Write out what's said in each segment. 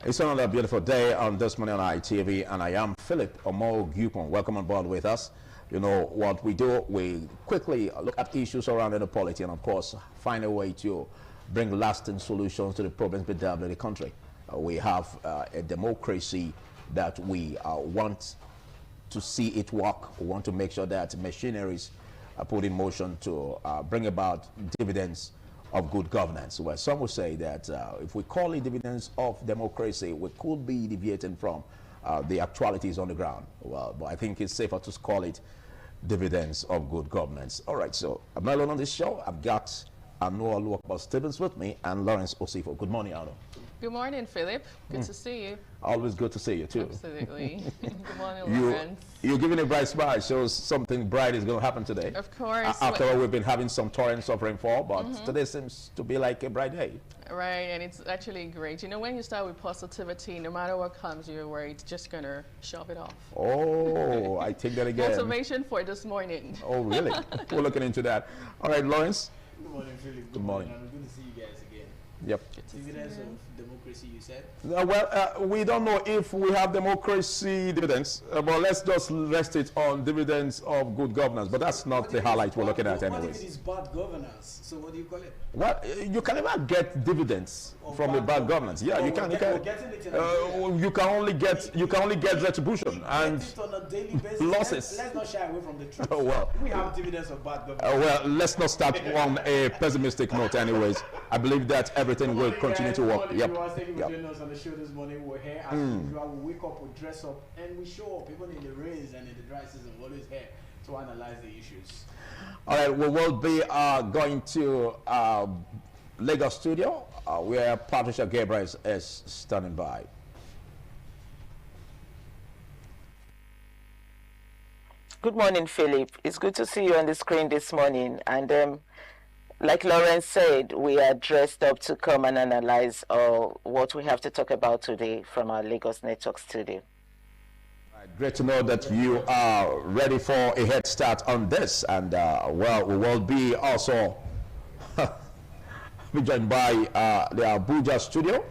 It's another beautiful day on This Morning on ITV, and I am Philip Omo-Gupon. Welcome on board with us. You know what we do, we quickly look at issues surrounding the polity and, of course, find a way to bring lasting solutions to the problems bedeviled in the country. We have a democracy that we want to see it work. We want to make sure that machineries are put in motion to bring about dividends of good governance. Well, some will say that if we call it dividends of democracy, we could be deviating from the actualities on the ground. Well, but I think it's safer to call it dividends of good governance. All right, so I'm not alone on this show. I've got Anwar Luakba Stevens with me and Lawrence Osifo. Good morning, Arno. Good morning, Philip. Good to see you. Always good to see you, too. Absolutely. Good morning, Lawrence. You're giving a bright smile. Shows something bright is going to happen today. Of course. After all, we've been having some torrents of rainfall, but today seems to be like a bright day. Right, and it's actually great. You know, when you start with positivity, no matter what comes your way, it's just going to shove it off. Oh, I take that again. Motivation for this morning. Oh, really? We're looking into that. All right, Lawrence. Good morning, Philip. Good morning. I'm good to see you guys again. Yep. Dividends of democracy, you said? We don't know if we have democracy dividends, but let's just rest it on dividends of good governance. But that's not the highlight we're looking at anyways. What if it is bad governance? So what do you call it? Well, you can never get dividends from a bad governance. Yeah, you can. You can only get retribution and on a daily basis. losses. Let's not shy away from the truth. Oh, well. We have dividends of bad governance. Well, let's not start on a pessimistic note anyways. I believe that everything will continue to work. Yep. Thank you for joining us on the show this morning. We're here as usual. We wake up, we dress up, and we show up even in the rains and in the dry season. We're always here to analyze the issues. All right, we will be going to Lagos studio where Patricia Gabriel is standing by. Good morning, Philip. It's good to see you on the screen this morning. And like Lawrence said, we are dressed up to come and analyze what we have to talk about today from our Lagos Network studio. Great to know that you are ready for a head start on this. And, well, we will be also be joined by the Abuja studio.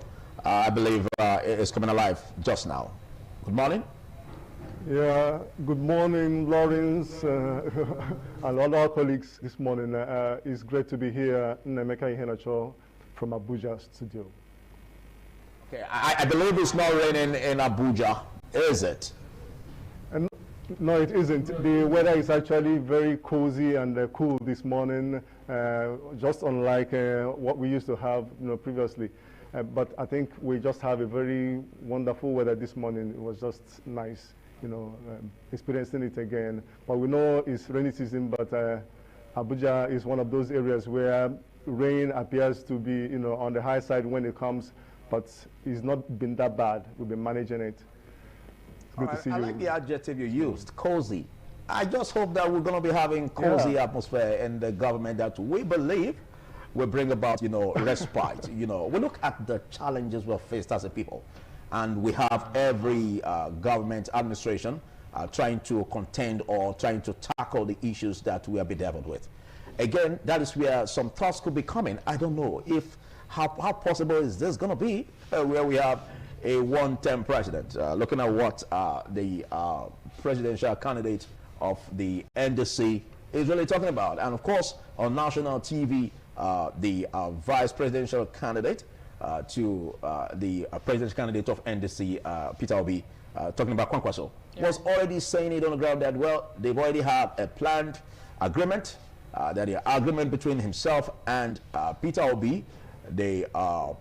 I believe it is coming alive just now. Good morning. Yeah, good morning, Lawrence, and all our colleagues this morning. It's great to be here in Emeka Iheanacho from Abuja studio. Okay, I believe it's not raining in Abuja, is it? And no, it isn't. The weather is actually very cozy and cool this morning, just unlike what we used to have previously. But I think we just have a very wonderful weather this morning. It was just nice. Experiencing it again. But we know it's rainy season, but Abuja is one of those areas where rain appears to be, on the high side when it comes, but it's not been that bad. We've been managing it. It's good to see you. I like the adjective you used, cozy. I just hope that we're going to be having cozy atmosphere in the government that we believe will bring about, respite. We look at the challenges we've faced as a people. And we have every government administration trying to contend or trying to tackle the issues that we are bedeviled with. Again, that is where some thoughts could be coming. I don't know if how possible is this going to be where we have a one-term president. Looking at what the presidential candidate of the NDC is really talking about. And of course, on national TV, the vice presidential candidate to the presidential candidate of NDC, Peter Obi, talking about Kwankwaso, was already saying it on the ground that, well, they've already had a planned agreement, that the agreement between himself and Peter Obi, the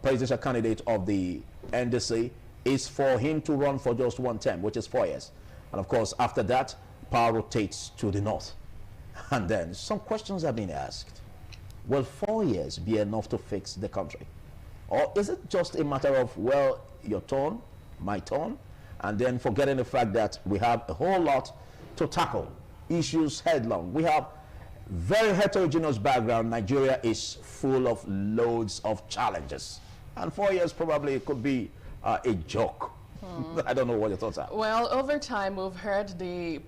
presidential candidate of the NDC, is for him to run for just one term, which is 4 years. And of course, after that, power rotates to the north. And then some questions have been asked. Will 4 years be enough to fix the country? Or is it just a matter of, well, your turn, my turn, and then forgetting the fact that we have a whole lot to tackle, issues headlong. We have very heterogeneous background. Nigeria is full of loads of challenges. And 4 years probably could be a joke I don't know what your thoughts are. Well, over time, we've heard the,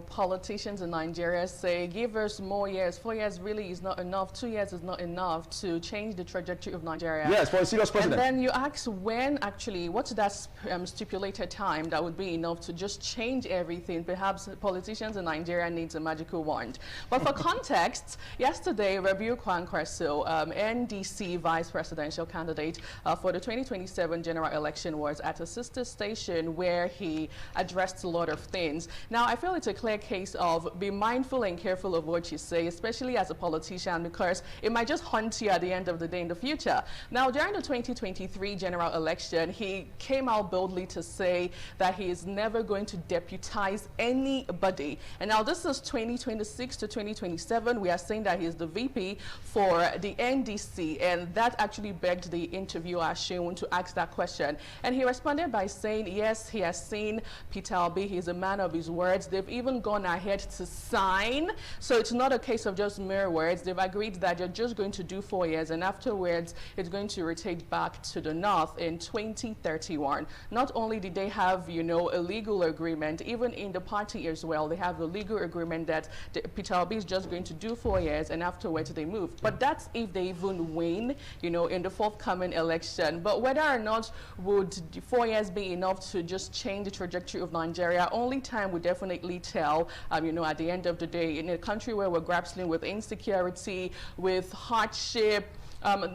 politicians in Nigeria say, give us more years. 4 years really is not enough. 2 years is not enough to change the trajectory of Nigeria. Yes, for a serious president. And then you ask when actually, what's that stipulated time that would be enough to just change everything? Perhaps politicians in Nigeria needs a magical wand. But for context, yesterday, Rabiu Kwankwaso, NDC vice presidential candidate for the 2027 general election, was at a sister station where he addressed a lot of things. Now, I feel it's a clear case of be mindful and careful of what you say, especially as a politician, because it might just haunt you at the end of the day in the future. Now, during the 2023 general election, he came out boldly to say that he is never going to deputize anybody. And now this is 2026 to 2027. We are saying that he is the VP for the NDC, and that actually begged the interviewer, Sheun, to ask that question. And he responded by saying, yes, he has seen Peter Obi. He's a man of his words. They've even gone ahead to sign. So it's not a case of just mere words. They've agreed that you're just going to do 4 years, and afterwards it's going to rotate back to the north in 2031. Not only did they have, a legal agreement, even in the party as well, they have a legal agreement that Peter Obi is just going to do 4 years, and afterwards they move. But that's if they even win, in the forthcoming election. But whether or not would 4 years be enough to just change the trajectory of Nigeria, only time will definitely tell. At the end of the day, in a country where we're grappling with insecurity, with hardship,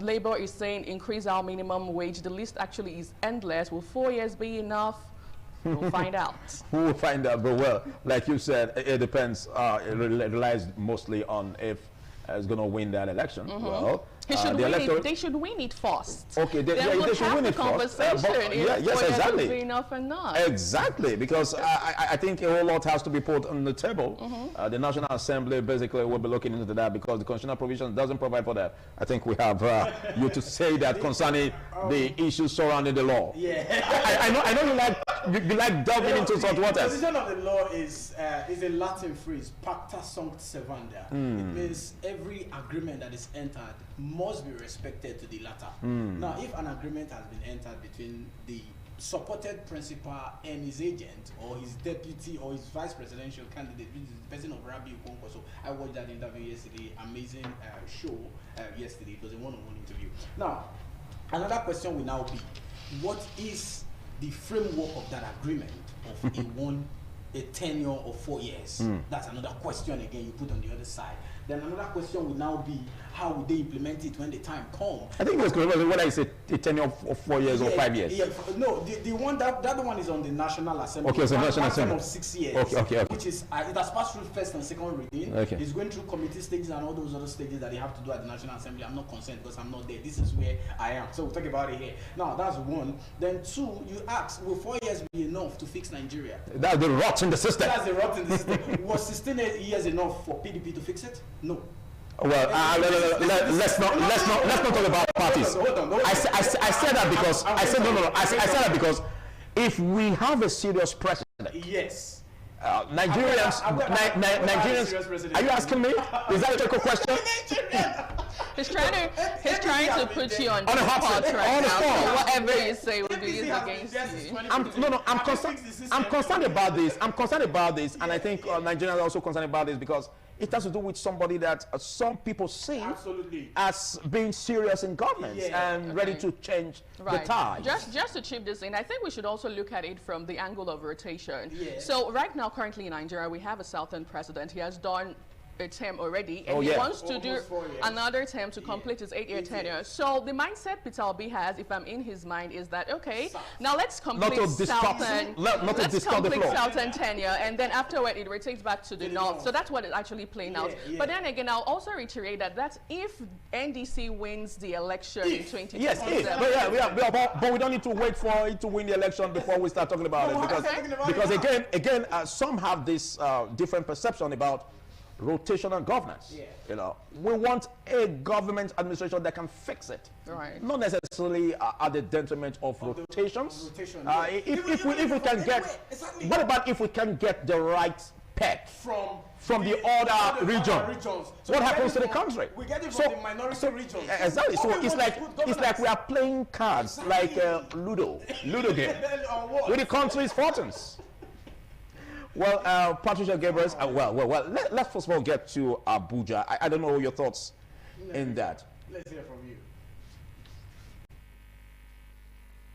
Labour is saying increase our minimum wage. The list actually is endless. Will 4 years be enough? We'll find out. We'll find out. But well, like you said, it depends. It relies mostly on if it's going to win that election. Well, he should win it. They should win it first. Okay, they should win it first. Yes, exactly. Be enough or not. Exactly, because I think a whole lot has to be put on the table. The National Assembly basically will be looking into that because the constitutional provision doesn't provide for that. I think we have you to say that concerning the issues surrounding the law. Yeah, I know you like delving into such waters. The position of the law is a Latin phrase, pacta sunt servanda. It means every agreement that is entered must be respected to the latter. Now, if an agreement has been entered between the supported principal and his agent, or his deputy, or his vice presidential candidate, which is the person of Rabiu Kwankwaso, I watched that interview yesterday, amazing show yesterday. It was a one-on-one interview. Now, another question will now be, what is the framework of that agreement of a tenure of 4 years? That's another question again you put on the other side. Then another question will now be, how will they implement it when the time comes? I think it's whether it's a tenure of 4 years or 5 years. Yeah, no, the one that one is on the National Assembly. Okay, so National Assembly of 6 years. Okay. Which is it has passed through first and second reading. Okay. It's going through committee stages and all those other stages that they have to do at the National Assembly. I'm not concerned because I'm not there. This is where I am. So we'll talk about it here. Now that's one. Then two, you ask, will 4 years be enough to fix Nigeria? That's the rot in the system. That's the rot in the system. Was 16 years enough for PDP to fix it? No. Well, let's not talk about parties. Hold on. I said that because I said that because if we have a serious president, yes. Nigerians. Are you asking me? Is that a trick question? He's trying to put you on the spot right now. So whatever you say will be used against you. I'm concerned about this. I'm concerned about this, and I think Nigerians are also concerned about this because it has to do with somebody that some people see as being serious in government and ready to change the tide. Just to chip this in, I think we should also look at it from the angle of rotation. So right now, currently in Nigeria, we have a Southern president. He has done a term already, and he wants to do another term to complete his 8-year tenure. So the mindset Peter Obi has, if I'm in his mind, is that okay, now let's complete Southern tenure, and then afterward it rotates back to the north. So that's what is actually playing out. But then again, I'll also reiterate that that's if NDC wins the election in 2027. Yes, but we don't need to wait for it to win the election before we start talking about it, because again, some have this different perception about rotational governance. We want a government administration that can fix it, not necessarily at the detriment of rotations. If we can get, what about if we can get the right peg from the other other regions. So What happens to the country? We get it from the minority regions. Exactly. So Okay, it's like we are playing cards, like Ludo game, with the country's fortunes. Well, Patricia Gabriel, let's first of all get to Abuja. I don't know your thoughts in that. Let's hear from you.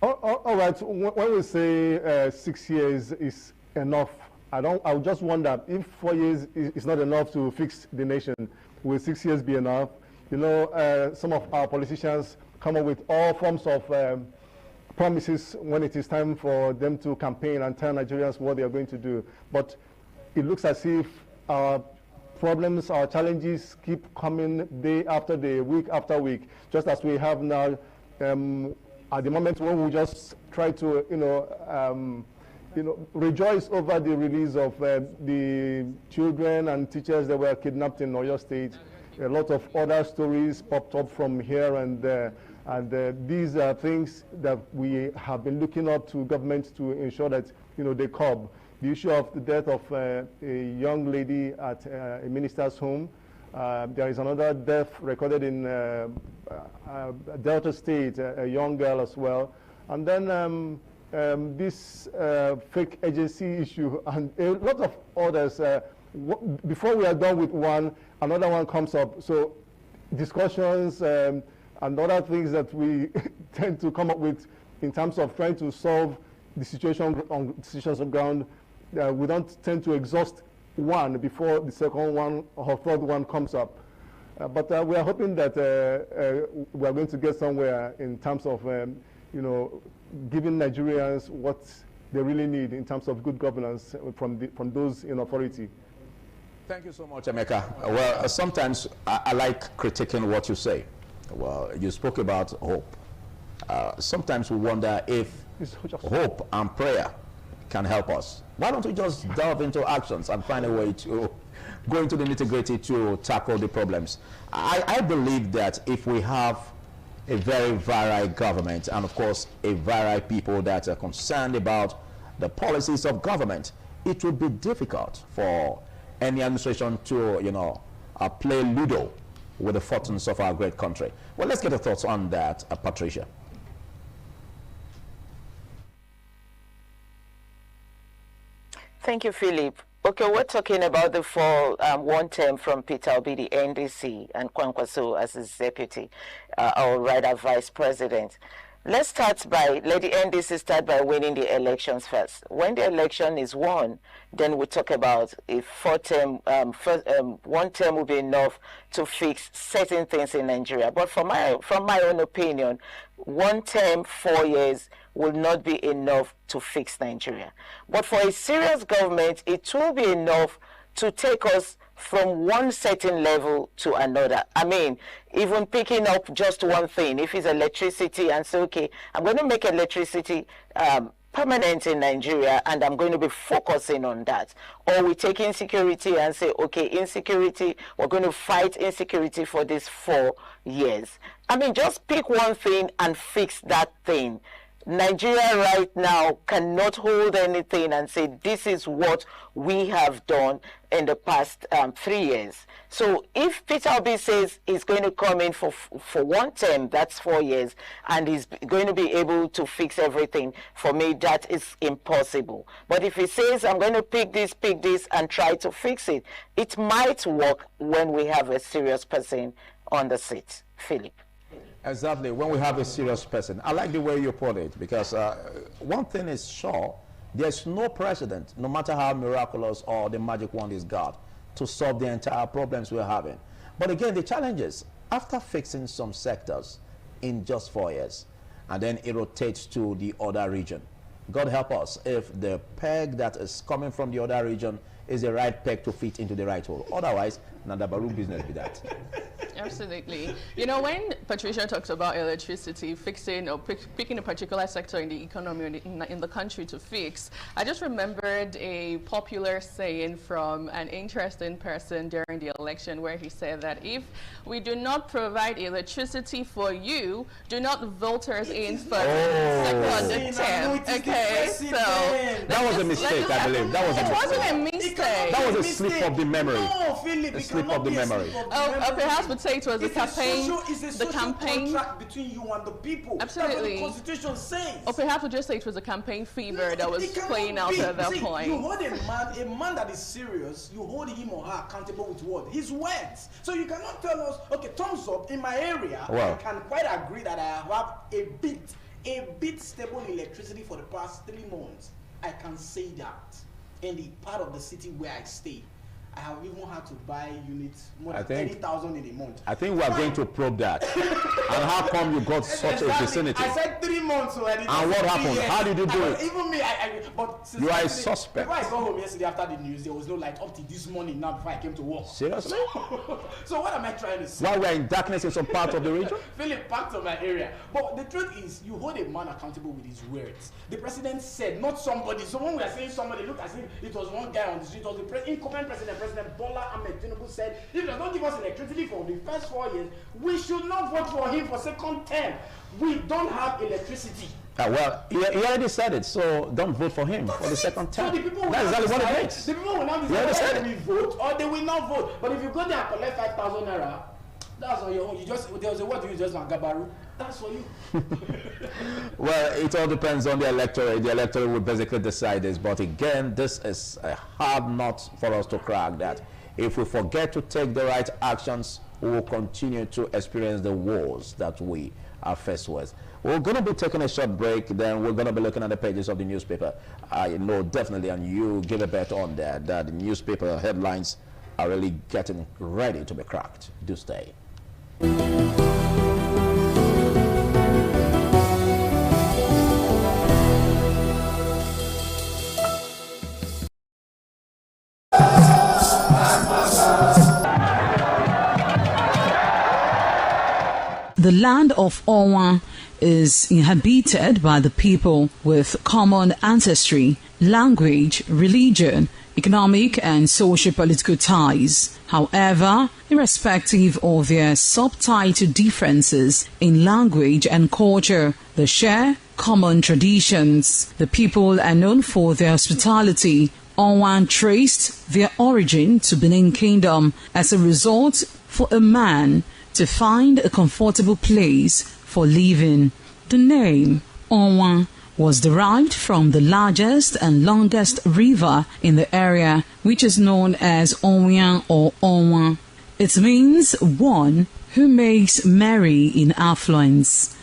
All right. When we say 6 years is enough, I just wonder if 4 years is not enough to fix the nation. Will 6 years be enough? You know, some of our politicians come up with all forms of promises when it is time for them to campaign and tell Nigerians what they are going to do. But it looks as if our problems, our challenges keep coming day after day, week after week, just as we have now. At the moment when we just try to, rejoice over the release of the children and teachers that were kidnapped in Oyo State. A lot of other stories popped up from here and there. And these are things that we have been looking up to government to ensure that, they curb. The issue of the death of a young lady at a minister's home. There is another death recorded in Delta State, a young girl as well. And then this fake agency issue and a lot of others. Before we are done with one, another one comes up. So discussions and other things that we tend to come up with in terms of trying to solve the situation on decisions on ground, we don't tend to exhaust one before the second one or third one comes up. But we are hoping that we are going to get somewhere in terms of, giving Nigerians what they really need in terms of good governance from those in authority. Thank you so much, Emeka. Well, sometimes I like critiquing what you say. Well, you spoke about hope. Sometimes we wonder if hope and prayer can help us. Why don't we just delve into actions and find a way to go into the nitty-gritty to tackle the problems? I believe that if we have a very varied government and, of course, a varied people that are concerned about the policies of government, it would be difficult for any administration to, play Ludo with the fortunes of our great country. Well, let's get your thoughts on that, Patricia. Thank you, Philip. Okay, we're talking about the fall one term from Peter Obi, the NDC, and Kwankwaso as his deputy, or rather vice president. Let the NDC start by winning the elections first. When the election is won, then we talk about a one term will be enough to fix certain things in Nigeria. But from my own opinion, 1 term, 4 years will not be enough to fix Nigeria. But for a serious government, it will be enough to take us from one certain level to another. I mean, even picking up just one thing, if it's electricity, and say, okay, I'm going to make electricity permanent in Nigeria, and I'm going to be focusing on that. Or we take insecurity and say, okay, insecurity, we're going to fight insecurity for these 4 years. I mean, just pick one thing and fix that thing. Nigeria right now cannot hold anything and say this is what we have done in the past 3 years. So if Peter Obi says he's going to come in for 1 term, that's 4 years, and he's going to be able to fix everything, for me that is impossible. But if he says I'm going to pick this and try to fix it, it might work when we have a serious person on the seat. Philip. Exactly, when we have a serious person. I like the way you put it, because one thing is sure, there's no precedent, no matter how miraculous or the magic wand is God, to solve the entire problems we're having. But again, the challenge is, after fixing some sectors in just 4 years, and then it rotates to the other region, God help us if the peg that is coming from the other region is the right peg to fit into the right hole. Otherwise, Nadabaru business be that. Absolutely. You know, when Patricia talks about electricity, fixing or picking a particular sector in the economy in the country to fix, I just remembered a popular saying from an interesting person during the election where he said that if we do not provide electricity for you, do not vote us in for second term. Okay, so that was a mistake, I believe. That was a mistake. It wasn't a mistake. That was a slip of the memory. No, Philip, A slip of the memory. Perhaps would say it was the campaign. It's a social contract between you and the people. Absolutely. That's what the Constitution says. Or perhaps we'll just say it was a campaign fever that was playing out at that point. You hold a man that is serious, you hold him or her accountable with what? His words. So you cannot tell us, okay, thumbs up, in my area, I can quite agree that I have a bit stable electricity for the past 3 months. I can say that in the part of the city where I stay. I have even had to buy units more than 30,000 in a month. I think we are going to probe that. And how come you got such a vicinity? I said 3 months already. And what happened? How did you do it? Even me, but you are a suspect. Before I got home yesterday after the news, there was no light up to this morning now before I came to work. Seriously? So what am I trying to say? While we are in darkness in some part of the region? Philip, back to my area. But the truth is, you hold a man accountable with his words. The president said, not somebody. So when we are saying somebody, look as if it was one guy on the street, it was the incumbent president, President Bola Ahmed Tinubu said, if he does not give us electricity for the first 4 years, we should not vote for him for second term. We don't have electricity. Well, he already said it, so don't vote for him for the second term. So the people That's exactly what it means. The people will not decide whether we vote or they will not vote. But if you go there and collect 5,000 naira, that's on your own. There was a word you just want, Gabaru. That's for you. Well, it all depends on the electorate. The electorate will basically decide this. But again, this is a hard nut for us to crack, that if we forget to take the right actions, we will continue to experience the wars that we are faced with. We're going to be taking a short break, then we're going to be looking at the pages of the newspaper. I know definitely, and you give a bet on that the newspaper headlines are really getting ready to be cracked. Do stay. The land of Onwa is inhabited by the people with common ancestry, language, religion, economic and socio-political ties. However, irrespective of their subtitle differences in language and culture, they share common traditions. The people are known for their hospitality. Onwa traced their origin to Benin Kingdom. As a result, for a man to find a comfortable place for living, the name Onwa was derived from the largest and longest river in the area, which is known as Onwian or Onwa. It means one who makes merry in affluence.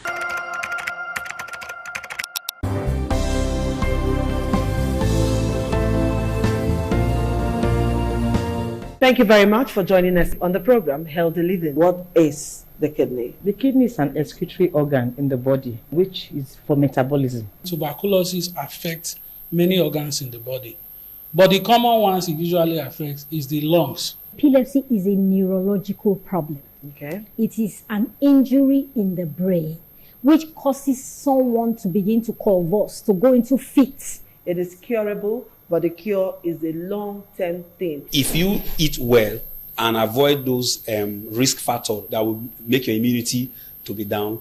Thank you very much for joining us on the program Healthy Living. What is the kidney? The kidney is an excretory organ in the body, which is for metabolism. Tuberculosis affects many organs in the body, but the common ones it usually affects is the lungs. Epilepsy is a neurological problem. Okay. It is an injury in the brain which causes someone to begin to convulse, to go into fits. It is curable, but the cure is a long-term thing. If you eat well and avoid those risk factors that will make your immunity to be down.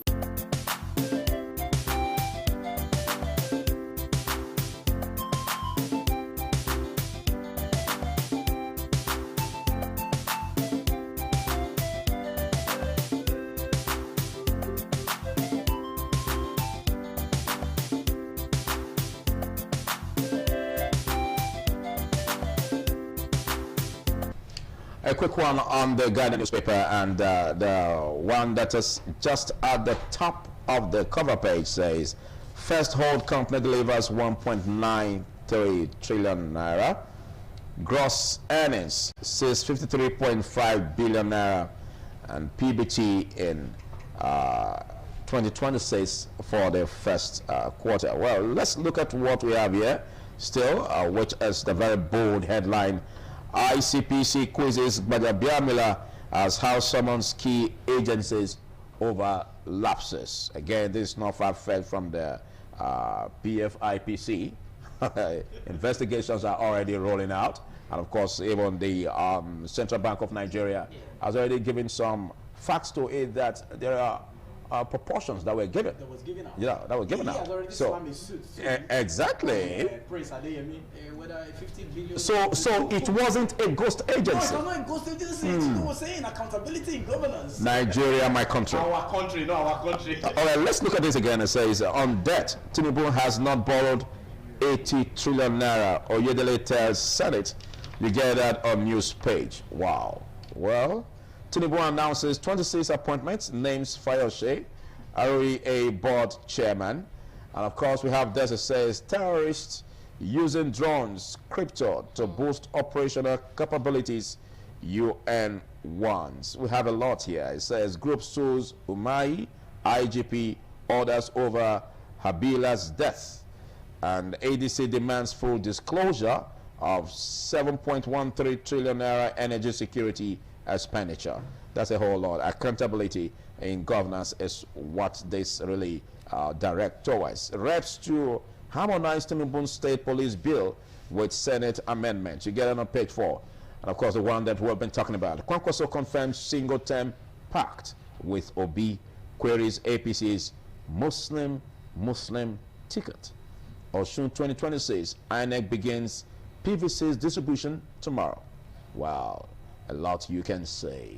A quick one on the Guardian newspaper, and the one that is just at the top of the cover page says, First Hold Company delivers 1.93 trillion naira. Gross earnings says 53.5 billion naira, and PBT in 2026 for the first quarter. Well, let's look at what we have here still, which is the very bold headline. ICPC quizzes Gbajabiamila as House summons key agencies over lapses. Again, this is not far-fetched from the PFIPC. Investigations are already rolling out. And of course, even the Central Bank of Nigeria has already given some facts to it that there are proportions that were given. That was given out. Yeah, that was given He out. has already So, slammed his suit. exactly. Prince Adeyemi, whether 50 billion. So it wasn't a ghost No, agency. it's not a ghost agency. Tinubu was saying accountability in governance. Nigeria, my country. Our country, not our country. All right, let's look at this again. It says, on debt, Tinubu has not borrowed 80 trillion naira. Oyedele tells Senate. You get that on news page. Wow. Well, Tinubu announces 26 appointments, names Fayose, REA board chairman. And of course, we have this. It says, terrorists using drones, crypto to boost operational capabilities, UN wants. We have a lot here. It says, group sues Umai, IGP orders over Habila's death. And ADC demands full disclosure of 7.13 trillion naira energy security expenditure. That's a whole lot. Accountability in governance is what this really direct towards. Reps to harmonize Tinubu's state police bill with Senate amendments. You get it on page 4. And of course, the one that we've been talking about. Kwankwaso confirms single-term pact with Obi, queries APC's Muslim ticket. Osun 2026, INEC begins PVC's distribution tomorrow. Wow, a lot you can say.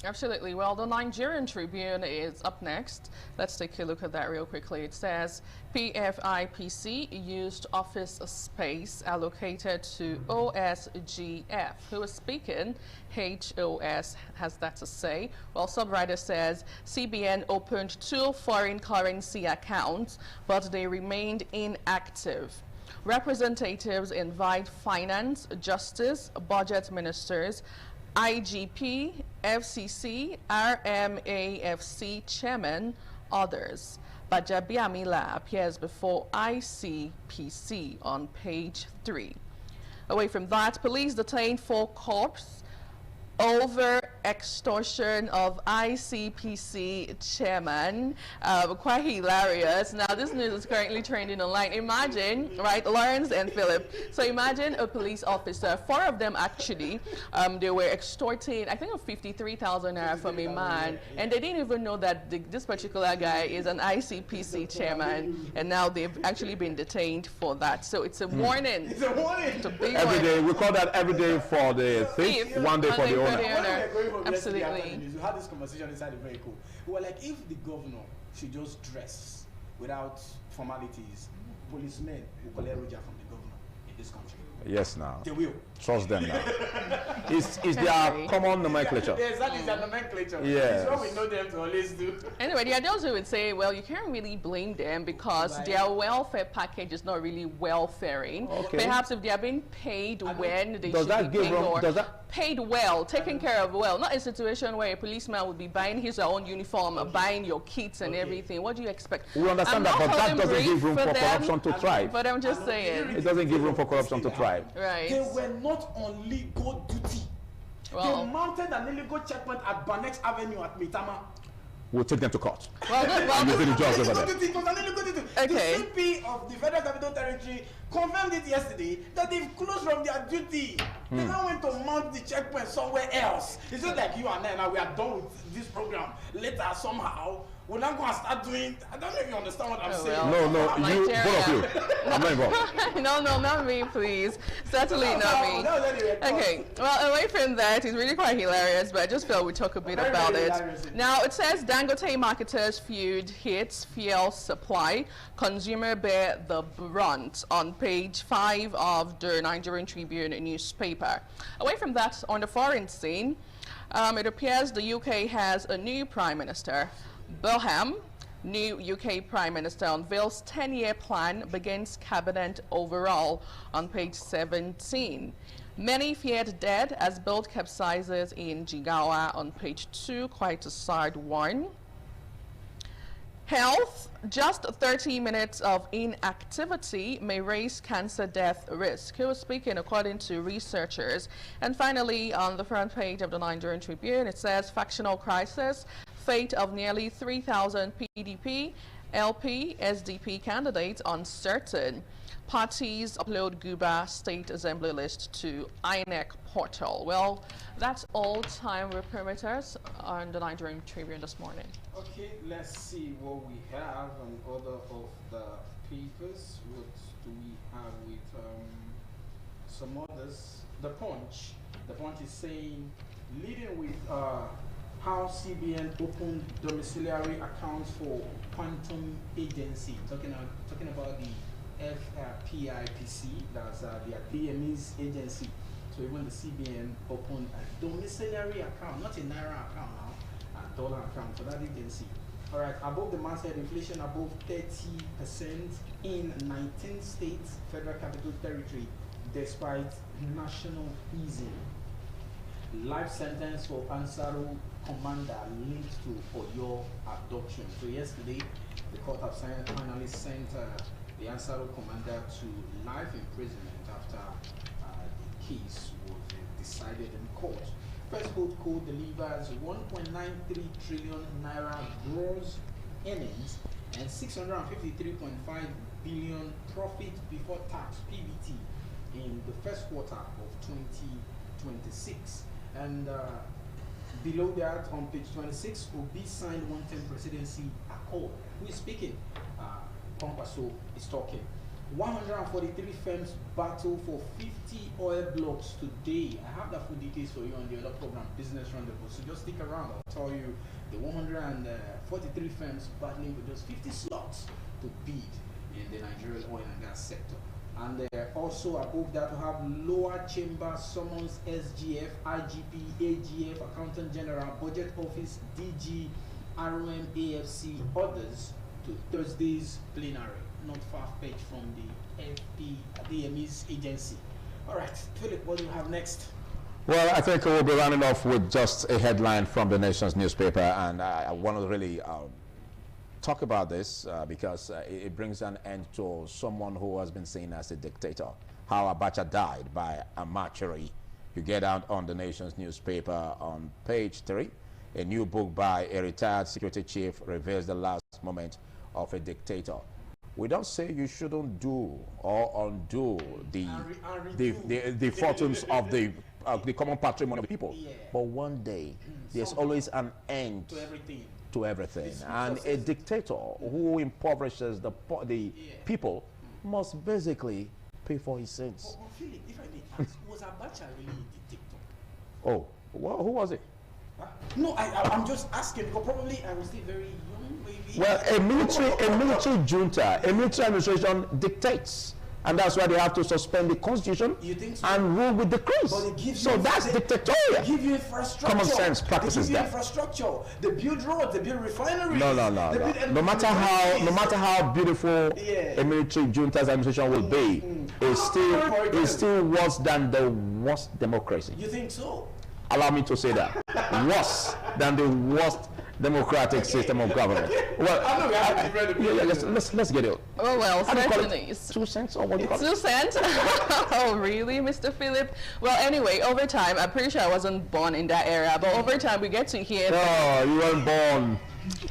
Absolutely. Well, the Nigerian Tribune is up next. Let's take a look at that real quickly. It says PFIPC used office space allocated to OSGF. Who is speaking? HOS has that to say. Well, subwriter says CBN opened 2 foreign currency accounts, but they remained inactive. Representatives invite finance, justice, budget ministers, IGP, FCC, RMAFC chairman, others. Bajabiamila appears before ICPC on page 3. Away from that, police detained 4 cops over extortion of ICPC chairman. Quite hilarious. Now, this news is currently trending online. Imagine, right, Lawrence and Philip. So imagine a police officer, 4 of them actually, they were extorting, I think, of 53,000 naira from a man, and they didn't even know that this particular guy is an ICPC chairman, and now they've actually been detained for that. So it's a warning. It's a warning. It's a big Every warning. day, we call that every day for the thief, one day for the owner. Absolutely. We had this conversation inside the vehicle. We were like, if the governor should just dress without formalities, policemen will collect Roger from the governor in this country. Yes, now. They will. Trust them now. It's their common nomenclature. Yes, that is their nomenclature. Yes. It's what we know them to always do. Anyway, there are those who would say, well, you can't really blame them because their welfare package is not really welfaring. Okay. Perhaps if they are being paid when they Does should that be give paid, wrong? or Does that paid well, taken care of well. Not a situation where a policeman would be buying his own uniform, buying your kits and everything. What do you expect? we understand that, but that doesn't give room for corruption to thrive. But I'm just saying. It doesn't give room for corruption to thrive. Right. They were not on legal duty. Well, they mounted an illegal checkpoint at Banex Avenue at Mitama. We'll take them to court. Well, And you see the judge over there. It was an illegal duty. Okay. The CP of the Federal Capital Territory confirmed it yesterday that they've closed from their duty. They now went to mount the checkpoint somewhere else. It's just like you and I now, we are done with this program. Later, somehow, we're not going to start doing. I don't know if you understand what I'm saying. No, you, both of you. I'm not involved. no, not me, please. Certainly not me. Okay, well, away from that, it's really quite hilarious, but I just felt we'd talk a bit about it. Now, it says Dangote marketers feud hits fuel supply. Consumer bear the brunt on page 5 of the Nigerian Tribune newspaper. Away from that, on the foreign scene, it appears the UK has a new Prime Minister. Boham, new UK Prime Minister, unveils 10-year plan, begins cabinet overall on page 17. Many feared dead as boat capsizes in Jigawa on page 2, quite a sad one. Health, just 30 minutes of inactivity may raise cancer death risk. He was speaking according to researchers. And finally, on the front page of the Nigerian Tribune, it says factional crisis, fate of nearly 3,000 PDP, LP, SDP candidates uncertain. Parties upload Guba State Assembly list to INEC portal. Well, that's all time with perimeters on the Nigerian Tribune this morning. Okay, let's see what we have on other of the papers. What do we have with some others? The Punch. The Punch is saying, leading with how CBN opened domiciliary accounts for Quantum Agency. Talking about the FPIPC, that's the DME's agency. So even the CBN opened a domiciliary account, not a Naira account now, a dollar account for that agency. All right, above the masthead, inflation above 30% in 19 states, Federal Capital Territory, despite national easing. Life sentence for Ansaru commander linked to Oyo abduction. So yesterday, the court have finally sent the Ansaru commander to life imprisonment after the case was decided in court. First Court Code delivers 1.93 trillion naira gross earnings and 653.5 billion profit before tax (PBT) in the first quarter of 2026. And below that, on page 26, Obi signed one-term presidency accord. Who is speaking? Kwankwaso is talking. 143 firms battle for 50 oil blocks today. I have the full details for you on the other program, Business Roundabout. So just stick around. I'll tell you the 143 firms battling with those 50 slots to bid in the Nigerian oil and gas sector. And also above that, we have lower chamber summons SGF, IGP, AGF, Accountant General, Budget Office, DG, ROM, AFC, others to Thursday's plenary, not far-fetched from the DME's agency. All right, Philip, what do you have next? Well, I think we'll be running off with just a headline from the Nation's newspaper, and I want to really talk about this because it brings an end to someone who has been seen as a dictator. How Abacha died by archery. You get out on the Nation's newspaper on page 3. A new book by a retired security chief reveals the last moment of a dictator. We don't say you shouldn't do or undo the fortunes of the common patrimony of the people, but one day there's always an end to everything. And a dictator who impoverishes the people must basically pay for his sins. But Philip, if I may ask, was Abacha really a dictator? Oh, well, who was it? No, I'm just asking because probably I was still very young, maybe. Well, a military junta, a military administration dictates, and that's why they have to suspend the constitution and rule with decrees. So that's dictatorial. They give you infrastructure. Common sense practices that. Infrastructure. They build roads. They build refineries. No. No matter how beautiful a military junta's administration will be, it's still worse than the worst democracy. You think so? Allow me to say that. Worse than the worst democratic system of government. Well, I know we have let's get it. Oh well, certainly. 2 cents or what do you call it? 2 cents? Oh really, Mr. Philip? Well, anyway, over time, I'm pretty sure I wasn't born in that era, but over time we get to hear. No, you weren't born.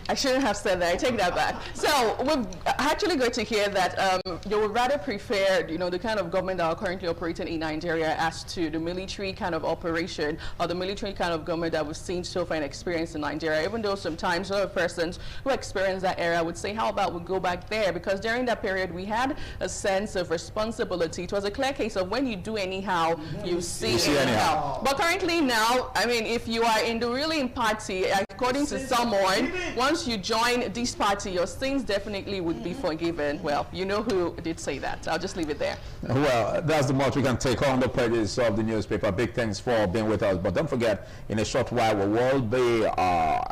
I shouldn't have said that. I take that back. So we're actually going to hear that you would rather prefer, the kind of government that are currently operating in Nigeria as to the military kind of operation or the military kind of government that we've seen so far and experienced in Nigeria. Even though sometimes a lot of persons who experienced that era would say, how about we go back there? Because during that period we had a sense of responsibility. It was a clear case of when you do anyhow, you see anyhow. But currently now, I mean, if you are in the ruling party, according to someone, once you join this party, your sins definitely would be forgiven. Well, you know who did say that. I'll just leave it there. Well, that's the much we can take on the pages of the newspaper. Big thanks for being with us. But don't forget, in a short while, we will be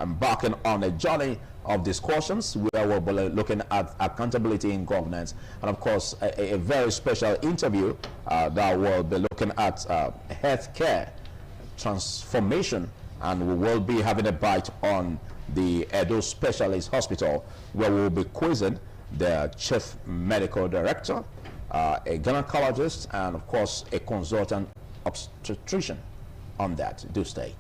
embarking on a journey of discussions where we'll be looking at accountability in governance. And of course, a very special interview that will be looking at healthcare transformation. And we will be having a bite on the Edo Specialist Hospital, where we'll be quizzing the chief medical director, a gynecologist, and of course a consultant obstetrician on that. Do stay.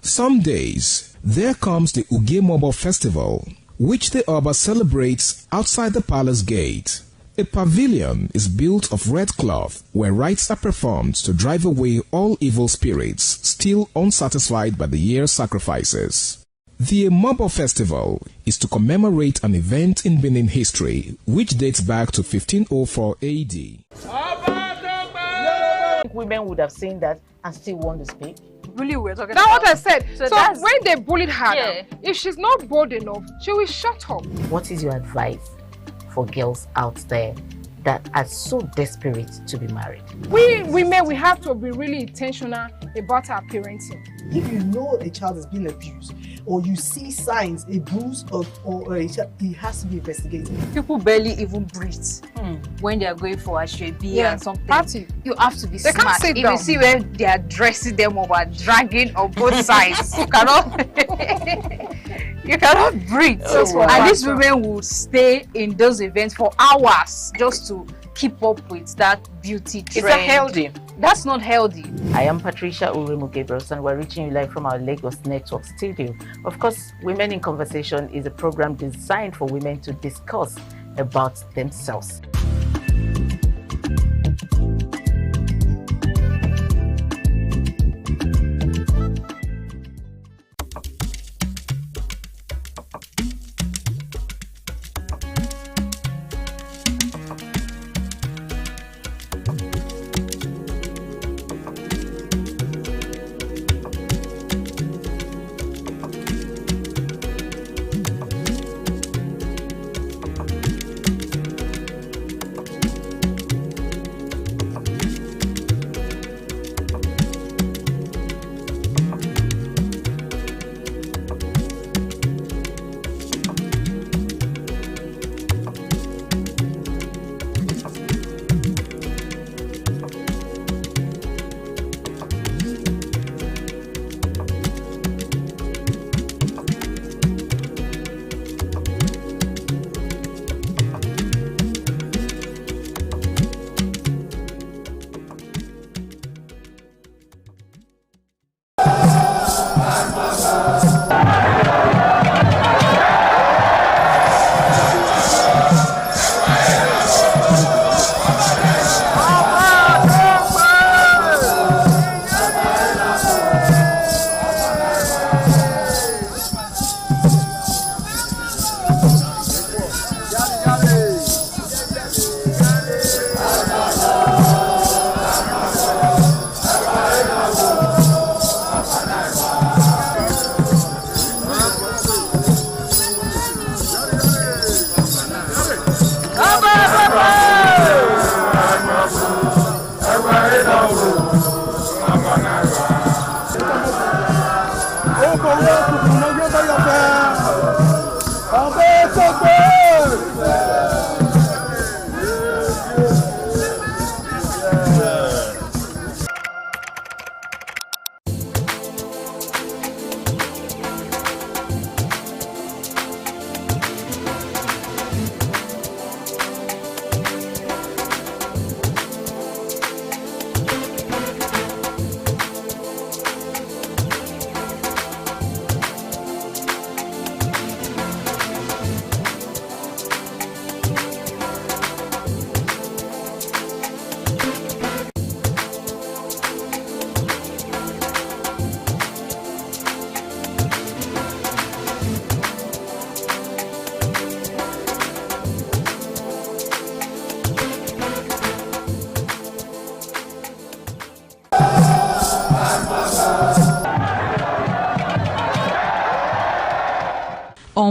Some days, there comes the Uge Mobile Festival, which the Oba celebrates outside the palace gate. A pavilion is built of red cloth where rites are performed to drive away all evil spirits still unsatisfied by the year's sacrifices. The Mobile Festival is to commemorate an event in Benin history which dates back to 1504 AD. Women would have seen that and still want to speak. Really, we're talking about. That's what I said. So when they bullied her, Yeah. if she's not bold enough, she will shut up. What is your advice for girls out there that are so desperate to be married? We women, we have to be really intentional about our parenting. If you know a child is being abused, or you see signs, a bruise or a child, it has to be investigated. People barely even breathe when they are going for a shrebi and something. Party. You have to be They smart. can't sit If down. you see when they are dressing them or dragging on both sides, you cannot you cannot breathe. And these women will stay in those events for hours just to keep up with that beauty trend. Is that healthy? That's not healthy. I am Patricia Uremu Gabriels and we're reaching you live from our Lagos Network studio. Of course, Women in Conversation is a program designed for women to discuss about themselves.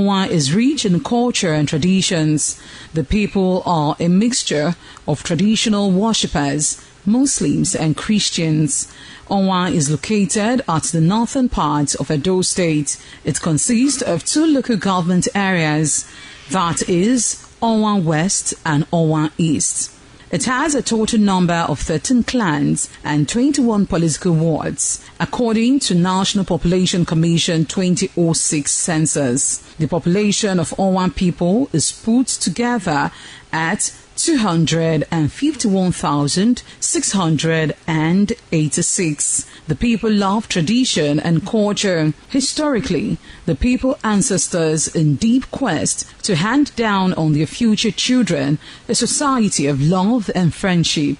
Onwa is rich in culture and traditions. The people are a mixture of traditional worshippers, Muslims and Christians. Onwa is located at the northern part of Edo State. It consists of 2 local government areas, that is Onwa West and Onwa East. It has a total number of 13 clans and 21 political wards, according to National Population Commission 2006 census. The population of Onwa people is put together at 251,686. The people love tradition and culture. Historically, the people ancestors in deep quest to hand down on their future children a society of love and friendship.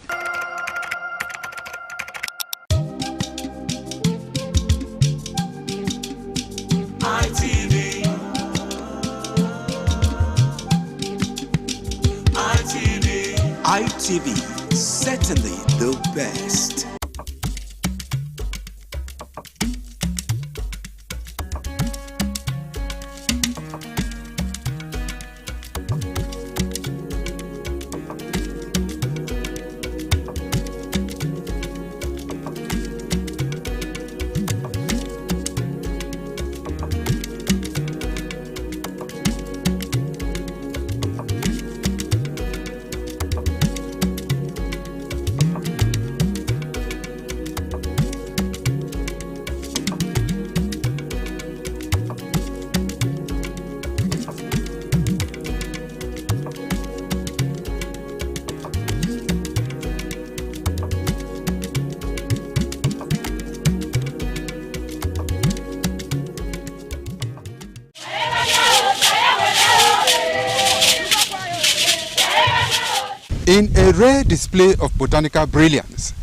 ITV, certainly the best. In a rare display of botanical brilliance,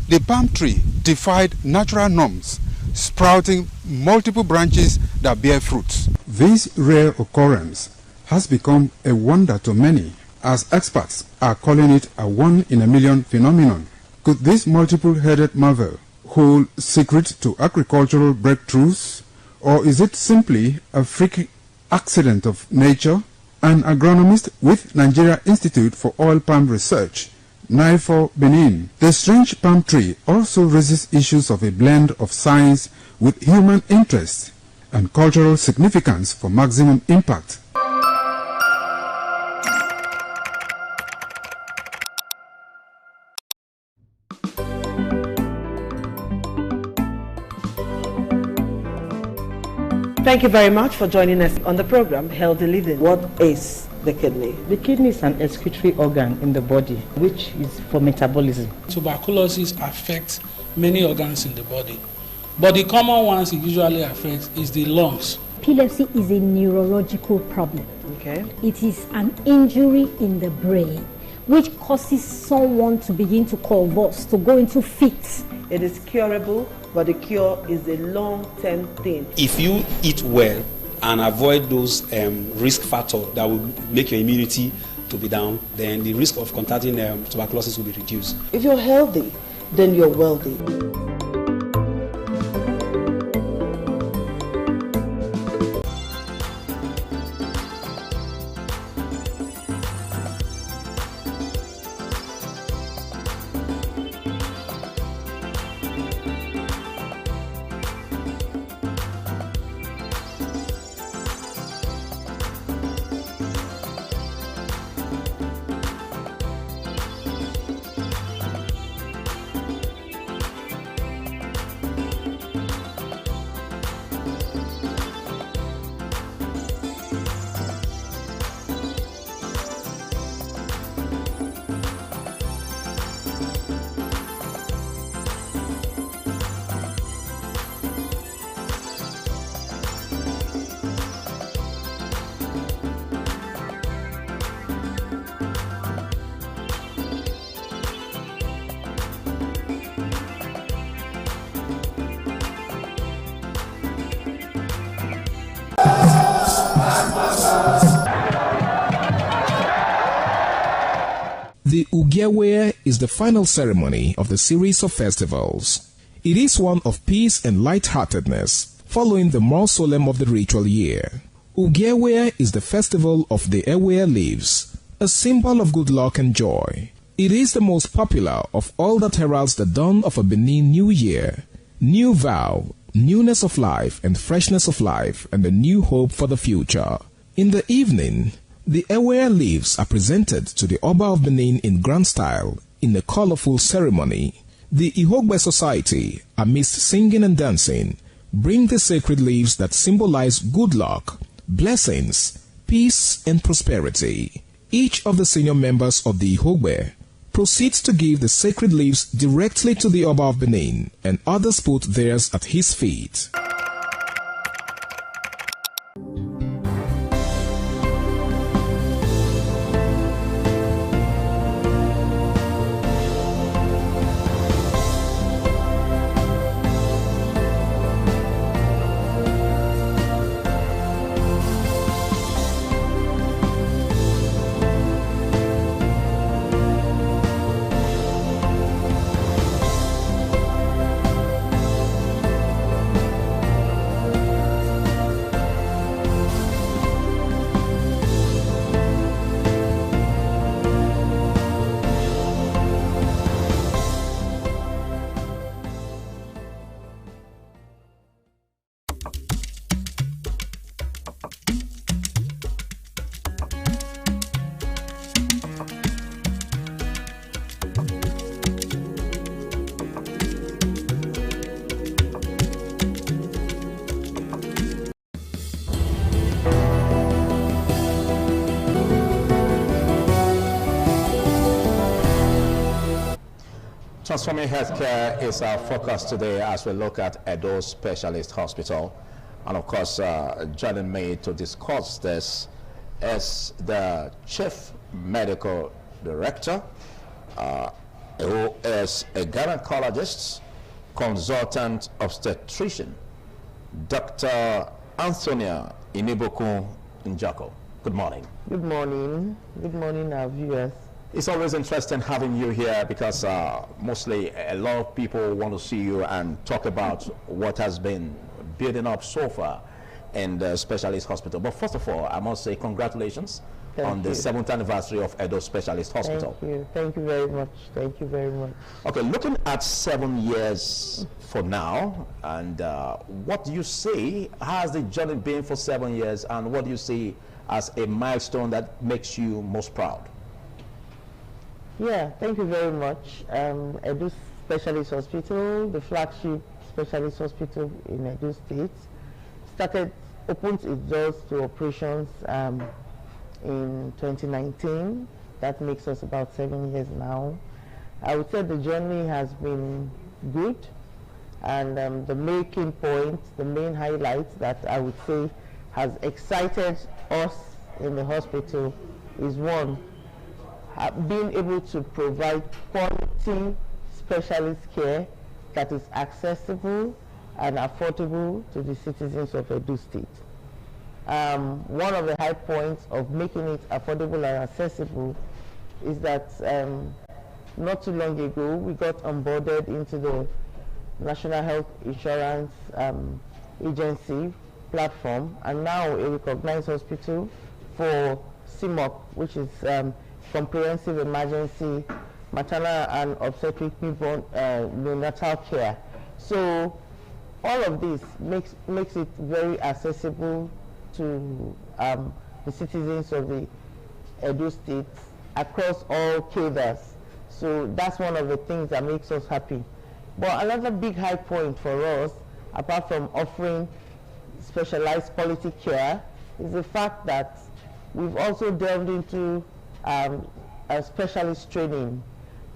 the palm tree defied natural norms, sprouting multiple branches that bear fruits. This rare occurrence has become a wonder to many, as experts are calling it a one-in-a-million phenomenon. Could this multiple-headed marvel hold secret to agricultural breakthroughs, or is it simply a freak accident of nature? An agronomist with Nigeria Institute for Oil Palm Research, NIFOR Benin. The strange palm tree also raises issues of a blend of science with human interest and cultural significance for maximum impact. Thank you very much for joining us on the program Healthy Living. What is the kidney? The kidney is an excretory organ in the body, which is for metabolism. Tuberculosis affects many organs in the body, but the common ones it usually affects is the lungs. Epilepsy is a neurological problem. Okay. It is an injury in the brain which causes someone to begin to convulse, to go into fits. It is curable, but the cure is a long-term thing. If you eat well and avoid those risk factors that will make your immunity to be down, then the risk of contracting tuberculosis will be reduced. If you're healthy, then you're wealthy. The Ugewe is the final ceremony of the series of festivals. It is one of peace and lightheartedness, following the more solemn of the ritual year. Ugewe is the festival of the Ewe leaves, a symbol of good luck and joy. It is the most popular of all that heralds the dawn of a Benin New Year, new vow, newness of life and freshness of life, and a new hope for the future. In the evening, the Ewe leaves are presented to the Oba of Benin in grand style in a colorful ceremony. The Ihogbe Society, amidst singing and dancing, bring the sacred leaves that symbolize good luck, blessings, peace, and prosperity. Each of the senior members of the Ihogbe proceeds to give the sacred leaves directly to the Oba of Benin, and others put theirs at his feet. Transforming healthcare is our focus today as we look at Edo Specialist Hospital. And of course, joining me to discuss this is the Chief Medical Director, who is a gynecologist, consultant obstetrician, Dr. Antonia Inibokun Njako. Good morning. Good morning. Good morning, our viewers. It's always interesting having you here because mostly a lot of people want to see you and talk about what has been building up so far in the Specialist Hospital. But first of all, I must say congratulations on the 7th anniversary of Edo Specialist Hospital. Thank you. Thank you very much. Thank you very much. Okay, looking at 7 years for now, and what do you see? How has the journey been for 7 years, and what do you see as a milestone that makes you most proud? Yeah, thank you very much. Edo Specialist Hospital, the flagship specialist hospital in Edo State, opened its doors to operations in 2019. That makes us about 7 years now. I would say the journey has been good, and the making point, the main highlight that I would say has excited us in the hospital is one, being able to provide quality specialist care that is accessible and affordable to the citizens of Edo State. One of the high points of making it affordable and accessible is that not too long ago we got onboarded into the National Health Insurance Agency platform, and now a recognized hospital for CMOC, which is Comprehensive Emergency Maternal and Obstetric Newborn Neonatal Care. So all of this makes it very accessible to the citizens of the Edo State across all cadres. So that's one of the things that makes us happy. But another big high point for us, apart from offering specialized quality care, is the fact that we've also delved into a specialist training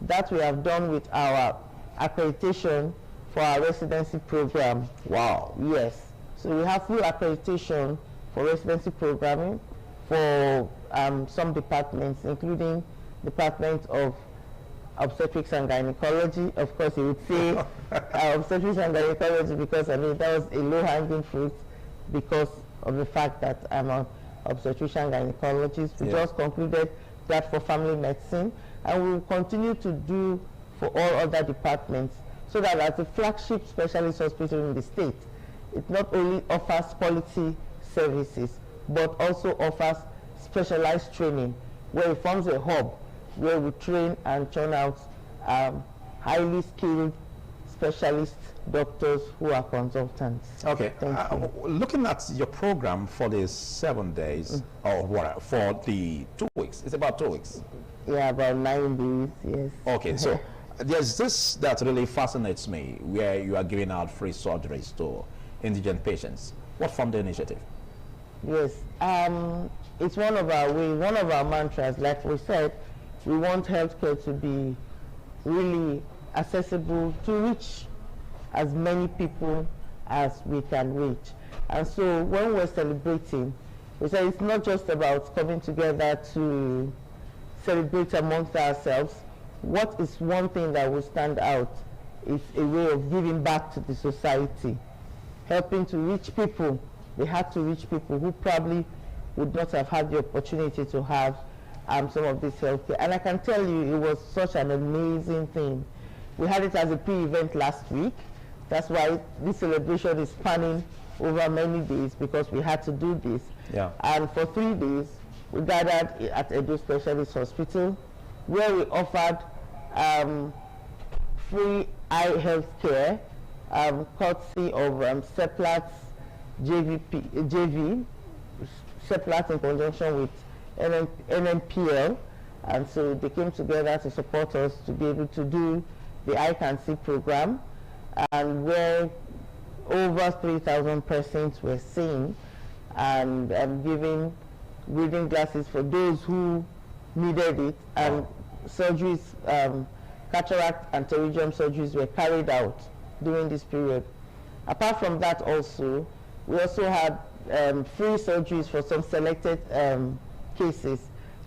that we have done with our accreditation for our residency program. Wow. Yes. So we have full accreditation for residency programming for some departments, including Department of Obstetrics and Gynecology. Of course, you would say obstetrics and gynecology because I mean that was a low-hanging fruit because of the fact that I'm an obstetrician gynecologist. We just concluded that for family medicine, and we will continue to do for all other departments, so that as a flagship specialist hospital in the state, it not only offers quality services, but also offers specialized training, where it forms a hub where we train and churn out highly skilled specialist doctors who are consultants. Okay, looking at your program for the 7 days, or what, for the 2 weeks, it's about 2 weeks. Yeah, about 9 days, yes. Okay, so there's this that really fascinates me, where you are giving out free surgeries to indigent patients. What formed the initiative? Yes, it's one of our ways, one of our mantras. Like we said, we want healthcare to be really accessible, to reach as many people as we can reach. And so when we're celebrating, we say it's not just about coming together to celebrate amongst ourselves. What is one thing that will stand out is a way of giving back to the society, helping to reach people. They had to reach people who probably would not have had the opportunity to have some of this healthcare. And I can tell you, it was such an amazing thing. We had it as a pre-event last week. That's why this celebration is spanning over many days, because we had to do this. Yeah. And for 3 days, we gathered at Edo Specialist Hospital, where we offered free eye health care, courtesy of Seplat's JV, Seplat in conjunction with NMPL. And so they came together to support us to be able to do the I Can See program, and where over 3,000 persons were seen, and giving reading glasses for those who needed it, and surgeries, cataract and pterygium surgeries were carried out during this period. Apart from that also, we also had free surgeries for some selected cases,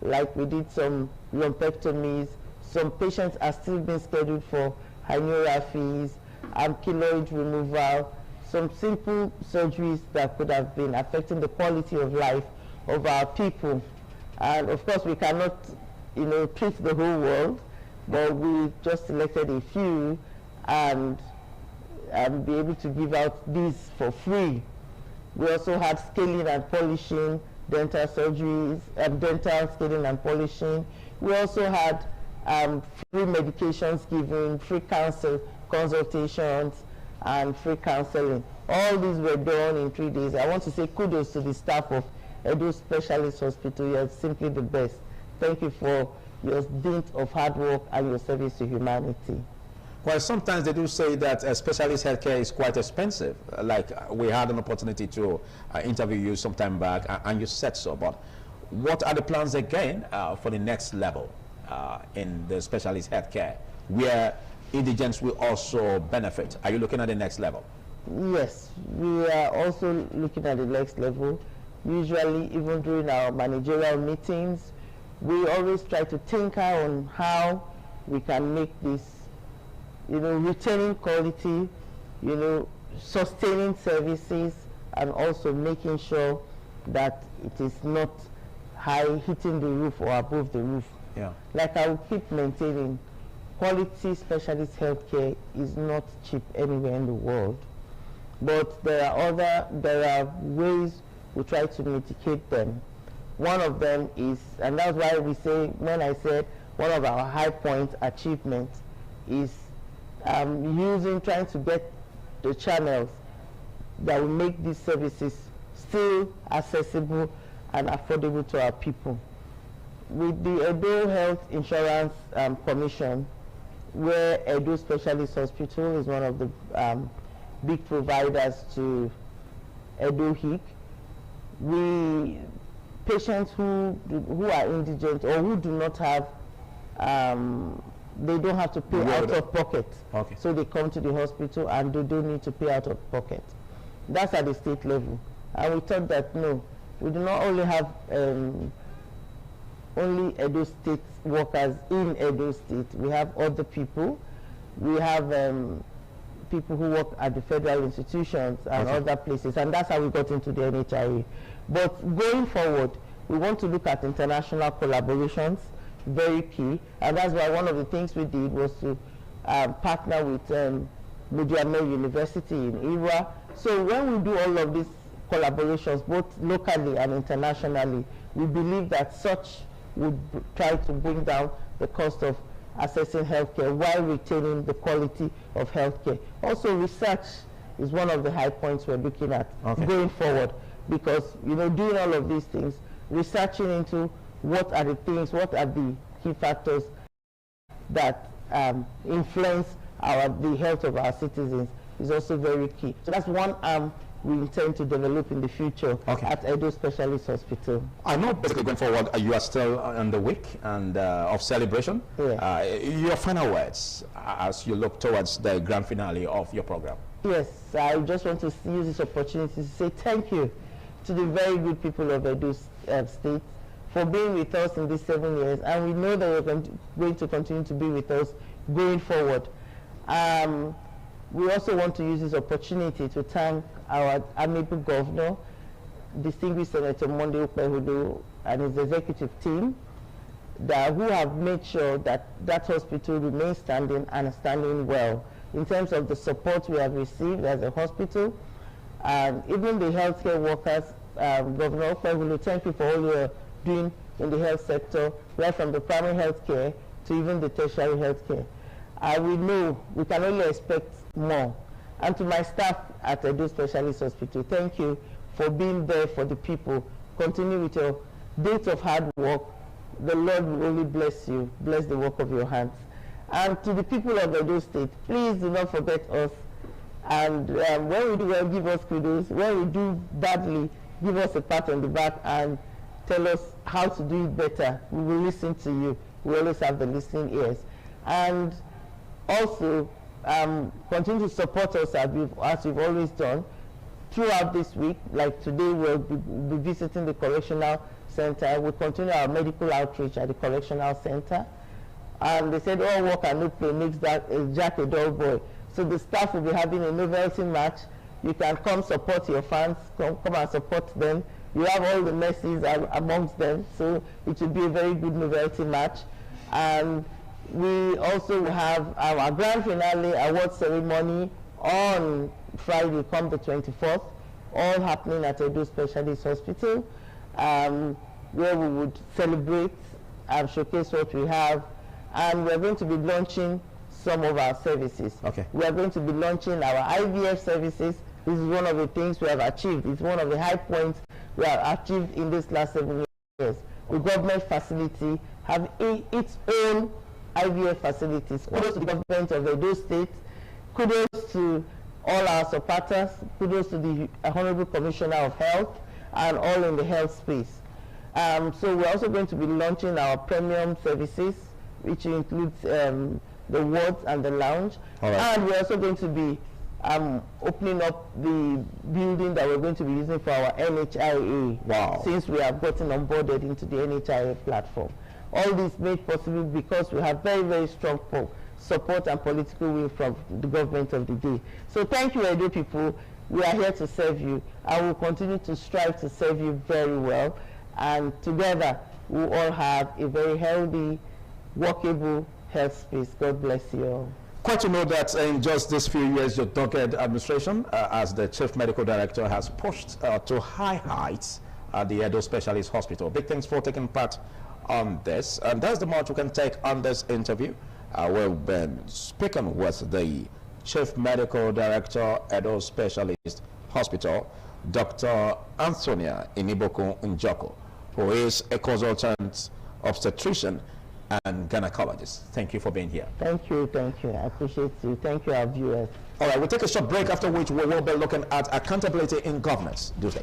like we did some lumpectomies. Some patients are still being scheduled for herniorrhaphies, keloid removal, some simple surgeries that could have been affecting the quality of life of our people. And of course, we cannot, treat the whole world, but we just selected a few and be able to give out these for free. We also had scaling and polishing, dental surgeries, dental scaling and polishing. We also had free medications given, free consultations, and free counseling. All these were done in 3 days. I want to say kudos to the staff of Edo Specialist Hospital. You're simply the best. Thank you for your dint of hard work and your service to humanity. Well, sometimes they do say that specialist healthcare is quite expensive. Like we had an opportunity to interview you some time back, and you said so. But what are the plans again for the next level in the specialist healthcare, where indigents will also benefit? Are you looking at the next level? Yes, we are also looking at the next level. Usually, even during our managerial meetings, we always try to tinker on how we can make this, retaining quality, sustaining services, and also making sure that it is not high, hitting the roof or above the roof. Yeah. Like I will keep maintaining, quality specialist healthcare is not cheap anywhere in the world. But there are ways we try to mitigate them. One of them is, and that's why we say, when I said one of our high point achievements is trying to get the channels that will make these services still accessible and affordable to our people. With the Edo Health Insurance Commission, where Edo Specialist Hospital is one of the big providers to Edo HIC, patients who are indigent or who do not have, they don't have to pay out of pocket. Okay. So they come to the hospital and they don't need to pay out of pocket. That's at the state level. And we thought that no, we do not only have only Edo State workers in Edo State. We have other people. We have people who work at the federal institutions and other places, and that's how we got into the NHIA. But going forward, we want to look at international collaborations, very key, and that's why one of the things we did was to partner with Mudiame University in Ira. So when we do all of these collaborations, both locally and internationally. We believe that such would try to bring down the cost of accessing healthcare while retaining the quality of healthcare. Also, research is one of the high points we're looking at going forward, because, you know, doing all of these things, researching into what are the things, what are the key factors that influence the health of our citizens is also very key. So that's one arm we intend to develop in the future at Edo Specialist Hospital. I know basically going forward you are still on the week and of celebration. Yeah. Your final words as you look towards the grand finale of your program. Yes, I just want to use this opportunity to say thank you to the very good people of Edo State for being with us in these 7 years, and we know that we're going to continue to be with us going forward. We also want to use this opportunity to thank our amiable governor, distinguished Senator Monday Ukpehudu, and his executive team, who have made sure that that hospital remains standing and standing well. In terms of the support we have received as a hospital, even the healthcare workers, Governor Ukpehudu, thank you for all you're doing in the health sector, right from the primary health care to even the tertiary health care. We know we can only expect more. And to my staff at Edo Specialist Hospital, thank you for being there for the people. Continue with your days of hard work. The Lord will only bless you, bless the work of your hands. And to the people of Edo State, please do not forget us. And when we do well, give us kudos. When we do badly, give us a pat on the back and tell us how to do it better. We will listen to you. We always have the listening ears. And also, continue to support us as we've always done throughout this week. Like today, we'll be visiting the Correctional Center. We'll continue our medical outreach at the Correctional Center. And they said, all work and no play makes Jack a dull boy. So the staff will be having a novelty match. You can come support your fans, come and support them. You have all the nurses amongst them, so it will be a very good novelty match. And we also have our grand finale award ceremony on Friday, come the 24th, all happening at Edo Specialist Hospital, where we would celebrate and showcase what we have. And we're going to be launching some of our services. We are going to be launching our IVF services. This is one of the things we have achieved. It's one of the high points we have achieved in this last 7 years. The government facility have its own IVF facilities. Kudos to the government of Edo State. Kudos to all our supporters. Kudos to the Honorable Commissioner of Health and all in the health space. So we're also going to be launching our premium services, which includes the wards and the lounge. And we're also going to be opening up the building that we're going to be using for our NHIA. Since we have gotten onboarded into the NHIA platform. All this made possible because we have very, very strong support and political will from the government of the day. So thank you, Edo people. We are here to serve you, and we'll continue to strive to serve you very well. And together, we'll all have a very healthy, workable health space. God bless you all. Quite to know that in just these few years, your dogged administration, as the Chief Medical Director, has pushed to high heights at the Edo Specialist Hospital. Big thanks for taking part on this. And that's the much we can take on this interview. We've been speaking with the Chief Medical Director, Edo Specialist Hospital, Dr. Antonia Iniboku Njoko, who is a consultant obstetrician and gynecologist. Thank you for being here. Thank you, thank you. I appreciate you. Thank you, our viewers. All right, we'll take a short break, after which we will be looking at accountability in governance. Do stay.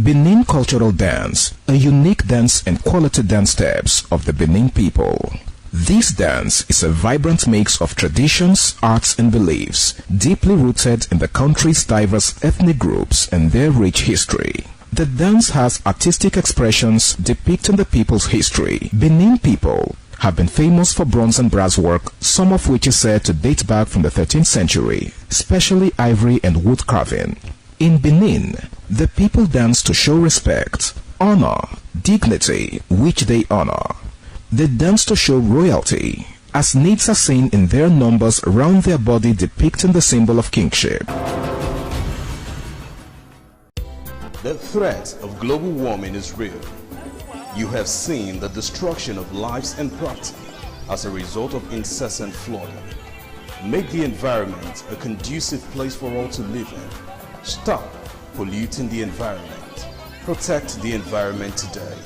Benin Cultural Dance, a unique dance and quality dance steps of the Benin people. This dance is a vibrant mix of traditions, arts and beliefs, deeply rooted in the country's diverse ethnic groups and their rich history. The dance has artistic expressions depicting the people's history. Benin people have been famous for bronze and brass work, some of which is said to date back from the 13th century, especially ivory and wood carving. In Benin, the people dance to show respect, honor, dignity, which they honor. They dance to show royalty, as naids are seen in their numbers round their body depicting the symbol of kingship. The threat of global warming is real. You have seen the destruction of lives and property as a result of incessant flooding. Make the environment a conducive place for all to live in. Stop polluting the environment. Protect the environment today.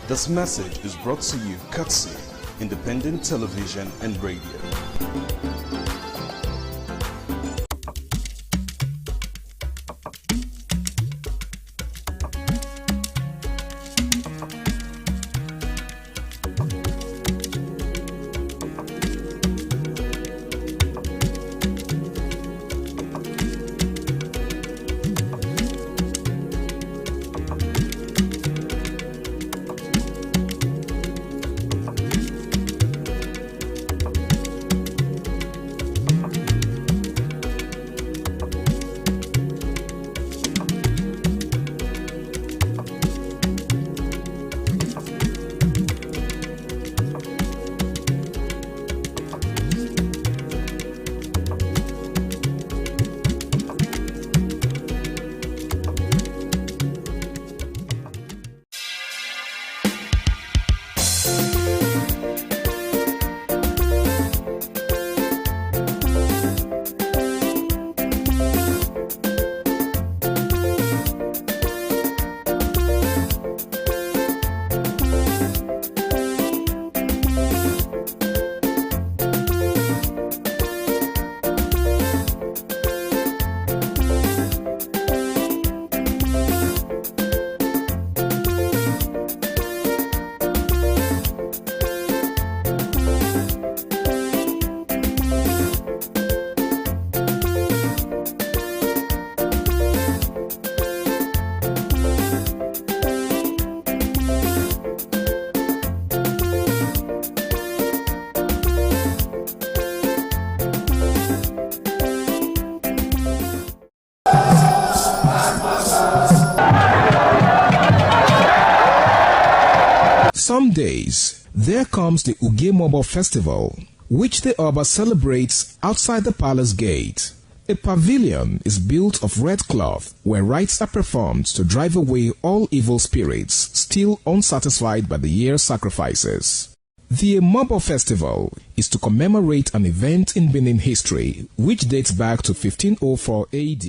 This message is brought to you courtesy Independent Television and Radio. days, there comes the Ugemobo Festival, which the Oba celebrates outside the palace gate. A pavilion is built of red cloth where rites are performed to drive away all evil spirits still unsatisfied by the year's sacrifices. The Emobo Festival is to commemorate an event in Benin history which dates back to 1504 AD.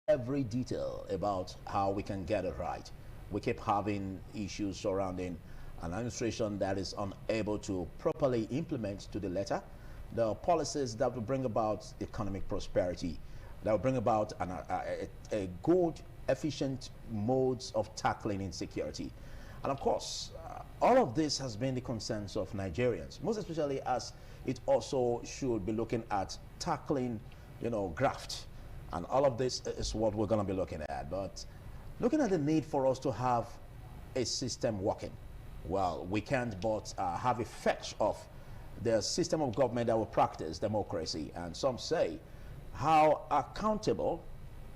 Every detail about how we can get it right. We keep having issues surrounding an administration that is unable to properly implement to the letter the policies that will bring about economic prosperity, that will bring about a good, efficient modes of tackling insecurity. And of course, all of this has been the concerns of Nigerians, most especially as it also should be looking at tackling, graft. And all of this is what we're going to be looking at. But looking at the need for us to have a system working, well, we can't but have a fetch of the system of government that will practice democracy. And some say, how accountable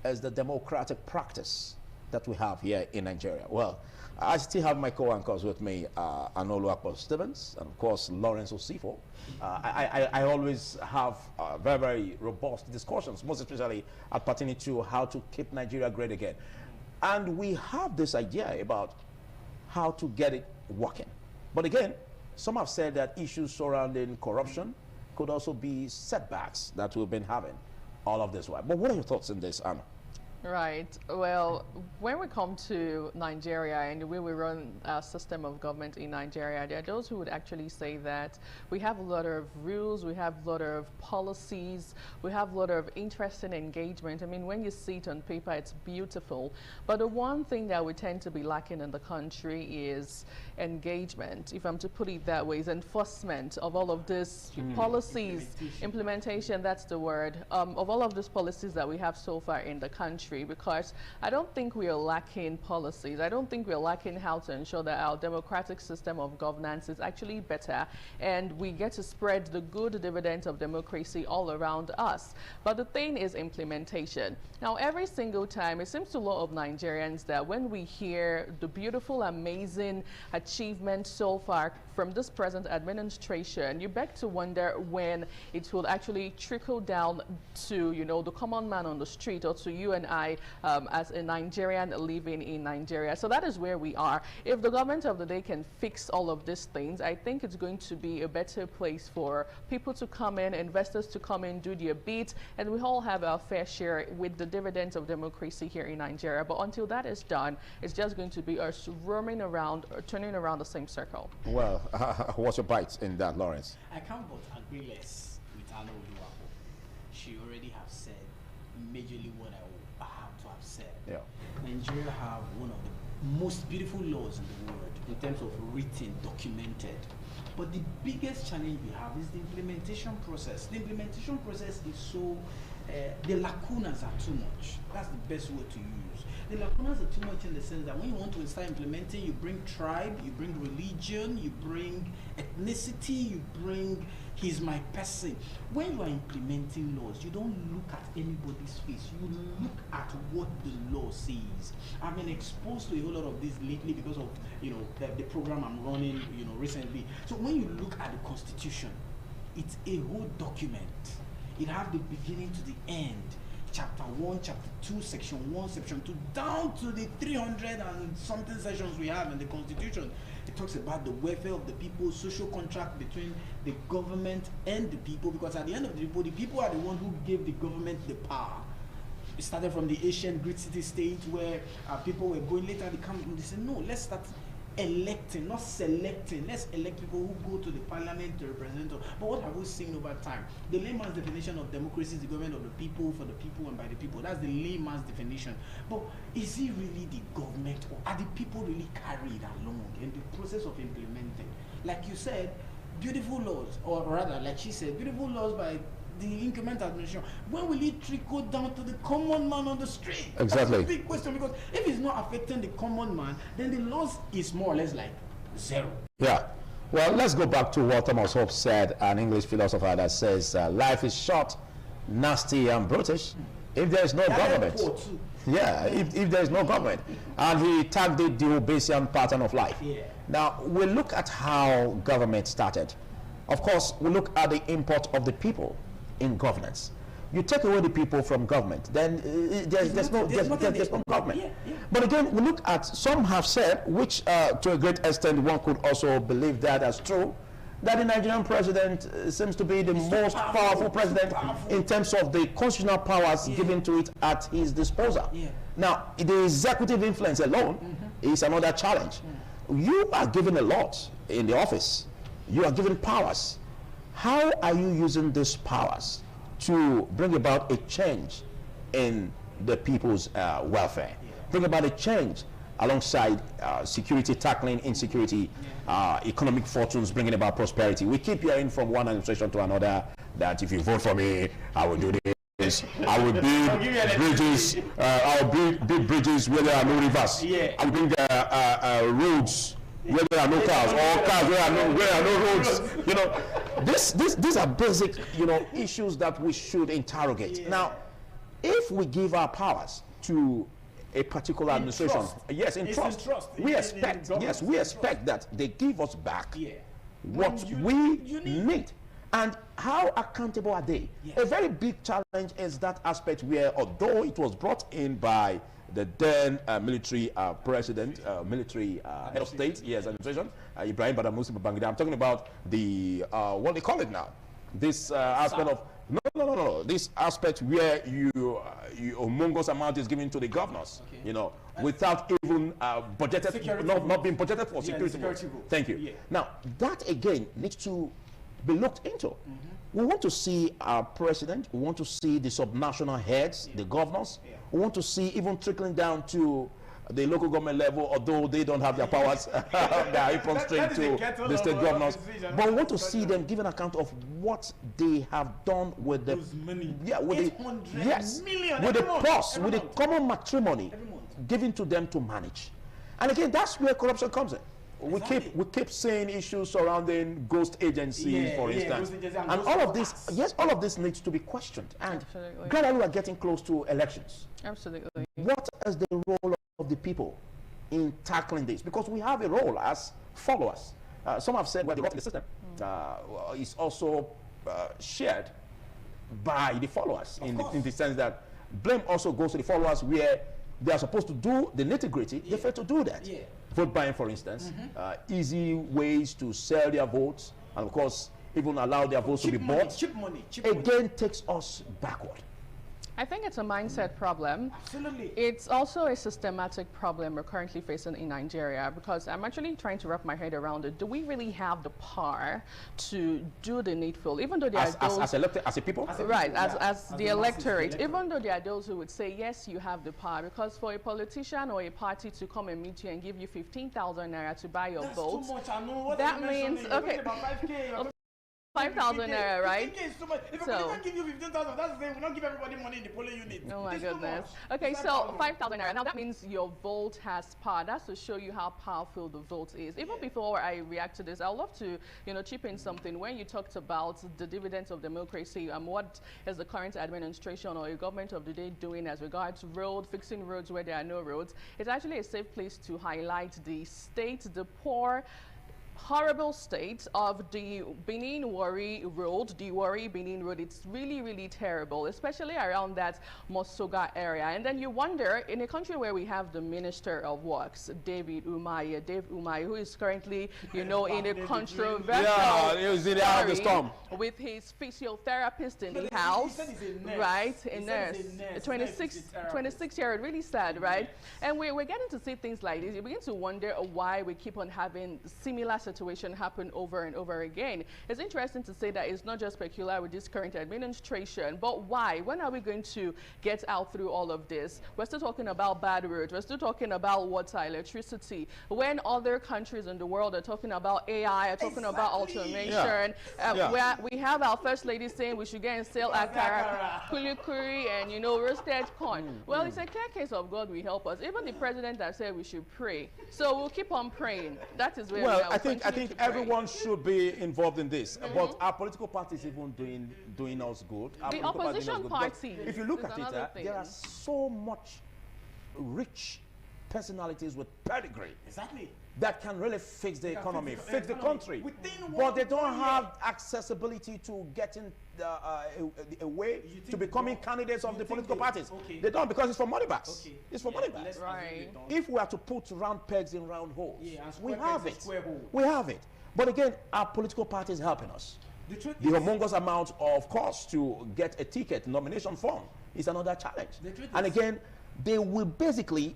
is the democratic practice that we have here in Nigeria? Well, I still have my co-anchors with me, Anoluwapo Stevens, and of course, Lawrence Osifo. I always have very, very robust discussions, most especially pertaining to how to keep Nigeria great again. And we have this idea about how to get it working. But again, some have said that issues surrounding corruption could also be setbacks that we've been having all of this while. But what are your thoughts on this, Anna? Right. Well, when we come to Nigeria and the way we run our system of government in Nigeria, there are those who would actually say that we have a lot of rules, we have a lot of policies, we have a lot of interesting engagement. I mean, when you see it on paper, it's beautiful. But the one thing that we tend to be lacking in the country is engagement, if I'm to put it that way, is enforcement of all of these policies, implementation, that's the word, of all of these policies that we have so far in the country. Because I don't think we are lacking policies. I don't think we're lacking how to ensure that our democratic system of governance is actually better and we get to spread the good dividends of democracy all around us. But the thing is implementation. Now, every single time, it seems to a lot of Nigerians that when we hear the beautiful, amazing achievements so far from this present administration, you beg to wonder when it will actually trickle down to, the common man on the street or to you and I as a Nigerian living in Nigeria. So that is where we are. If the government of the day can fix all of these things, I think it's going to be a better place for people to come in, investors to come in, do their bit, and we all have our fair share with the dividends of democracy here in Nigeria. But until that is done, it's just going to be us roaming around, or turning around the same circle. Well, what's your bite in that, Lawrence? I can't but agree less with Anna Oluwapo. She already have said majorly what I have to have said. Yeah. Nigeria have one of the most beautiful laws in the world in terms of written, documented. But the biggest challenge we have is the implementation process. The implementation process is so, the lacunas are too much. That's the best word to use. The lacunas are too much in the sense that when you want to start implementing, you bring tribe, you bring religion, you bring ethnicity, you bring he's my person. When you are implementing laws, you don't look at anybody's face. You look at what the law says. I've been exposed to a whole lot of this lately because of the program I'm running recently. So when you look at the Constitution, it's a whole document. It has the beginning to the end. Chapter 1, Chapter 2, Section 1, Section 2, down to the 300 and something sections we have in the Constitution. It talks about the welfare of the people, social contract between the government and the people, because at the end of the people are the one who gave the government the power. It started from the ancient Greek city-state where people were going later, they said, no, let's start electing, not selecting. Let's elect people who go to the parliament to represent us. But what have we seen over time? The layman's definition of democracy is the government of the people, for the people, and by the people. That's the layman's definition. But is it really the government, or are the people really carried along in the process of implementing? Like you said, beautiful laws, or rather, like she said, beautiful laws by the increment administration. When will it trickle down to the common man on the street? Exactly. That's a big question, because if it's not affecting the common man, then the loss is more or less like zero. Yeah. Well, let's go back to what Thomas Hobbes said, an English philosopher that says life is short, nasty, and brutish if there is no government. Yeah, if there is no government. And he tagged it the Hobbesian pattern of life. Yeah. Now, we look at how government started. Of course, we look at the import of the people in governance. You take away the people from government, then there's no government. Yeah, yeah. But again, we look at, some have said, which to a great extent one could also believe that as true, that the Nigerian president seems to be the most powerful president in terms of the constitutional powers given to it at his disposal. Yeah. Now, the executive influence alone is another challenge. You are given a lot in the office. You are given powers. How are you using these powers to bring about a change in the people's welfare? Bring about a change alongside security, tackling insecurity, economic fortunes, bringing about prosperity. We keep hearing from one administration to another that if you vote for me, I will do this. I will build bridges. I will build bridges where there are no rivers. I will bring roads where there are no cars, or cars where there are no roads. You know, these are basic, you know, issues that we should interrogate. Now, if we give our powers to a particular administration, yes, in trust, we expect, we expect that they give us back what we need. And how accountable are they? A very big challenge is that aspect where, although it was brought in by the then military president, military head of state, administration, Ibrahim Badamasi Babangida. I'm talking about the, what they call it now, this aspect of, no, this aspect where you humongous amount is given to the governors, you know, without even budgeted, not being budgeted for security. Thank you. Now, that again needs to be looked into. We want to see our president, we want to see the subnational heads, the governors, we want to see even trickling down to the local government level, although they don't have their powers, they are constrained to the state governors. But we want to see them give an account of what they have done with the with the purse, with the common matrimony given to them to manage. And again, that's where corruption comes in. We keep seeing issues surrounding ghost agencies, for instance, and all of this. Yes, all of this needs to be questioned. And gradually, we are getting close to elections. Absolutely. What is the role of the people in tackling this? Because we have a role as followers. Some have said, well, the role of the system is also shared by the followers in the sense that blame also goes to the followers where they are supposed to do the nitty-gritty. They fail to do that. Vote buying, for instance, easy ways to sell their votes, and of course, even allow their votes to be bought. Cheap money. Again, takes us backward. I think it's a mindset problem. Absolutely. It's also a systematic problem we're currently facing in Nigeria, because I'm actually trying to wrap my head around it. Do we really have the power to do the needful, even though there are those as a people? As the electorate, even though there are those who would say, yes, you have the power, because for a politician or a party to come and meet you and give you 15,000 naira to buy your vote, that means, okay, 5,000 naira, right? If so, we give you 15,000, that's the thing. We don't give everybody money in the polling unit. Oh my goodness. Okay, so 5,000 naira. Now that means your vote has power. That's to show you how powerful the vote is. Even before I react to this, I'd love to, chip in something. When you talked about the dividends of democracy, what is the current administration or a government of the day doing as regards fixing roads where there are no roads? It's actually a safe place to highlight the state, the poor, horrible state of the Benin Wari Road, the Wari Benin Road. It's really, really terrible, especially around that Mosoga area. And then you wonder, in a country where we have the Minister of Works, Dave Umahi, who is currently, you know, in a controversial story with his physiotherapist in the house, right? A nurse, a 26-year-old, really sad, right? And we're getting to see things like this. You begin to wonder why we keep on having similar situation happen over and over again. It's interesting to say that it's not just peculiar with this current administration, but why? When are we going to get out through all of this? We're still talking about bad roads. We're still talking about water, electricity. When other countries in the world are talking about AI, are talking about automation, where we have our first lady saying we should get and sell akara, kulikuri, and, you know, roasted corn. Well, it's a clear case of God will help us. Even the president has said we should pray. So we'll keep on praying. That is where we are. I think everyone should be involved in this. But our political parties even doing us good. The opposition party. If you look at it, there are so much rich personalities with pedigree. Exactly. That can really fix the economy, fix the country. But they don't have accessibility to getting a way to becoming candidates of the political parties. They don't, because it's for money bags. It's for money bags. Right. If we are to put round pegs in round holes, we have it. We have it. But again, our political parties helping us. The humongous amount of cost to get a ticket, nomination form, is another challenge. And again, they will basically,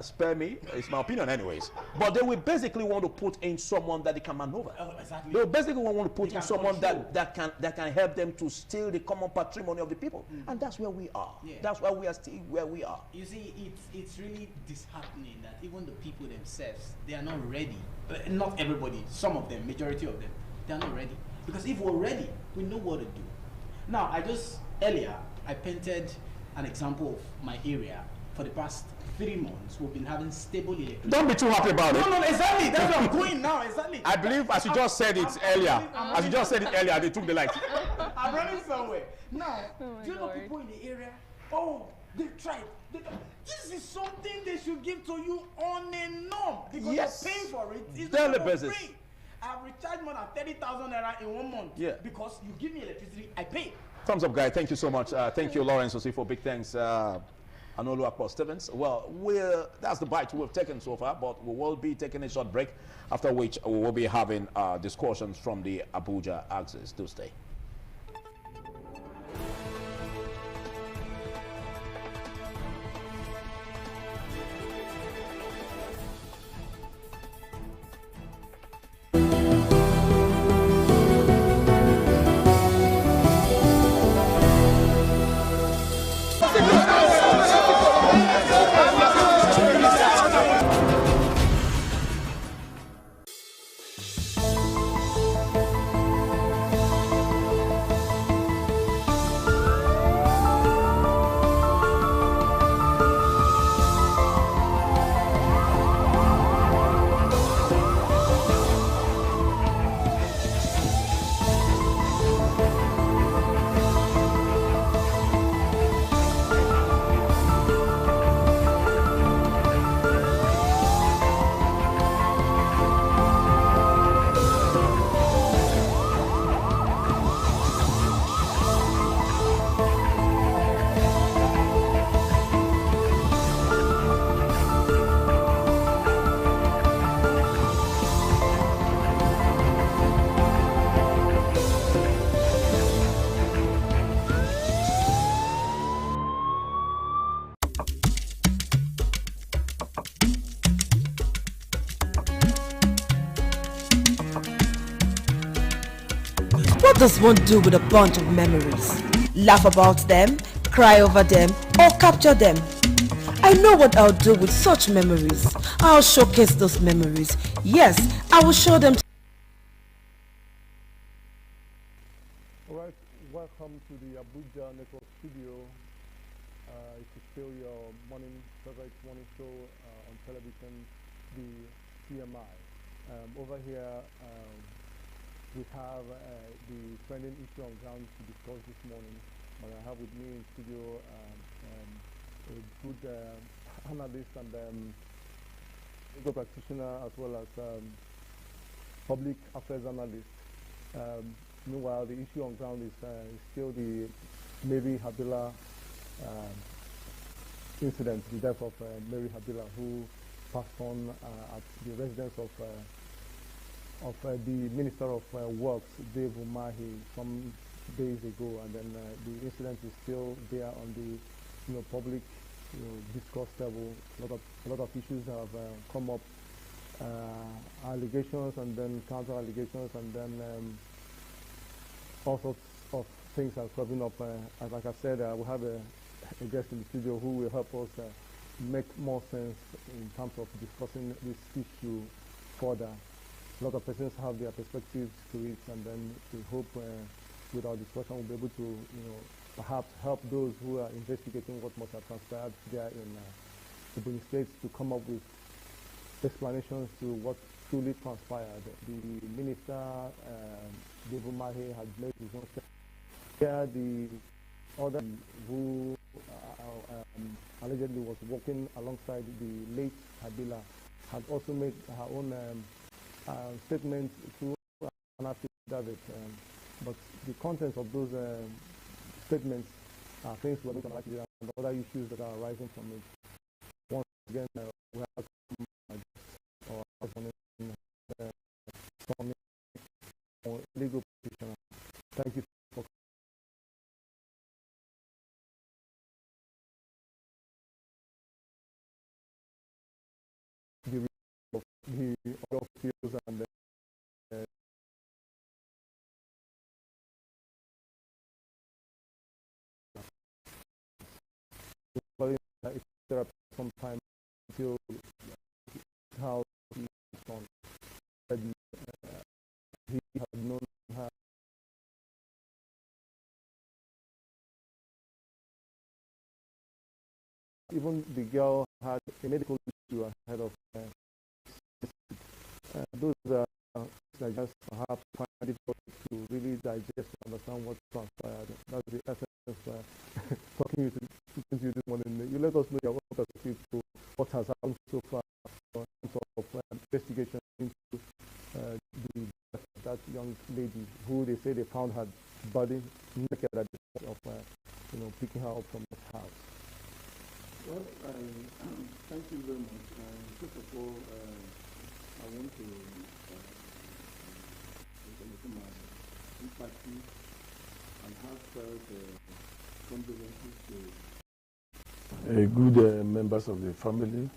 spare me, it's my opinion anyways, but they will basically want to put in someone that they can maneuver. Exactly. They will basically want to put in someone that can help them to steal the common patrimony of the people. And that's where we are. Yeah. That's why we are still where we are. You see, it's really disheartening that even the people themselves, they are not ready. Not everybody, some of them, majority of them, they are not ready. Because if we're ready, we know what to do. Now, earlier, I painted an example of my area. For the past 3 months, we've been having stable electricity. Don't be too happy about it. No, exactly. That's where I'm going now. Exactly. I believe, as you just said it earlier, they took the light. I'm running somewhere. Now, do you know people in the area? Oh, they tried. This is something they should give to you on a norm because you're paying for it. It's daily not basis. free. I've recharged more than 30,000 naira in 1 month. Yeah. Because you give me electricity, I pay. Thumbs up, guy. Thank you so much. Thank you, Lawrence Osifo. Big thanks, Anolu Akpo Stevens. Well, that's the bite we've taken so far, but we will be taking a short break, after which we will be having discussions from the Abuja axis. Do stay. What does one do with a bunch of memories? Laugh about them, cry over them, or capture them? I know what I'll do with such memories. I'll showcase those memories. Yes, I will show them. Alright, welcome to the Abuja Network Studio. It is still your favorite morning show on television, the CMI. Over here, we have the trending issue on ground to discuss this morning. But I have with me in studio a good analyst and legal practitioner, as well as public affairs analyst. Meanwhile, the issue on ground is still the Mary Habila incident, the death of Mary Habila, who passed on at the residence of the Minister of Works, Dave Umahi, some days ago, and then the incident is still there on the public discourse level. A lot of issues have come up, allegations and then counter allegations, and then all sorts of things are coming up. And like I said, we have a guest in the studio who will help us make more sense in terms of discussing this issue further. A lot of persons have their perspectives to it, and then we hope with our discussion we'll be able to, perhaps help those who are investigating what must have transpired there in Ebonyi State to come up with explanations to what truly transpired. The minister, Dave Umahi, had made his own step. Here, the other who allegedly was working alongside the late Habila had also made her own statement through an affidavit. But the contents of those statements are things we're looking at and other issues that are arising from it. Once again, we have some legal petitioner. Thank you for the other fields and some time until how he responded. He had known her. Even the girl had a medical issue ahead of her. Those are just perhaps find it difficult to really digest and understand what transpired. That's the essence of talking to you this morning. You let us know your own perspective to what has happened so far in terms of investigation into the death of that young lady who they say they found her body naked at the point of picking her up from the house. Well, thank you very much. First of all, I want to make my sympathy and heartfelt condolences to good members of the family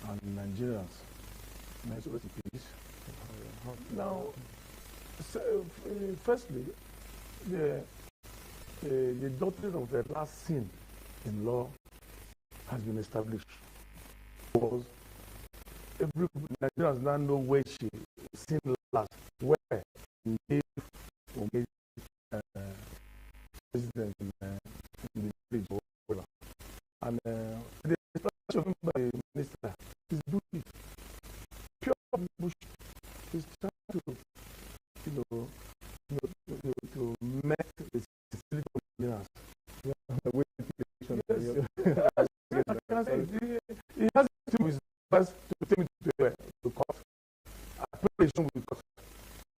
and Nigerians. Nice rest in peace. Now, firstly, the doctrine of the last sin in law has been established. Because every Nigerians now know where she sinned last, where he gave or made president in the village of Ola. And the explanation by the minister is bullshit, pure bullshit. He's trying to make the facility of Nigerians. He has to his best to take me to court. Application with court.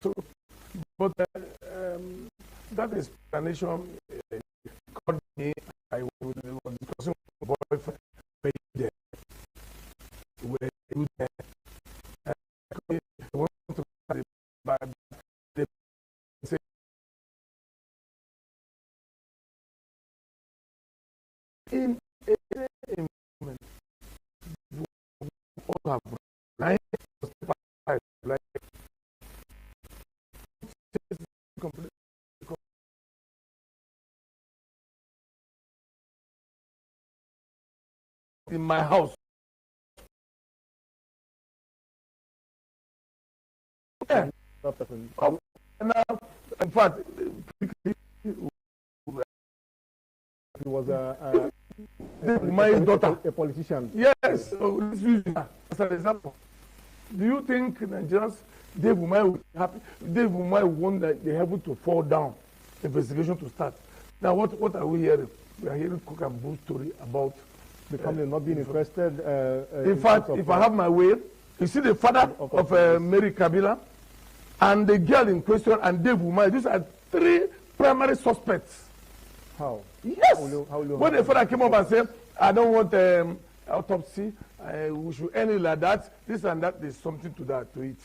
So, but that explanation called me. I was discussing with my boyfriend there. Where you there? I want to the say in a moment you all have right like in my house. Yeah. Now, in fact, he was my daughter, a politician. Yes, so let's use that as an example. Do you think Nigerians, Dave Umahi would be happy? Dave Umahi want the heaven to fall down, investigation to start. Now, what are we hearing? We are hearing cock and bull story about the family not being interested. In fact, if I have my way, you see the father of Mary Kabila, and the girl in question and Dave Umahi. These are 3 primary suspects. How? Yes. How will you When the father came up and said, I don't want autopsy, we should end it like that, this and that, there's something to that, to it.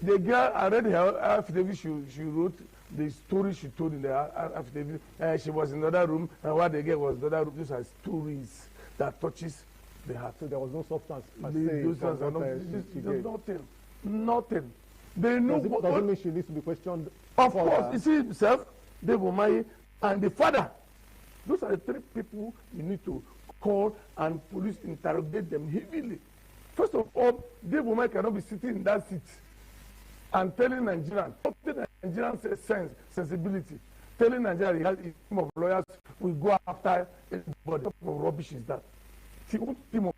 The girl, I read her affidavit, she wrote the story she told in the affidavit. She was in another room, and what the girl was in another room. These are stories that touches the heart. So there was no substance. There's nothing. They know. Does it mean she needs to be questioned? Of course. You see himself, Dave Umahi, and the father. Those are the 3 people you need to call and police interrogate them heavily. First of all, Dave Umahi cannot be sitting in that seat and telling Nigerians, Nigerian sensibility, telling Nigerians he has a team of lawyers will go after everybody. What type of rubbish is that? See, what team of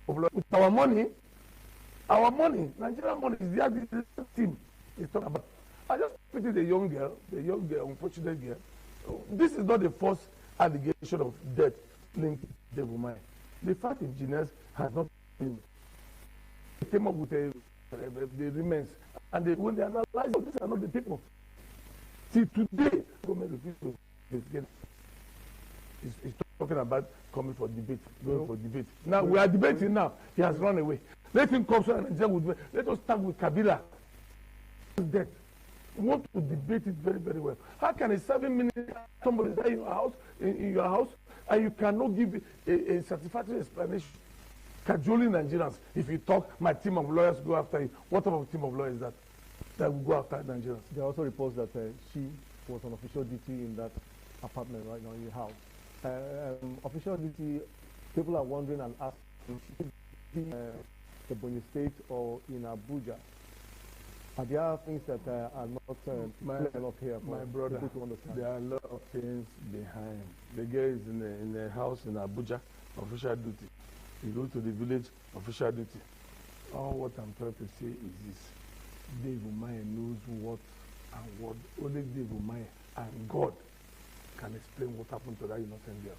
lawyers? With our money, Nigerian money is the team is talking about. I just pity the young girl, unfortunate girl. This is not the first allegation of death linked to Dave Umahi. The fact engineers has not been. They came up with the remains. And when they analyze, these are not the people. See, today, government refused to investigate. He's talking about coming for debate, going for debate. Now, we are debating now. He has run away. Let him come so and let us start with Kabila. Death. We want to debate it very, very well. How can a 7-minute somebody die in your house, and you cannot give a satisfactory explanation? Cajoling Nigerians. If you talk, my team of lawyers go after you. What type of team of lawyers is that? That will go after Nigerians. There are also reports that she was on official duty in that apartment right now in your house. Official duty, people are wondering and asking, should it the Bonny State or in Abuja? Are there things that are not clear enough here for my brother, people to understand? There are a lot of things behind. The girl is in a house in Abuja, official duty. You go to the village, official duty. All what I'm trying to say is this. Dave Umahi knows what and what. Only Dave Umahi and God can explain what happened to that innocent girl.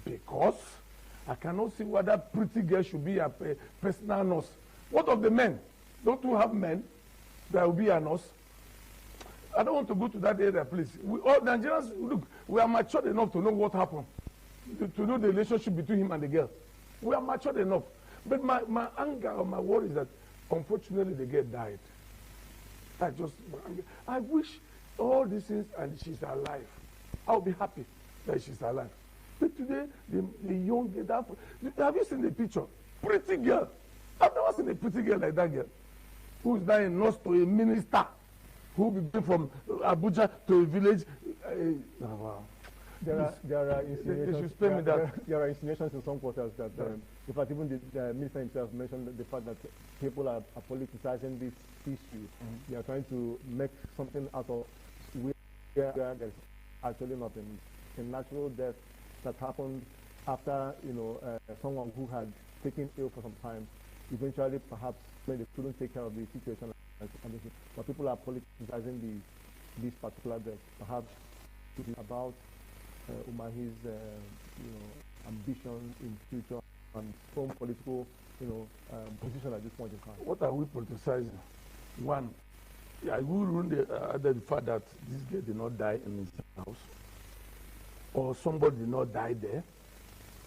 Because I cannot see why that pretty girl should be a personal nurse. What of the men? Don't you have men that will be a nurse? I don't want to go to that area, please. We all Nigerians, look, we are matured enough to know what happened, to know the relationship between him and the girl. We are matured enough. But my anger or my worry is that, unfortunately, the girl died. I wish all these things and she's alive. I'll be happy that she's alive. But today, the young girl, have you seen the picture? Pretty girl. I've never seen a pretty girl like that girl. Who is now a nurse to a minister, who will be going from Abuja to a village. Wow. There are insinuations. There are insinuations in some quarters that, in fact, even the minister himself mentioned the fact that people are politicizing this issue. They are trying to make something out of where there's actually nothing. A natural death that happened after someone who had taken ill for some time. Eventually, perhaps when they couldn't take care of the situation, but people are politicizing this particular death. Perhaps it is about Umahi's ambition in future and some political position at this point in time. What are we politicizing? One, I will rule the fact that this girl did not die in his house, or somebody did not die there.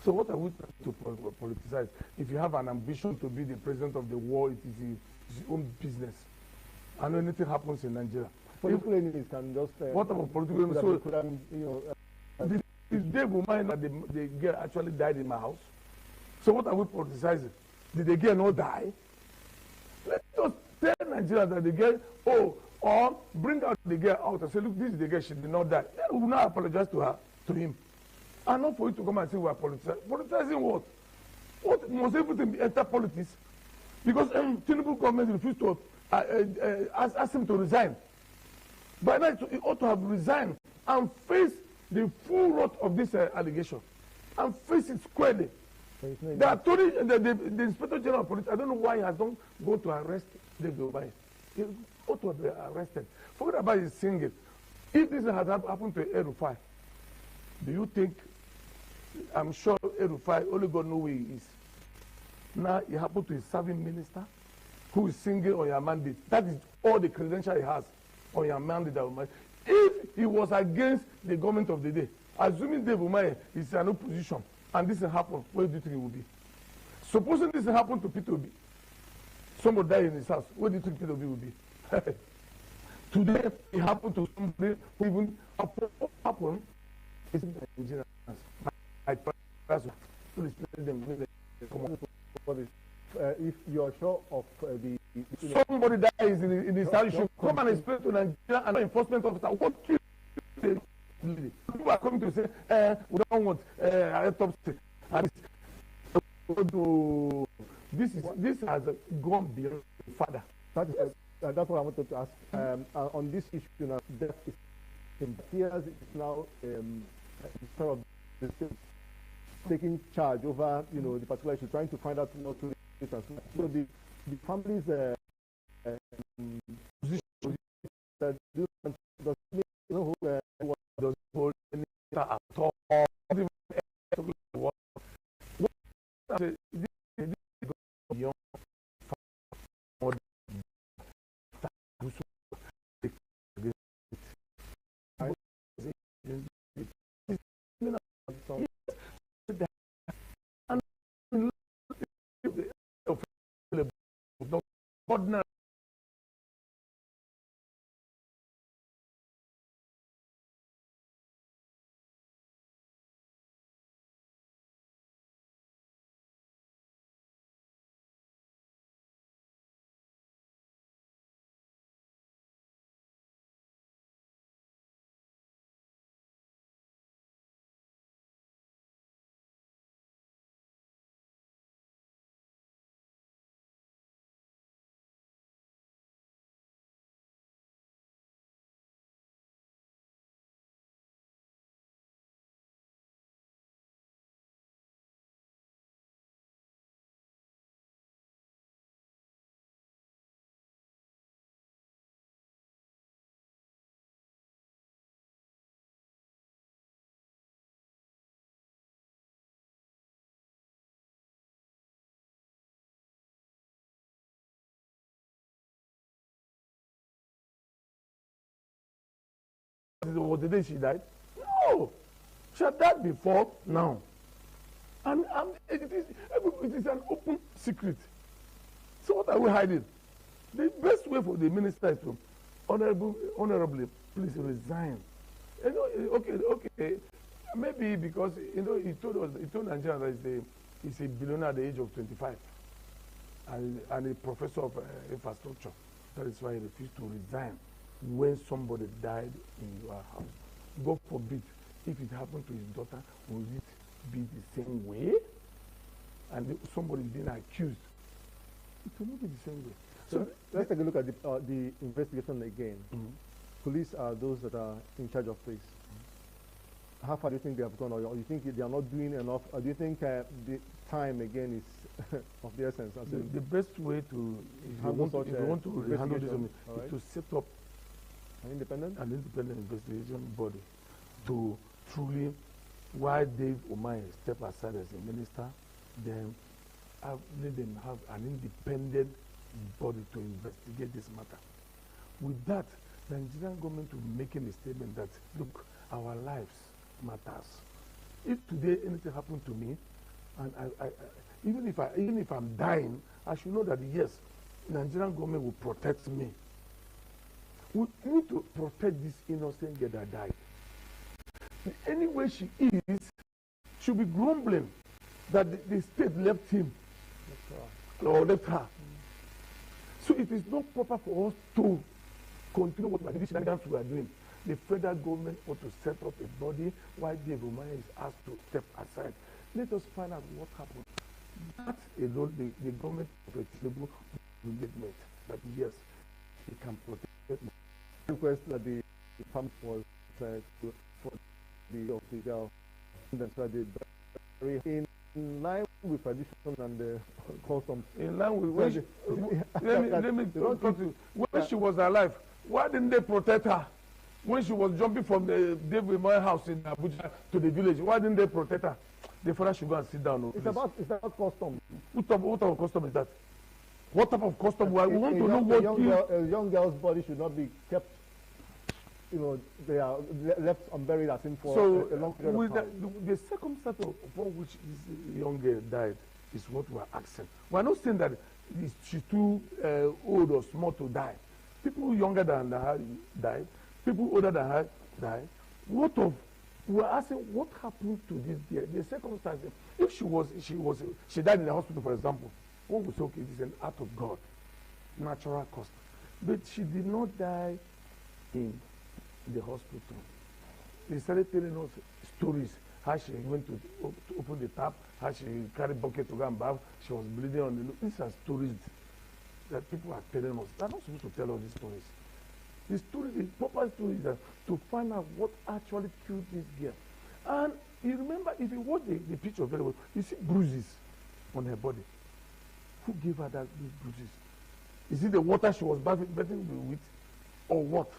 So what are we trying to politicize? If you have an ambition to be the president of the world, it is his own business. And anything happens in Nigeria. Political enemies can just... what about political enemies? So, did Dave Umahi that the girl actually died in my house? So what are we politicizing? Did the girl not die? Let's just tell Nigeria that the girl, or bring out the girl out and say, look, this is the girl, she did not die. Then we will not apologize to him. And not for you to come and say we are politicizing. Politicizing what? What must everything enter politics? Because Tinubu government refused to ask him to resign. By now, he ought to have resigned and face the full wrath of this allegation and face it squarely. The attorney, the Inspector General of Police, I don't know why he has not gone to arrest David Umahi. He ought to have been arrested. Forget about his singing. If this had happened to El-Rufai, do you think, I'm sure El-Rufai, only God knows who he is. Now, it happened to a serving minister who is singing on your mandate. That is all the credential he has on your mandate. If he was against the government of the day, assuming Dave Umahi is in an opposition, and this will happen, where do you think it will be? Supposing this will happen to Peter Obi, somebody died in his house, where do you think Peter Obi will be? Today, it happened to somebody who even happened. It's Nigerians. If you are sure of the somebody dies in his house, you should come and explain to Nigeria and enforcement officer what killed the lady. People are coming to say, we don't want autopsy. And this has gone beyond the father. That's what I wanted to ask. On this issue now, death is appears it's now sort of the state taking charge over, the particular issue, trying to find out what to do. So the families position that does who does hold any at all. Was the day she died? No, she had died before now, and it is an open secret. So what are we hiding? The best way for the minister is to honorably, please resign. Okay. Maybe because he told Nigerians that he's a billionaire at the age of 25, and a professor of infrastructure. That is why he refused to resign when somebody died in your house. God forbid, if it happened to his daughter, will it be the same way? And somebody is being accused. It will not be the same way. So let's take a look at the investigation again. Police are those that are in charge of this. How far do you think they have gone, or you think they are not doing enough, or do you think the time again is of the essence? The best way to, if you want to handle this, is to set up an independent investigation body to truly, why Dave Umahi step aside as a minister, then let them have an independent body to investigate this matter. With that, the Nigerian government will be making a statement that, look, our lives matters. If today anything happened to me, and even if I'm dying, I should know that yes, the Nigerian government will protect me. We need to protect this innocent girl that died. Any way she is, she'll be grumbling that the state left him or left her. So it is not proper for us to continue what we are doing. The federal government ought to set up a body while Dave Umahi is asked to step aside. Let us find out what happened. That alone, the government of Tinubu will get met. That yes, he can protect me. Request that the farm was for the official in line with tradition and customs. In line with let me talk to you. When she was alive, why didn't they protect her? When she was jumping from the Dave Umahi house in Abuja to the village, why didn't they protect her? The father should go and sit down. It's about custom. What type of custom is that? What type of custom? We want to know what a young girl's body should not be kept. You know, they are left unburied as in for a long period of time. The circumstance upon which this young girl died is what we are asking. We are not saying that she's too old or small to die. People younger than her died. People older than her died. We are asking what happened to this girl? The circumstances. If she died in the hospital, for example, one would say, okay, this is an act of God, natural cause. But she did not die in the hospital. They started telling us stories, how she went to open the tap, how she carried bucket to go and bath, she was bleeding on the nose. These are stories that people are telling us. They're not supposed to tell all these stories. The story, the proper story is that to find out what actually killed this girl. And you remember, if you watch the picture very well, you see bruises on her body. Who gave her those bruises? Is it the water she was bathing with, or what?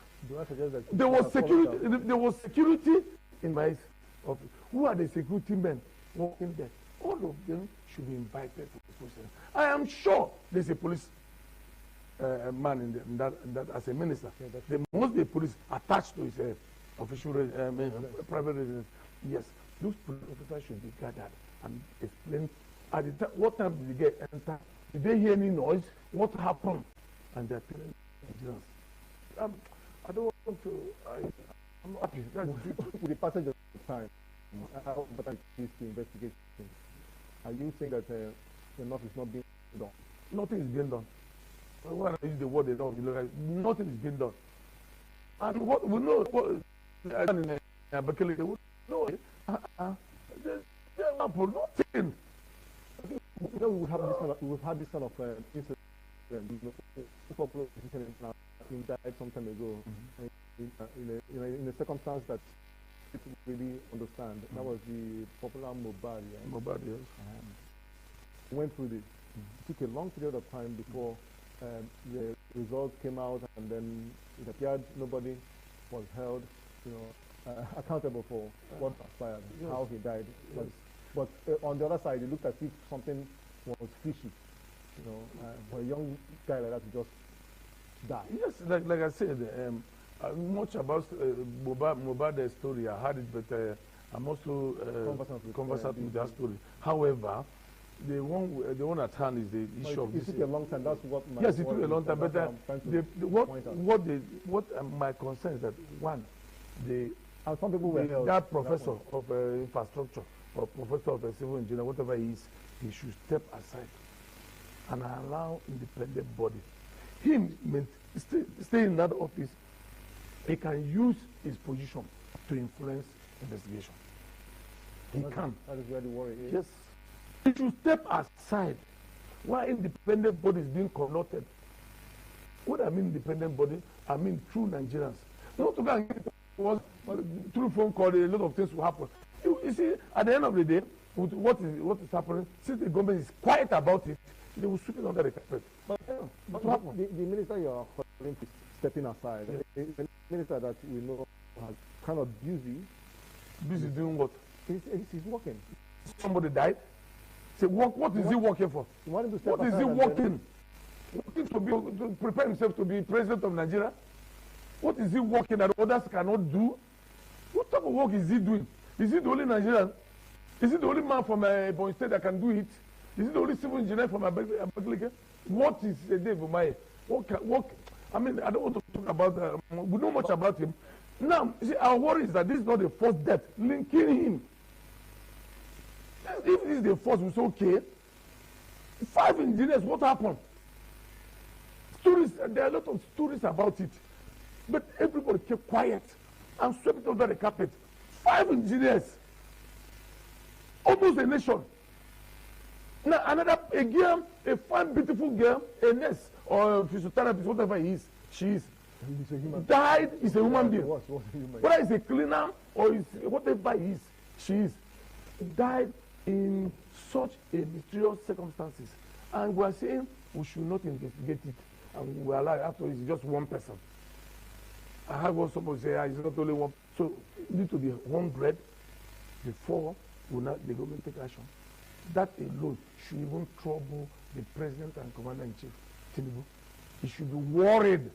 There was security in my office. Who are the security men working there? All of them should be invited to this process. I am sure there's a police man in that as a minister. Yeah, there must be a police attached to his official private residence. Yes, those police officers should be gathered and explain at the what time did the girl enter? Did they hear any noise? What happened? And they're telling Nigerians. I don't want to. I'm not happy. With the passage of time, how important it is to investigate things. Are you saying that enough is not being done? Nothing is being done. When I use the word enough, nothing is being done. And what we know, in Abakaliki, we know there's nothing. You know, we've had this kind of incident. He died some time ago in a circumstance that people really understand. That was the popular Mohbad. Yeah? Mohbad, yes. Went through this. It took a long period of time before the results came out, and then it appeared nobody was held, accountable for what transpired, how he died. Yes. But on the other side, it looked as if something was fishy. For a young guy like that to just die. Yes, like I said, much about Mohbad's story. I heard it, but I'm also conversant with that story. However, the one at hand is the issue of this. It took a long time. That's what my yes, it took a long time. But my concern is that one, some people were that professor of infrastructure or professor of civil engineer, whatever he is, he should step aside and allow independent body. Him stay in that office. He can use his position to influence investigation. He can. That is where the worry is. Yes. He should step aside while independent body is being conducted. What I mean independent body, I mean true Nigerians. Not to go and get through phone call, a lot of things will happen. You see, at the end of the day, what is happening, since the government is quiet about it, they will sweep it under the carpet. But the minister you are calling is stepping aside. The minister that we know has kind of busy. Busy doing what? He's working. Somebody died? Say, what is he working for? What is he working? Working to prepare himself to be president of Nigeria? What is he working that others cannot do? What type of work is he doing? Is he the only Nigerian? Is he the only man from Ebonyi State that can do it? Is he the only civil engineer from Abakaliki? What is Dave Umahi? I mean, I don't want to talk about we know much about him. Now, see, our worry is that this is not the first death linking him. If this is the first, we say, okay. 5 engineers, what happened? Stories, there are a lot of stories about it. But everybody kept quiet and swept it under the carpet. 5 engineers. Almost a nation. Now, a girl, a fine, beautiful girl, a nurse, or a physiotherapist, whatever he is, she is. Died is a human being. Whether it's a cleaner or whatever he is, she is. Died in such a mysterious circumstances. And we are saying we should not investigate it. And we are like, after it's just one person. I heard what somebody say, it's not only one. So, it need to be 100 before the government take action. That alone should even trouble the president and commander-in-chief. Tinubu. He should be worried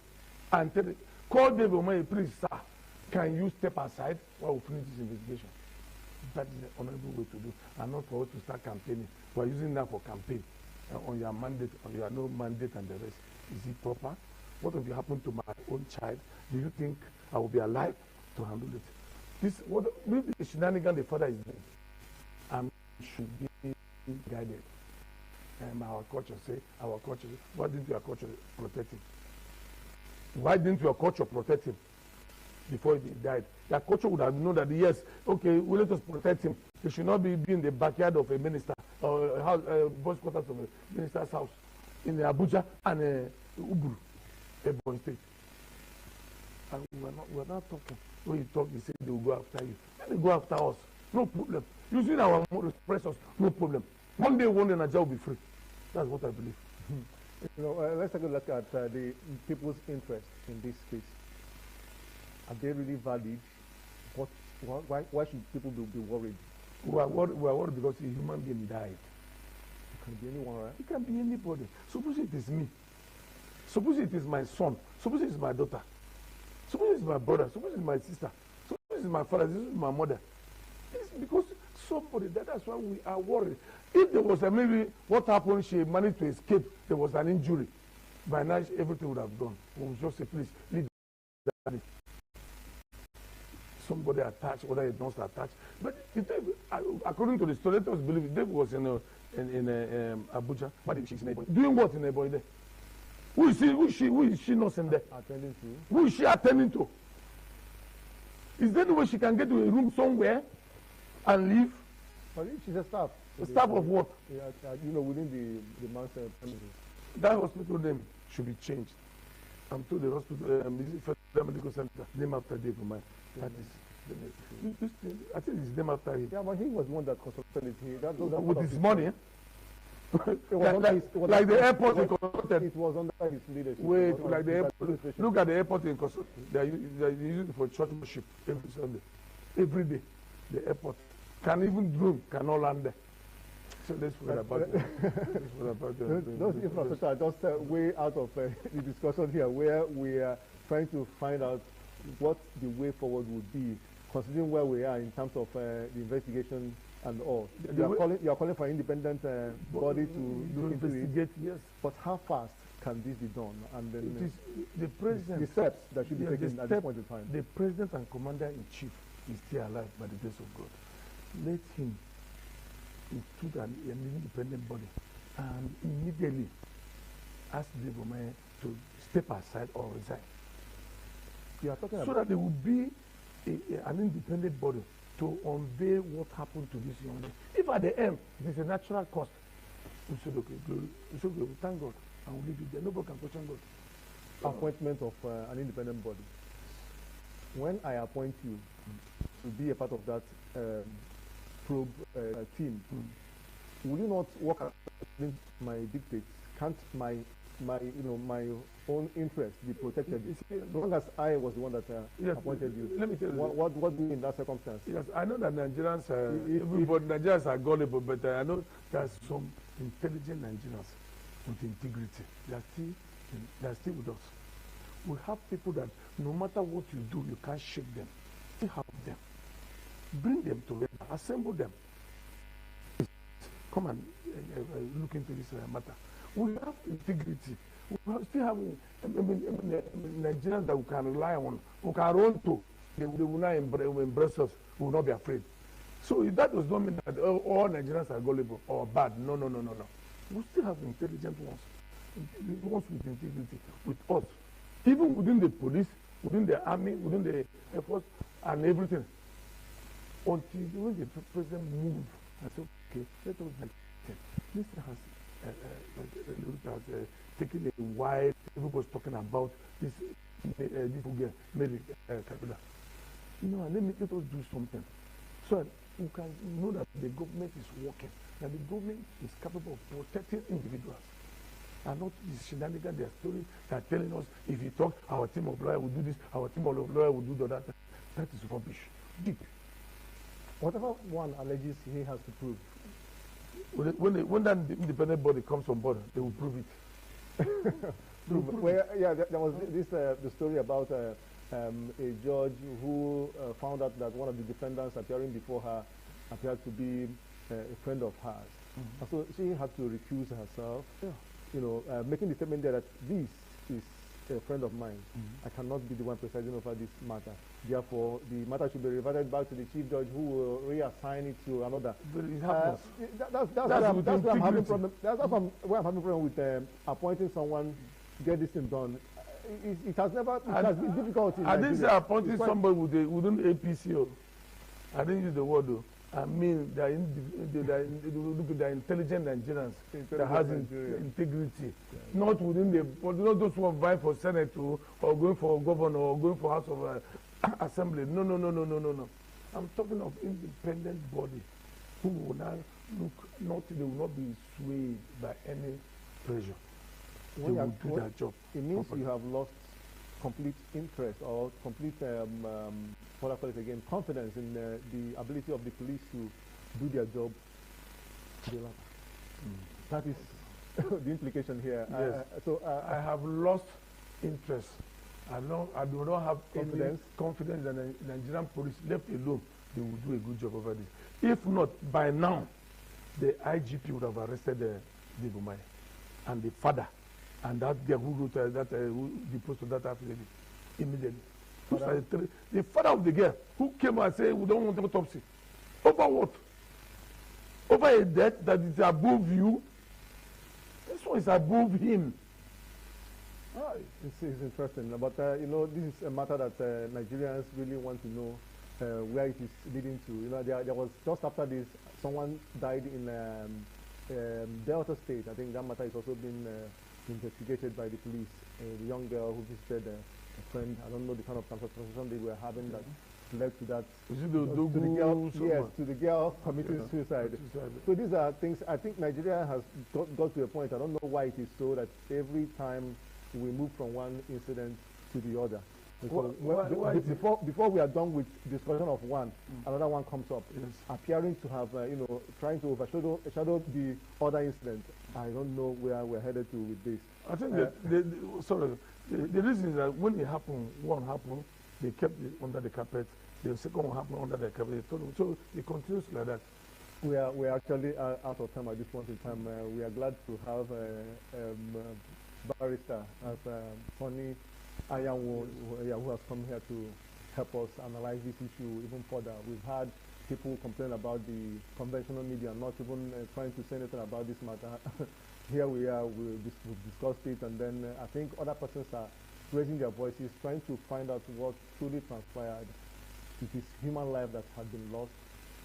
and call David Umahi, please, sir, can you step aside while we finish this investigation? That is the honorable way to do, and not for us to start campaigning. We are using that for campaign on your mandate, on your no mandate and the rest. Is it proper? What if it happened to my own child? Do you think I will be alive to handle it? This what maybe the shenanigan the father is doing, and should be guided. Our culture say, our culture. Why didn't your culture protect him? Why didn't your culture protect him before he died? Your culture would have known that yes, okay, we let us protect him. He should not be in the backyard of a minister or a house, boss quarters of a minister's house in Abuja and Uburu, Ebonyi State. And we're not talking. When you talk, you say they will go after you. Then they go after us. No problem. Using our repressors, no problem. One day, Nigeria will be free. That's what I believe. You know, let's take a look at the people's interest in this case. Are they really valid? Why should people be worried? We are worried because a human being died. It can be anyone, right? It can be anybody. Suppose it is me. Suppose it is my son. Suppose it is my daughter. Suppose it is my brother. Suppose it is my sister. Suppose it is my father. This is my mother. It's because somebody, that's why we are worried. If there was maybe what happened, she managed to escape, there was an injury, by now everything would have gone. We would just say, please, leave that. Somebody attached, whether it's not attached. But according to the story, let us believe Dave was in Abuja. But she's in Ebonyi. Doing what in Ebonyi there? Who is she nursing there? Attending to. Who is she attending to? Is there any way she can get to a room somewhere and leave? Well, she's a staff. A staff of what? Yeah, you know, within the man's premises. That hospital name should be changed. I'm told the hospital, Federal Medical Center, name after Dave Umahi. That is, I think it's named after him. Yeah, but he was one that constructed it. With his money, eh? Like the airport in constructed. It was under his leadership. Wait, like the airport. Look at the airport in constructed. They are using it for church worship every Sunday. Every day, the airport. Can even drone cannot land there. So let's forget about it. Those infrastructure are just way out of the discussion here, where we are trying to find out what the way forward would be, considering where we are in terms of the investigation and all. You are calling for an independent body to look into it. Yes. But how fast can this be done? And then it is the president. The steps that should be taken at this point in time. The president and commander-in-chief is still alive by the grace of God. Let him institute an independent body and immediately ask Dave Umahi to step aside or resign. You are talking so that there will be an independent body to unveil what happened to this young man. If at the end it is a natural cost, we said, okay, glory. We said, okay, we thank God and we leave it there. Nobody can question God. Appointment of an independent body. When I appoint you to be a part of that probe team, will you not work according to my dictates? Can't my own interest be protected? As long as I was the one that appointed you. Let me tell you. What do you in that circumstance? Yes, I know that Nigerians Nigerians are gullible, but I know there's some intelligent Nigerians with integrity. They are still with us. We have people that no matter what you do, you can't shake them. We have them. Bring them together. Assemble them. Come and look into this matter. We have integrity. We still have Nigerians that we can rely on, who can run to. They will not embrace us. We will not be afraid. So that does not mean that all Nigerians are gullible or bad. No. We still have intelligent ones. Ones with integrity, with us. Even within the police, within the army, within the Air Force, and everything. Until when the president moved, I said, okay, let us make it. This has taken a while. Everybody's talking about this girl, Mary Kabila. And let us do something. So that we can know that the government is working, that the government is capable of protecting individuals. And not this shenanigan, their story, they are telling us, if you talk, our team of lawyers will do this, our team of lawyers will do that. That is rubbish. Deep. Whatever one alleges he has to prove. When that independent body comes on board, they will prove it. Well, yeah, there was this the story about a judge who found out that one of the defendants appearing before her appeared to be a friend of hers. And so she had to recuse herself, you know, making the statement there that this is a friend of mine. I cannot be the one presiding over this matter. Therefore, the matter should be reverted back to the chief judge, who will reassign it to another. But it happens. That's where I'm having problem. That's where I'm having problem with appointing someone to get this thing done. It has been difficult. I didn't say appointing somebody within APC. I didn't use the word though. I mean, they're intelligent Nigerians that has integrity, not within the, not those who are vying for Senate or going for governor or going for House of Assembly. No. I'm talking of independent body who will not they will not be swayed by any pressure. They will do their job. It means properly. You have lost complete interest or complete what I call it again, confidence in the ability of the police to do their job to the letter. That is the implication here. Yes. I have lost interest. I do not have confidence that the Nigerian police, left alone, they will do a good job over this. If not, by now, the IGP would have arrested Dave Umahi and the father and that girl who wrote who deposed to that affidavit immediately. The father of the girl who came and said, we don't want autopsy. Over what? Over a death that is above you? This one is above him. This is interesting, but you know, this is a matter that Nigerians really want to know where it is leading to. You know, there was just after this, someone died in Delta State. I think that matter is also being investigated by the police. The young girl who visited a friend. I don't know the kind of conversation they were having that led to that. Is it the girl? Yes, to the girl committing suicide. So these are things. I think Nigeria has got to a point. I don't know why it is so that every time we move from one incident to the other. Before we are done with discussion of one, another one comes up, appearing to have, you know, trying to overshadow the other incident. I don't know where we're headed to with this. I think the reason is that when it happened, one happened, they kept it under the carpet. The second one happened under the carpet. So it continues like that. We are actually out of time at this point in time. We are glad to have barrister as Tony Ayanwo, who has come here to help us analyze this issue even further. We've had people complain about the conventional media not even trying to say anything about this matter. Here we are, we've discussed it, and then I think other persons are raising their voices, trying to find out what truly transpired. It is human life that had been lost,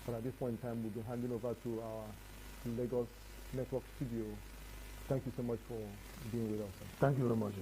but at this point in time, we'll be handing over to our Lagos Network studio. Thank you so much for being with us. Thank you very much.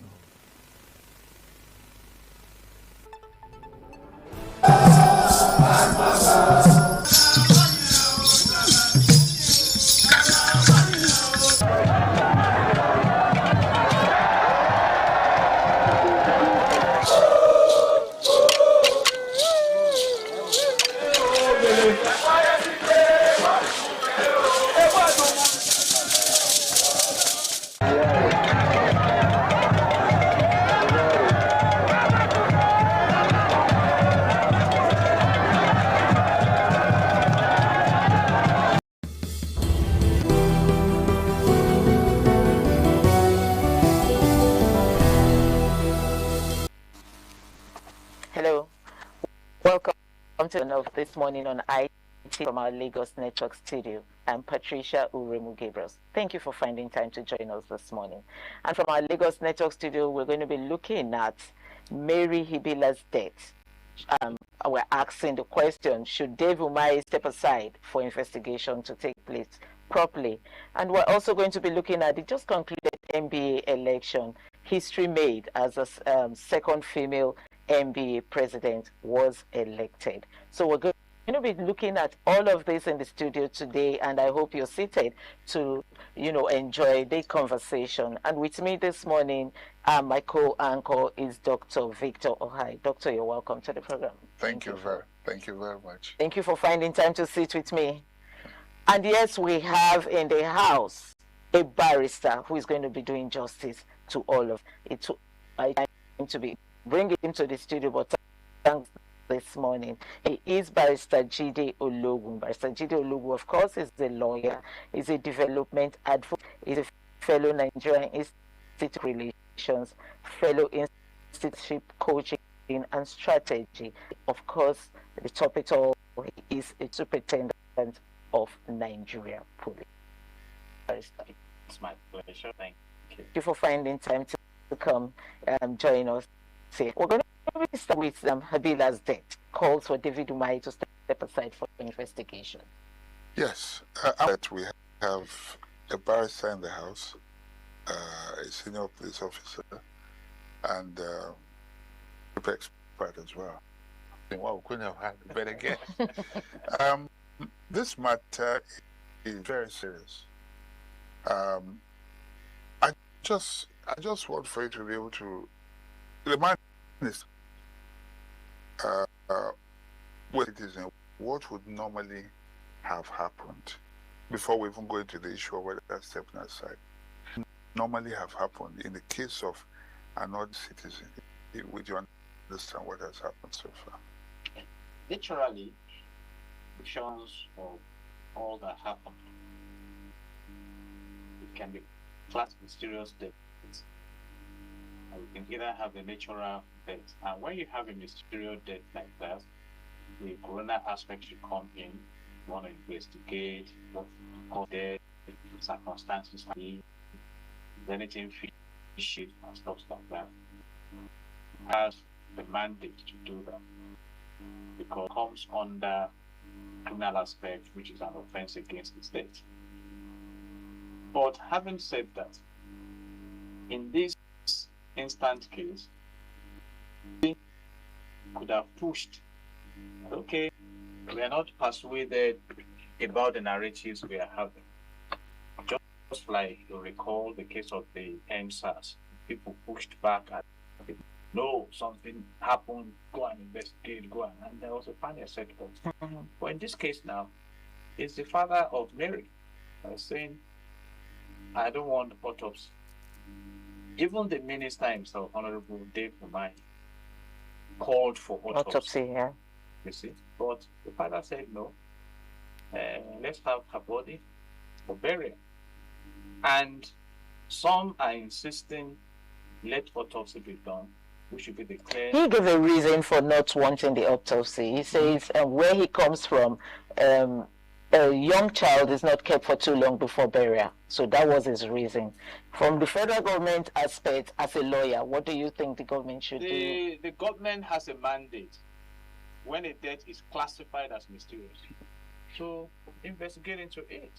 Of this morning on IT from our Lagos Network studio. I'm Patricia Uremu Gabriel. Thank you for finding time to join us this morning. And from our Lagos Network studio, we're going to be looking at Mary Hibila's death. We're asking the question, should Dave Umahi step aside for investigation to take place properly? And we're also going to be looking at the just concluded NBA election, history made as a second female NBA president was elected. So we're going to be looking at all of this in the studio today, and I hope you're seated to, enjoy the conversation. And with me this morning, my co-anchor is Dr. Victor Ohai. Doctor, you're welcome to the program. Thank you very much. Thank you for finding time to sit with me. And yes, we have in the house a barrister who is going to be doing justice to all of it. Took my time to bring him to the studio, but thanks this morning. He is Barrister Jide Ologun. Barrister Jide Ologun, of course, is a lawyer, is a development advocate, is a fellow Nigerian Institute of Relations, fellow institute coaching and strategy. Of course, the topic of is a superintendent of Nigeria Police. Barrister. It's my pleasure. Thank you. Thank you for finding time to come join us here. We're going to start with Habila's death. Calls for David Umahi to step aside for investigation. Yes, we have a barrister in the house, a senior police officer, and a expert as well. Well, we couldn't have had a better guest. This matter is very serious. I just want for you to be able to remind us what it is and what would normally have happened before we even go into the issue of whether that's stepping aside. Normally have happened in the case of another citizen. Would you understand what has happened so far? Literally, visions of all that happened. It can be classed mysterious deaths. And we can either have a natural death. And when you have a mysterious death like that, the coroner aspect should come in. You want to investigate what caused death, circumstances, anything fishy and stuff like that. Has the mandate to do that because it comes under criminal aspect, which is an offense against the state. But having said that, in this instant case, we could have pushed, okay, we are not persuaded about the narratives we are having. Just like you recall the case of the MSAS, people pushed back at it. No, something happened, go and investigate, and there was a panel set up. But in this case now, it's the father of Mary saying, I don't want autopsy. Even the minister himself, Honorable Dave Umahi, called for autopsy. Yeah. You see, but the father said no. Let's have her body for burial. And some are insisting let autopsy be done. We should be declared. He gave a reason for not wanting the autopsy. He says where he comes from, a young child is not kept for too long before burial. So that was his reason. From the federal government aspect, as a lawyer, what do you think the government should do? The government has a mandate when a death is classified as mysterious. So investigate into it,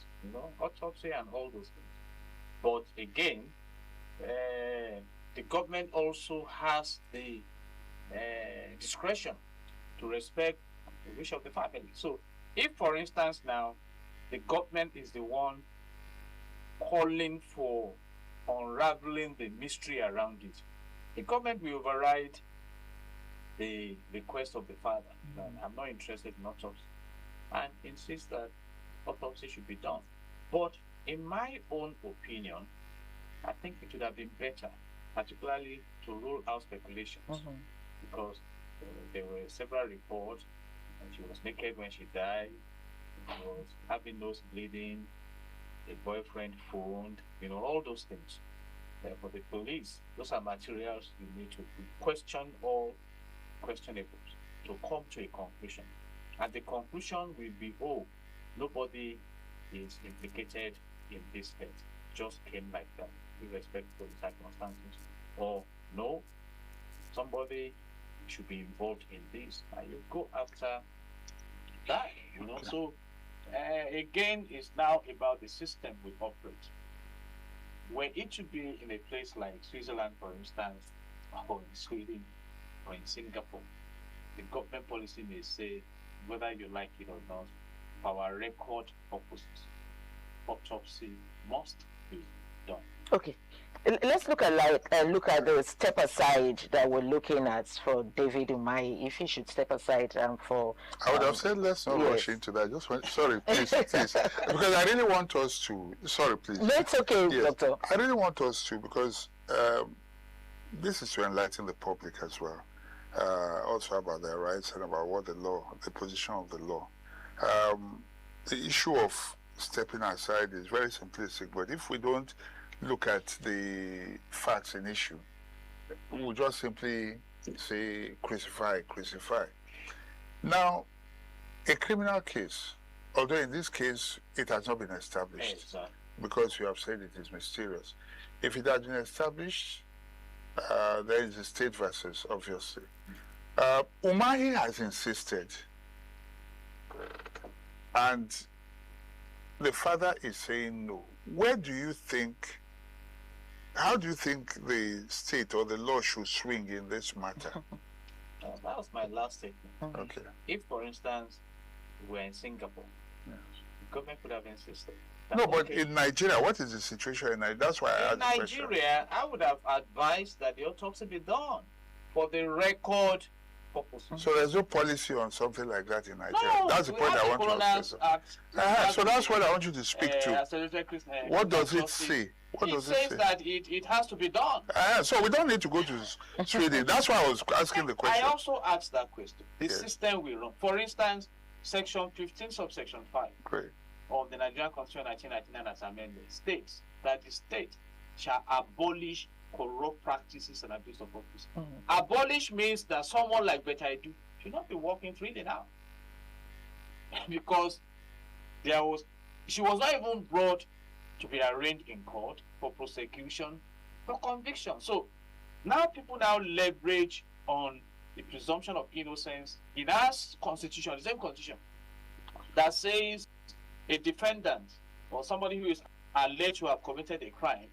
autopsy and all those things. But again, the government also has the discretion to respect the wish of the family. So if, for instance, now the government is the one calling for unraveling the mystery around it, the government will override the request of the father. I'm not interested in autopsy, and insist that autopsy should be done. But in my own opinion, I think it would have been better, particularly to rule out speculations, because there were several reports and she was naked when she died, was having nose bleeding, a boyfriend phoned, all those things. For the police, those are materials you need to question all questionables to come to a conclusion. And the conclusion will be, nobody is implicated in this death. Just came like that, with respect to the circumstances. Or no, somebody should be involved in this, and you go after that. So again, it's now about the system we operate. Where it should be in a place like Switzerland, for instance, or in Sweden, or in Singapore, the government policy may say, whether you like it or not, for our record purposes, autopsy must be done. Okay, let's look at the step aside that we're looking at for David Umahi, if he should step aside for. I would have said let's not rush into that. Sorry, please, because I really want us to. Sorry, please. No, it's okay, yes, Doctor. I really want us to, because this is to enlighten the public as well. Also about their rights and about what the position of the law. The issue of stepping aside is very simplistic, but if we don't look at the facts in issue, we'll just simply say crucify, crucify. Now, a criminal case, although in this case it has not been established, because you have said it is mysterious. If it had been established, there is a state versus, obviously. Umahi has insisted, and the father is saying no. How do you think the state or the law should swing in this matter? That was my last statement. Okay. If, for instance, we're in Singapore, the government could have insisted. No, but in Nigeria, what is the situation in Nigeria? That's why I asked the question. In Nigeria, I would have advised that the autopsy be done for the record purposes. So there's no policy on something like that in Nigeria. No, that's the point I want to ask. So that's what I want you to speak to. What does it say? What does it say? It says that it has to be done. So we don't need to go to Sweden. That's why I was asking the question. I also asked that question. The system we run. For instance, Section 15, subsection 5 of the Nigerian Constitution 1999 as amended states that the state shall abolish corrupt practices and abuse of office. Abolish means that someone like Betta Edu should not be working freely now. Because she was not even brought to be arraigned in court for prosecution, for conviction. So now people now leverage on the presumption of innocence in our constitution, the same constitution, that says a defendant or somebody who is alleged to have committed a crime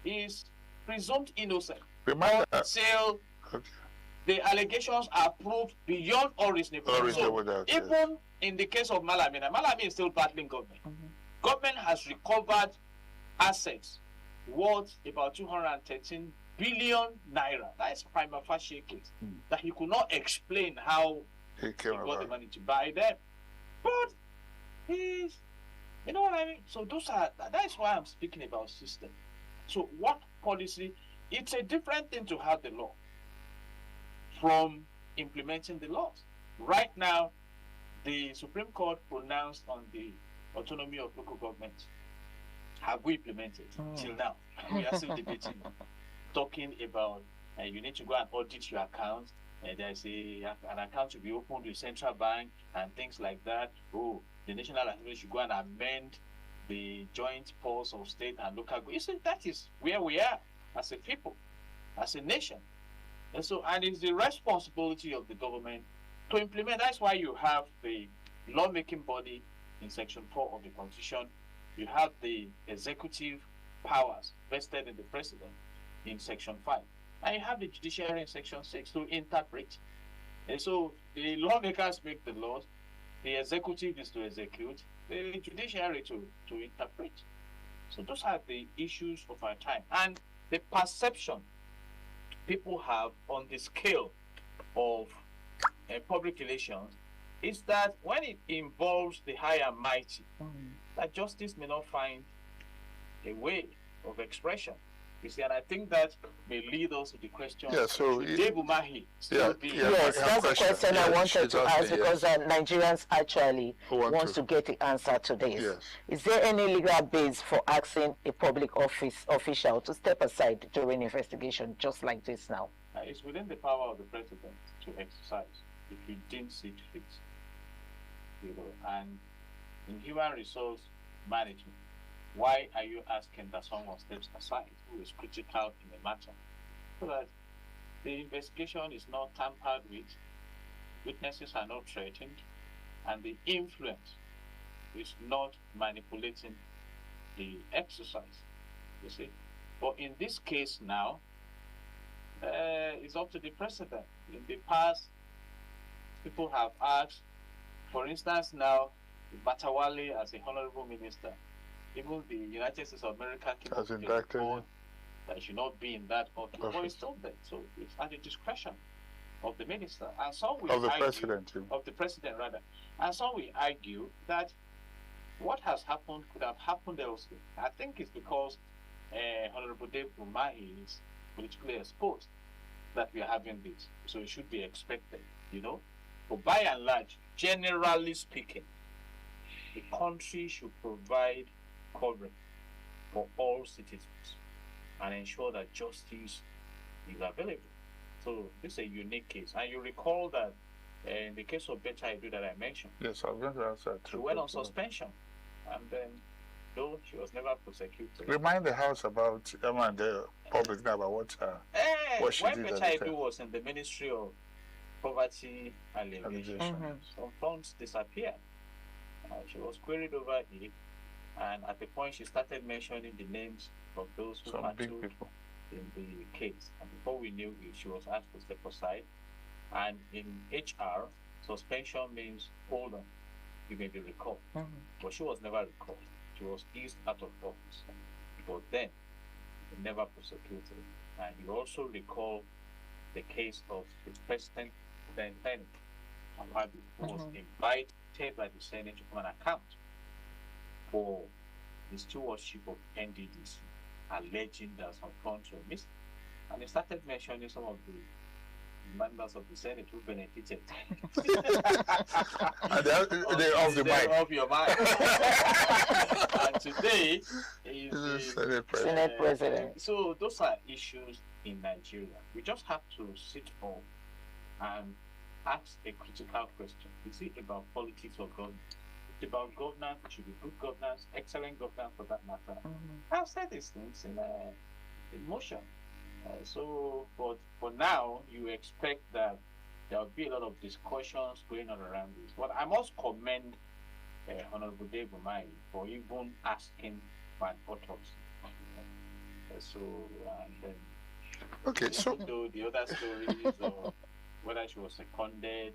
is presumed innocent until the allegations are proved beyond all reasonable doubt. Even in the case of Malami, Malami is still battling government. Government has recovered assets worth about 213 billion naira. That is prima facie case. That he could not explain how he got the money to buy them. But he's, you know what I mean? So that is why I'm speaking about system. So what policy? It's a different thing to have the law from implementing the laws. Right now, the Supreme Court pronounced on the autonomy of local government. Have we implemented till now? We are still debating, talking about you need to go and audit your account. There's an account to be opened with central bank and things like that. The National Assembly should go and amend the joint pulse of state and local government. You see, that is where we are as a people, as a nation. And it's the responsibility of the government to implement. That's why you have the lawmaking body in Section 4 of the Constitution. You have the executive powers vested in the president in Section 5. And you have the judiciary in Section 6 to interpret. And so the lawmakers make the laws, the executive is to execute, the judiciary to interpret. So those are the issues of our time. And the perception people have on the scale of public relations is that when it involves the high and mighty, that justice may not find a way of expression. You see, and I think that may lead us to the question. Yeah, so Dave Umahi yes, that's the question I wanted to ask because Nigerians actually want to get the answer to this. Yes. Is there any legal base for asking a public official to step aside during investigation just like this now? It's within the power of the president to exercise if he deems it fit. And in human resource management, why are you asking that someone steps aside who is critical in the matter? So that the investigation is not tampered with, witnesses are not threatened, and the influence is not manipulating the exercise, you see. But in this case now, it's up to the president. In the past, people have asked, for instance now, Batawale as a honorable minister, even the United States of America came up with a report that he should not be in that office. But it's still there. So it's at the discretion of the minister. And some will argue, of the president rather. And some will argue that what has happened could have happened elsewhere. I think it's because Honorable Dave Umahi is politically exposed that we are having this. So it should be expected, you know. But by and large, generally speaking, the country should provide coverage for all citizens and ensure that justice is available. So this is a unique case. And you recall that in the case of Betta Edu that I mentioned, Yes, I was going to answer she too. went on suspension, and then though she was never prosecuted. Remind the House about, the public now about what she When did Betta at the Edu time. was in the Ministry of Poverty Alleviation, some funds disappeared. She was queried over it, and at the point she started mentioning the names of those who Some big partook people. in the case. And before we knew it, she was asked to step aside. And in HR, suspension means hold on, you may be recalled. But she was never recalled. She was eased out of office. But then, never prosecuted. And you also recall the case of the president, then Ahmadu, who was invited by the Senate to come and account for the stewardship of NDDC, alleging that some funds were missed. And he started mentioning some of the members of the Senate who benefited. And they're off the mic. Off your mind. And today is the Senate President. So those are issues in Nigeria. We just have to sit home and ask a critical question. Is it about politics or governance? It's about governance. It should be good governance, excellent governance for that matter. I've said these things in motion. So, but for now, you expect that there will be a lot of discussions going on around this. But I must commend Honorable Dave Umahi for even asking for an autopsy. So, and then, okay, so the other stories, or whether she was seconded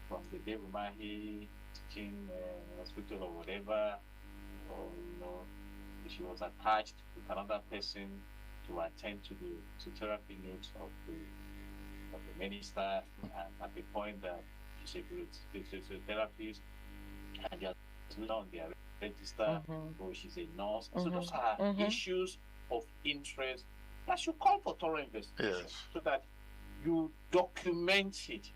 from the Dave Umahi teaching hospital or whatever, or she was attached with another person to attend to the therapy needs of the minister, and at the point that she's a physiotherapist and just on their register, or she's a nurse. So those are issues of interest that should call for thorough investigation, so that you document it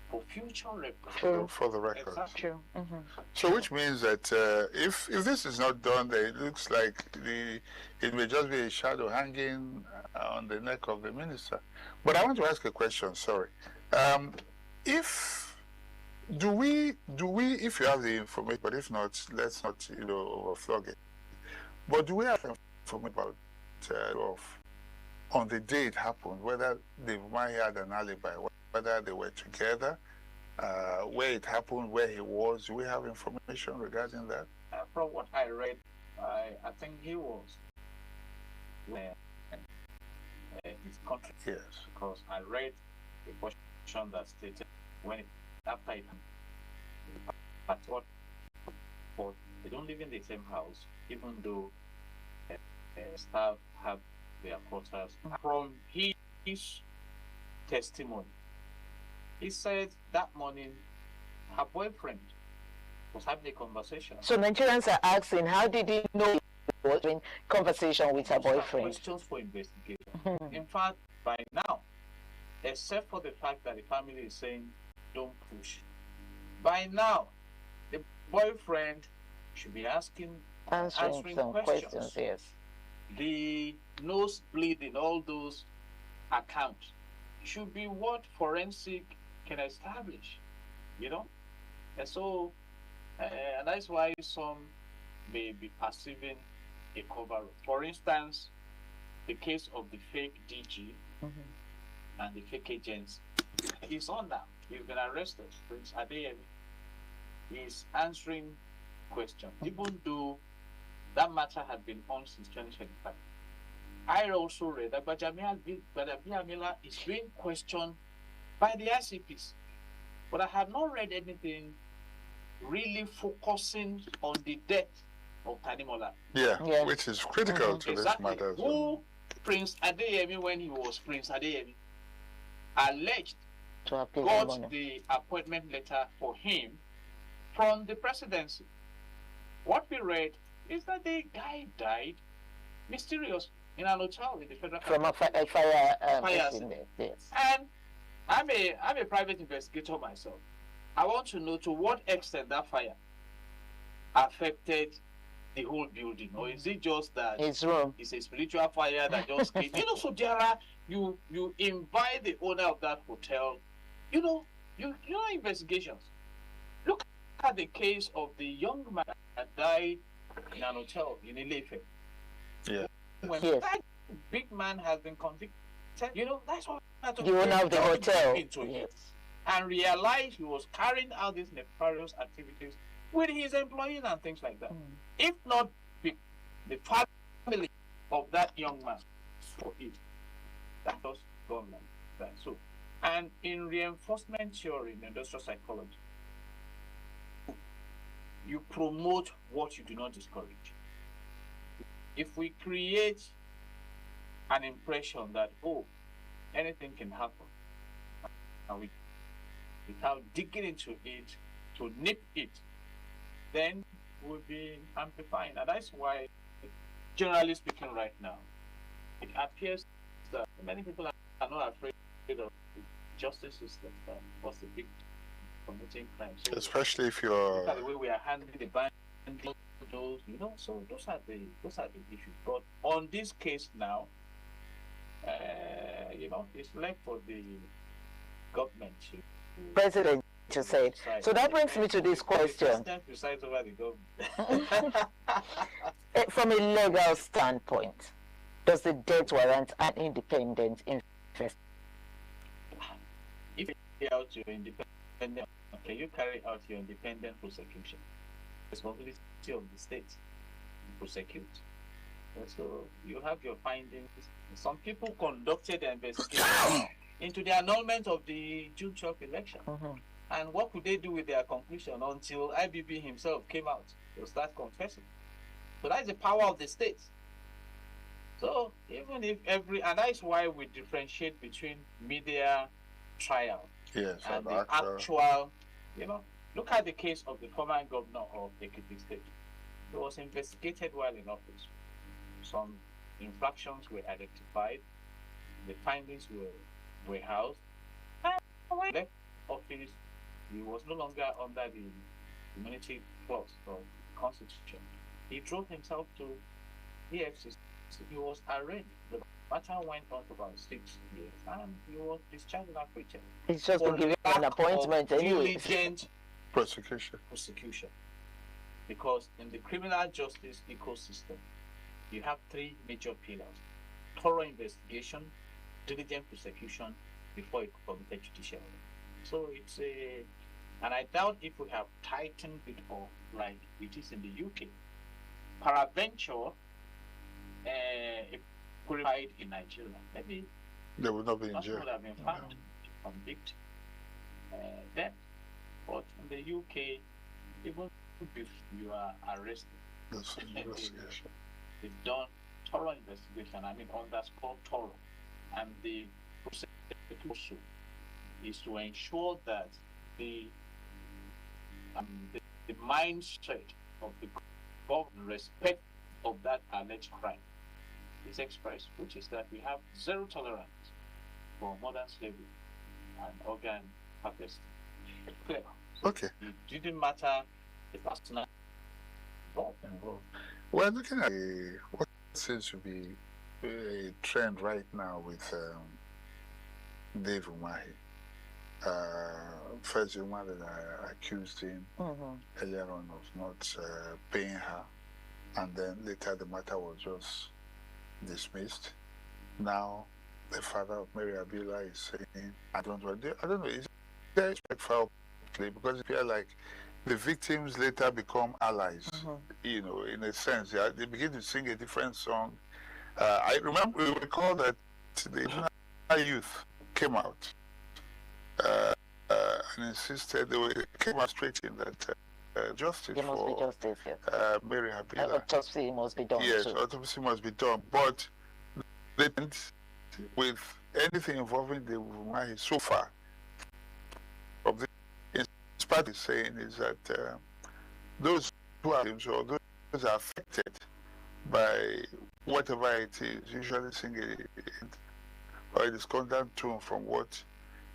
for future records. For the record. Exactly. So which means that if this is not done, then it looks like it may just be a shadow hanging on the neck of the minister. But I want to ask a question, sorry. If you have the information, but if not, let's not overflog it. But do we have information about on the day it happened, whether they might have an alibi, whether they were together, where it happened, where he was? Do we have information regarding that? From what I read, I think he was his country. Yes. Because I read the portion that stated after it but they don't live in the same house, even though staff have their quarters. From his testimony, he said that morning her boyfriend was having a conversation. So Nigerians are asking, how did he know he was in conversation with her boyfriend? Questions for investigation. In fact, by now, except for the fact that the family is saying don't push, by now the boyfriend should be answering some questions. Yes. The nose bleeding, all those accounts should be what forensic can establish, and so and that's why some may be perceiving a cover-up. For instance, the case of the fake DG and the fake agents is on now. He's been arrested. Prince Adeyemi is answering questions, even though that matter had been on since 2025. I also read that Gbajabiamila is being questioned by the ICPs, but I have not read anything really focusing on the death of Tanimola. Yeah, which is critical to exactly. this matter as well. Who Prince Adeyemi, when he was Prince Adeyemi, alleged got the appointment letter for him from the presidency. What we read is that the guy died mysteriously. in an hotel in the federal From a fire accident. Yes. And I'm a private investigator myself. I want to know to what extent that fire affected the whole building, or is it just that it's a spiritual fire that just came? So there are you invite the owner of that hotel, you know investigations. Look at the case of the young man that died in an hotel in Ile-Ife. Yeah. When that big man has been convicted, that's what the owner of the hotel and realized he was carrying out these nefarious activities with his employees and things like that. If not the family of that young man for it, that was gone like that. So, and in reinforcement theory in industrial psychology, you promote what you do not discourage. If we create an impression that, anything can happen, and without digging into it to nip it, then we'll be amplifying. And that's why, generally speaking right now, it appears that many people are not afraid of the justice system. What's the big committing crime? So especially if you're... Look at the way we are handling the bandits, so those are the issues. But on this case now, it's left for the government to president to say. So that brings me to this question. Over the government. From a legal standpoint, does the death warrant an independent investigation? If you carry out your independent, you carry out your independent prosecution. Responsibility of the state to prosecute. So you have your findings. Some people conducted the investigation into the annulment of the June 12th election. And what could they do with their conclusion until IBB himself came out to start confessing? So that's the power of the state. So even if and that's why we differentiate between media trial and the actual, look at the case of the former governor of Ekiti State. He was investigated while in office. Some infractions were identified, the findings were housed, and when he left office, he was no longer under the immunity clause of the Constitution. He drove himself to EFCC. He was arraigned. The matter went on for about 6 years, and he was discharged and acquitted. He's just been given an appointment anyway. Diligent prosecution. Because in the criminal justice ecosystem, you have three major pillars: thorough investigation, diligent prosecution, before it committed judicial. So it's and I doubt if we have tightened it up like it is in the UK. Paraventure, if qualified in Nigeria, maybe they would not be in jail. Would have been found to convict them. But in the UK, even if you are arrested, they've done thorough investigation. I mean, underscore thorough. And the prosecution is to ensure that the mindset of the government respect of that alleged crime is expressed, which is that we have zero tolerance for modern slavery and organ harvesting. Clear. So okay. It didn't matter the personal involved. We're looking at what seems to be a trend right now with Dave Umahi. First, the woman that I accused him earlier on of not paying her, and then later the matter was just dismissed. Now, the father of Mary Abiola is saying, I don't know, is there respect for play? Because it feels like the victims later become allies, in a sense. They begin to sing a different song. I recall that the youth came out and insisted they came out straighting that justice there must for be justice, yes. Mary Abiola. Autopsy must be done. Yes, too. autopsy must be done. But with anything involving the woman so far, of the part is saying is that those who are or those affected by whatever it is, usually sing or a discordant tune from what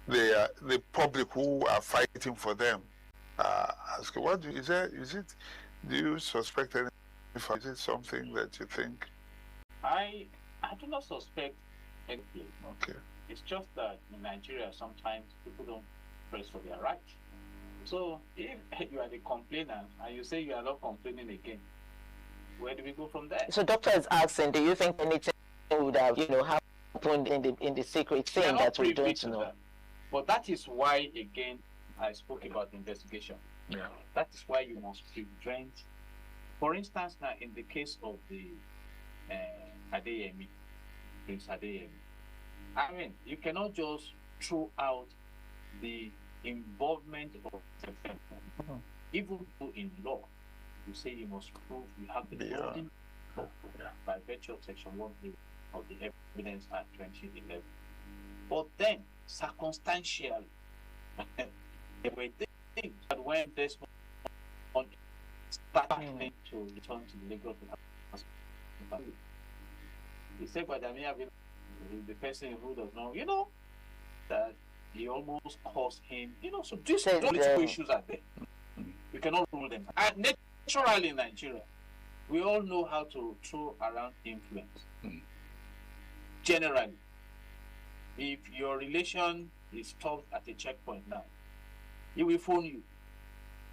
the public who are fighting for them ask. What do is it? Do you suspect anything? Is it something that you think? I do not suspect anything. Okay. It's just that in Nigeria sometimes people don't press for their right. So if you are the complainer and you say you are not complaining again, where do we go from there? So doctor is asking, do you think anything would have, happened in the secret thing that we don't know? That. But that is why, again, I spoke about investigation. Yeah. That is why you must prevent. For instance, now in the case of the Adeyemi, Prince Adeyemi, I mean, you cannot just throw out the involvement of the family. Even though in law, you say you must prove you have the burden by virtue of Section 1 of the Evidence Act 2011. But then, circumstantially, there were things that when this one started to return to the Lagos, he said, but I mean, the person who does not, that he almost caused him, so these political issues are there. We cannot rule them. And naturally in Nigeria, we all know how to throw around influence. Generally, if your relation is stopped at a checkpoint now, he will phone you.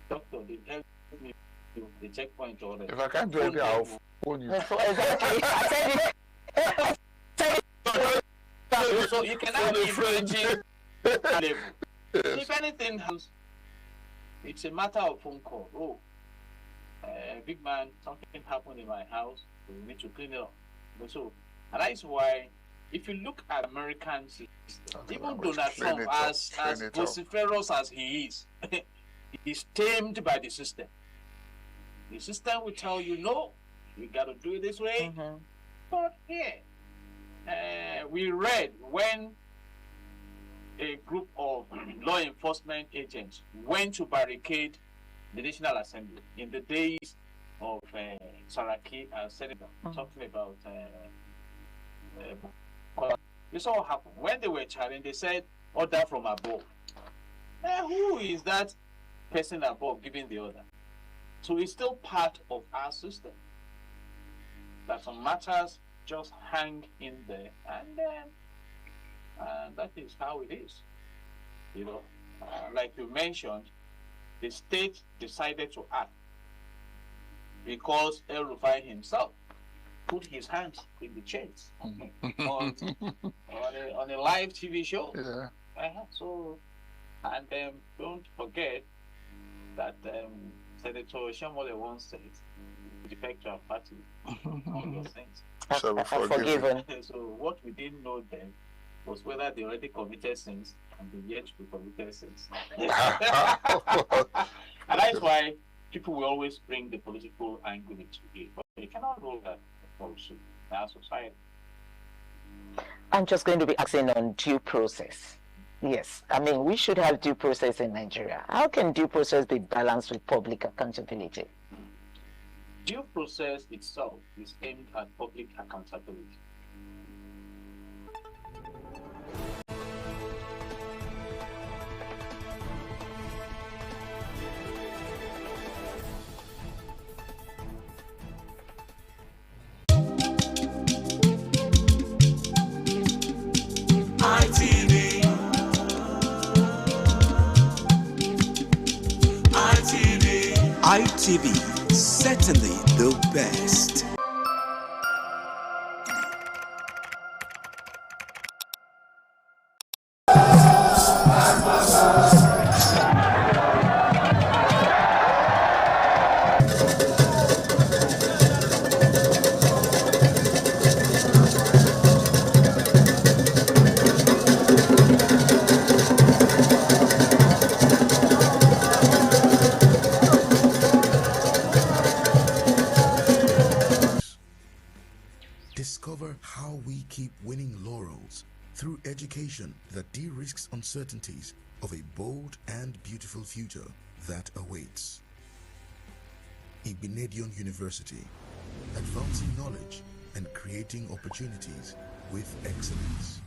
Doctor, they help me to the checkpoint or if I can't do anything, I'll phone you. So you can have influencing level. If anything happens, it's a matter of phone call. Oh, big man, something happened in my house. We need to clean it up. So, and that is why, if you look at American systems, even Donald Trump, as vociferous as he is, he's tamed by the system. The system will tell you, no, we got to do it this way. But here, we read when a group of law enforcement agents went to barricade the National Assembly in the days of Saraki and Senator talking about this all happened. When they were challenged, they said, order from above. Who is that person above giving the order? So it's still part of our system that some matters just hang in there, and that is how it is. Like you mentioned, the state decided to act because El Rufai himself put his hands in the chains on a live TV show. So, and don't forget that Senator Shemole once said, defect to our party, all those things. So forgiven. So what we didn't know then was whether they already committed sins and they yet to committed sins. And that's why people will always bring the political angle into it. But you cannot rule that also in our society. I'm just going to be asking on due process. Yes, I mean, we should have due process in Nigeria. How can due process be balanced with public accountability? Due process itself is aimed at public accountability. ITV, certainly the best. Discover how we keep winning laurels through education that de-risks uncertainties of a bold and beautiful future that awaits. Igbinedion University, advancing knowledge and creating opportunities with excellence.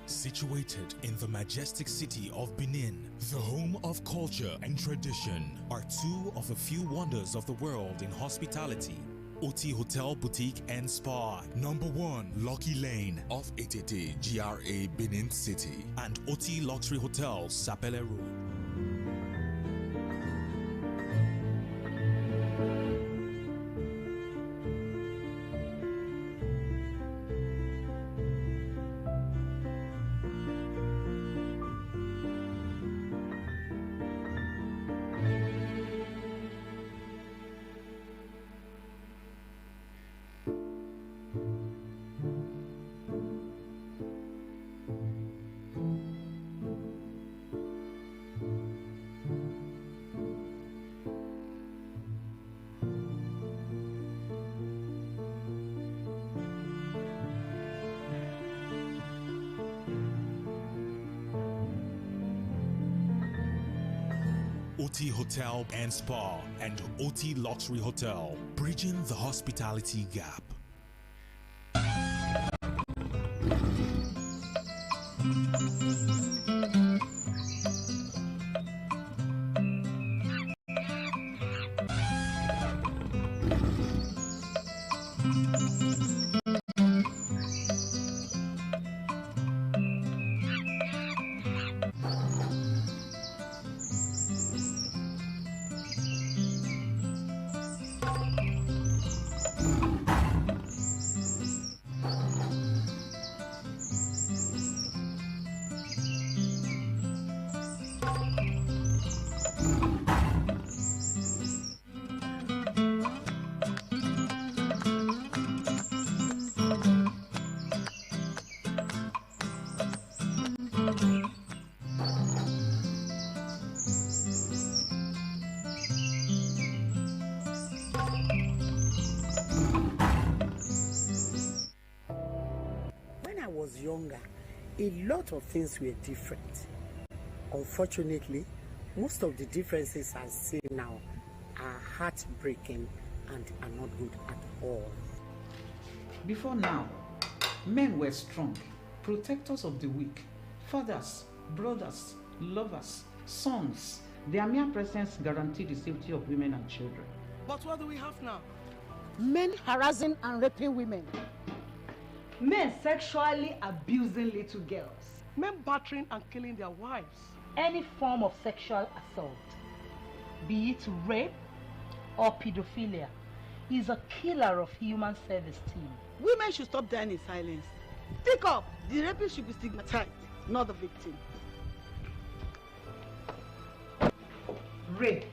Situated in the majestic city of Benin, the home of culture and tradition, are two of the few wonders of the world in hospitality. Oti Hotel Boutique and Spa, number 1, Lucky Lane off Etete, GRA, Benin City, and Oti Luxury Hotel, Sapele Road. Oti Hotel and Spa and Oti Luxury Hotel, bridging the hospitality gap. Younger, a lot of things were different. Unfortunately, most of the differences I see now are heartbreaking and are not good at all. Before now, men were strong, protectors of the weak, fathers, brothers, lovers, sons. Their mere presence guaranteed the safety of women and children. But what do we have now? Men harassing and raping women. Men sexually abusing little girls. Men battering and killing their wives. Any form of sexual assault, be it rape or pedophilia, is a killer of human self-esteem. Women should stop dying in silence. Speak up! The rapist should be stigmatized, not the victim. Rape.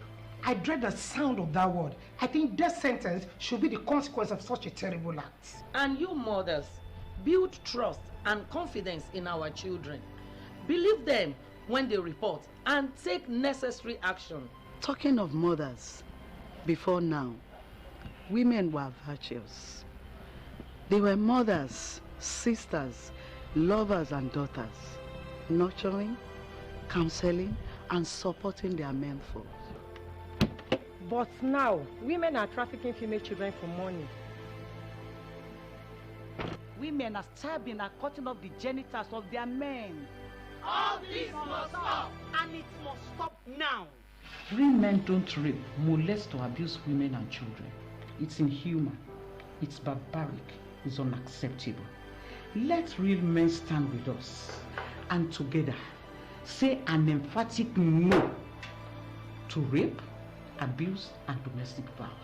I dread the sound of that word. I think death sentence should be the consequence of such a terrible act. And you mothers, build trust and confidence in our children. Believe them when they report and take necessary action. Talking of mothers, before now, women were virtuous. They were mothers, sisters, lovers and daughters, nurturing, counseling and supporting their men folk. But now, women are trafficking female children for money. Women are stabbing and cutting off the genitals of their men. All this must stop, and it must stop now. Real men don't rape, molest or abuse women and children. It's inhuman, it's barbaric, it's unacceptable. Let real men stand with us and together say an emphatic no to rape, abuse and domestic violence.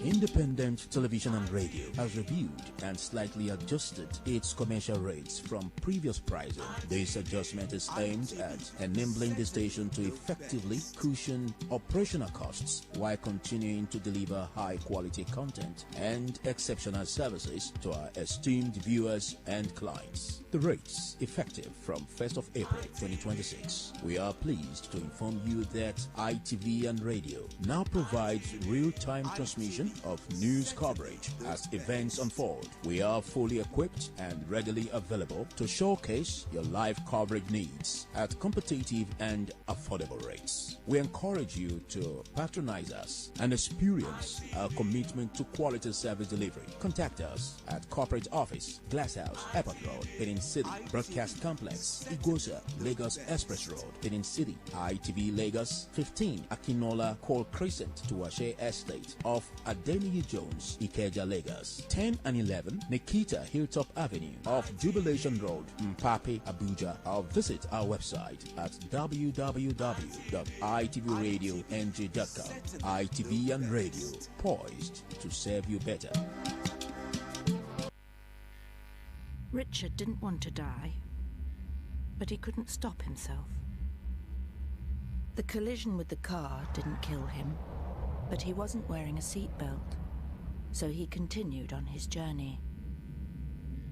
Independent Television and Radio has reviewed and slightly adjusted its commercial rates from previous pricing. This adjustment is aimed at enabling the station to effectively cushion operational costs while continuing to deliver high-quality content and exceptional services to our esteemed viewers and clients. The rates effective from 1st of April 2026. We are pleased to inform you that ITV and Radio now provides real-time transmission of news coverage as events unfold. We are fully equipped and readily available to showcase your live coverage needs at competitive and affordable rates. We encourage you to patronize us and experience our commitment to quality service delivery. Contact us at Corporate Office, Glass House, Airport Road, Benin City, Broadcast Complex, Igosa, Lagos Express Road, Benin City, ITV Lagos, 15 Akinola Coal Crescent, Tuashe Estate off Adeniyi Jones, Ikeja, Lagos, 10 and 11 Nikita Hilltop Avenue off Jubilation Road, Mpape, Abuja, or visit our website at www.itvradio.ng.com. ITV and Radio, poised to serve you better. Richard didn't want to die, but he couldn't stop himself. The collision with the car didn't kill him, but he wasn't wearing a seatbelt, so he continued on his journey.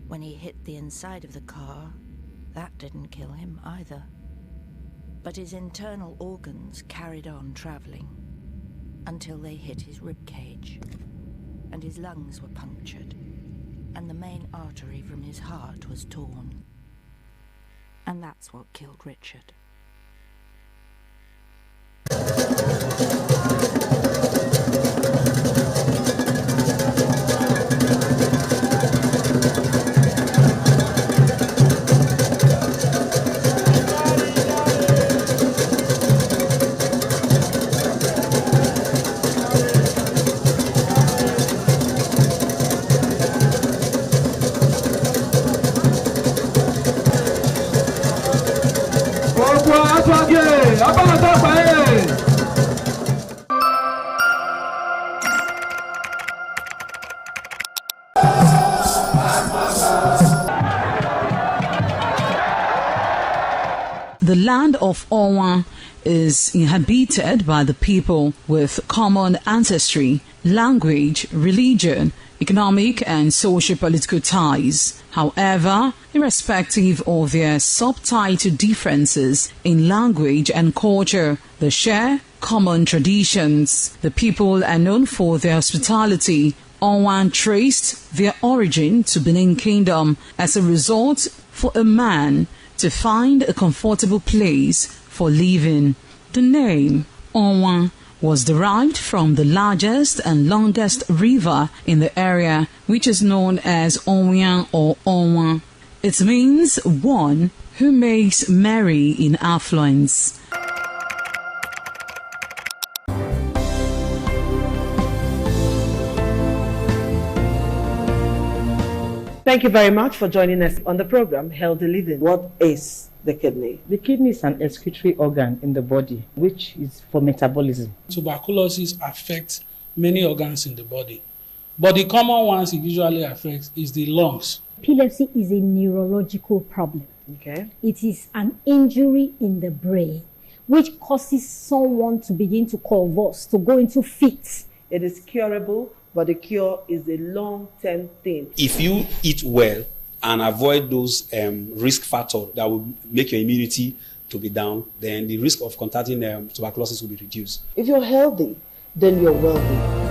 When he hit the inside of the car, that didn't kill him either. But his internal organs carried on traveling until they hit his ribcage, and his lungs were punctured, and the main artery from his heart was torn. And that's what killed Richard. The land of Onwa is inhabited by the people with common ancestry, language, religion, economic and socio-political ties. However, irrespective of their subtitle differences in language and culture, they share common traditions. The people are known for their hospitality. Onwa traced their origin to Benin Kingdom. As a result, for a man to find a comfortable place for living, the name Onwa was derived from the largest and longest river in the area, which is known as Onwian or Onwa. It means one who makes merry in affluence. Thank you very much for joining us on the program Healthy Living. What is the kidney? The kidney is an excretory organ in the body, which is for metabolism. Tuberculosis affects many organs in the body, but the common ones it usually affects is the lungs. Epilepsy is a neurological problem. Okay. It is an injury in the brain which causes someone to begin to convulse, to go into fits. It is curable, but the cure is a long-term thing. If you eat well and avoid those risk factors that will make your immunity to be down, then the risk of contracting tuberculosis will be reduced. If you're healthy, then you're wealthy.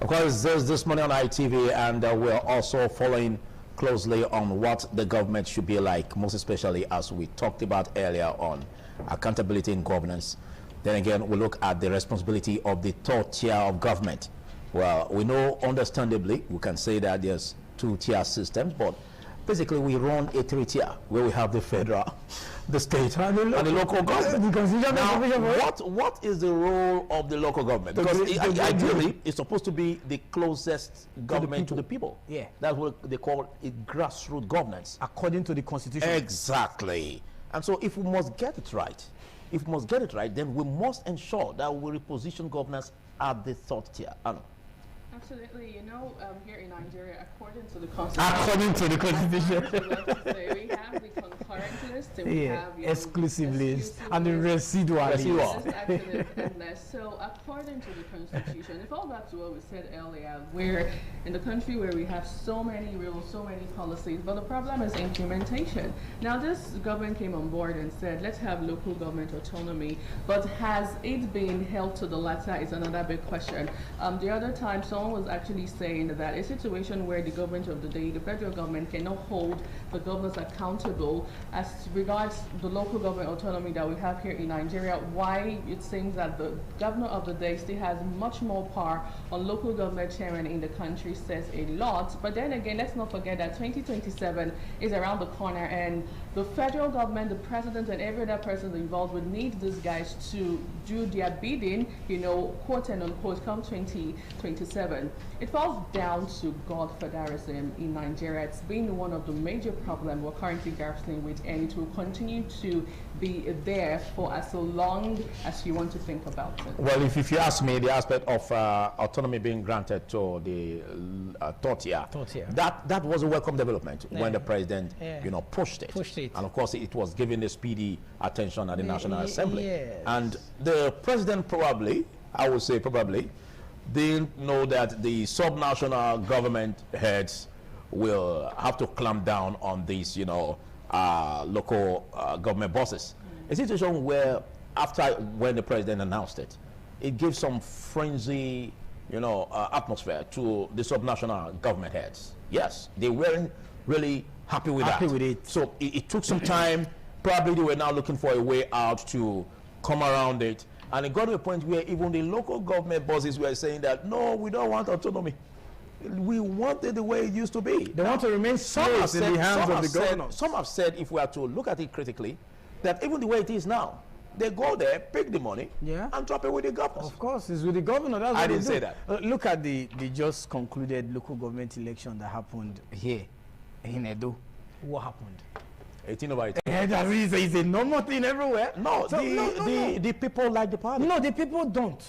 Of course, there's this morning on ITV, and we're also following closely on what the government should be like, most especially as we talked about earlier on accountability in governance. Then again, we look at the responsibility of the third tier of government. Well, we know, understandably, we can say that there's two-tier systems, but basically we run a three-tier where we have the federal, the state, and the local government. Now, what is the role of the local government? Because ideally, it's supposed to be the closest government to the people. Yeah. That's what they call it, grassroots governance. According to the constitution. Exactly. And so if we must get it right, then we must ensure that we reposition governance at the third tier. Absolutely. You know, here in Nigeria, according to the constitution, we have the concurrent list, and we have exclusive list, and the residual list. So, according to the constitution, if all back to what we said earlier, we're in the country where we have so many rules, so many policies, but the problem is implementation. Now, this government came on board and said, let's have local government autonomy, but has it been held to the latter is another big question. The other time, someone was actually saying that a situation where the government of the day, the federal government, cannot hold the governors accountable as regards the local government autonomy that we have here in Nigeria, why it seems that the governor of the day still has much more power on local government chairman in the country says a lot. But then again, let's not forget that 2027 is around the corner, and the federal government, the president, and every other person involved would need these guys to do their bidding, you know, quote and unquote, come 2027. It falls down to godfatherism in Nigeria. It's been one of the major problems we're currently grappling with, and it will continue to be there for as long as you want to think about it. Well, if you ask me, the aspect of autonomy being granted to the third tier, that was a welcome development when the president, you know, pushed it. And of course, it was given the speedy attention at the National Assembly. And the president probably, I would say probably, didn't know that the subnational government heads will have to clamp down on these, you know, local government bosses. A situation where, when the president announced it, it gave some frenzy, you know, atmosphere to the subnational government heads. Yes, they weren't really happy with that. So it took some time. Probably they were now looking for a way out to come around it. And it got to a point where even the local government bosses were saying that, no, we don't want autonomy. We want it the way it used to be. They want to remain slaves in the hands of the governors. Some have said, if we are to look at it critically, that even the way it is now, they go there, pick the money, and drop it with the governors. Of course, it's with the governor. That's I didn't say that. Look at the just concluded local government election that happened here in Edo. What happened? 18 over 18. That is a normal thing everywhere. No, so, the people like the party. No, the people don't.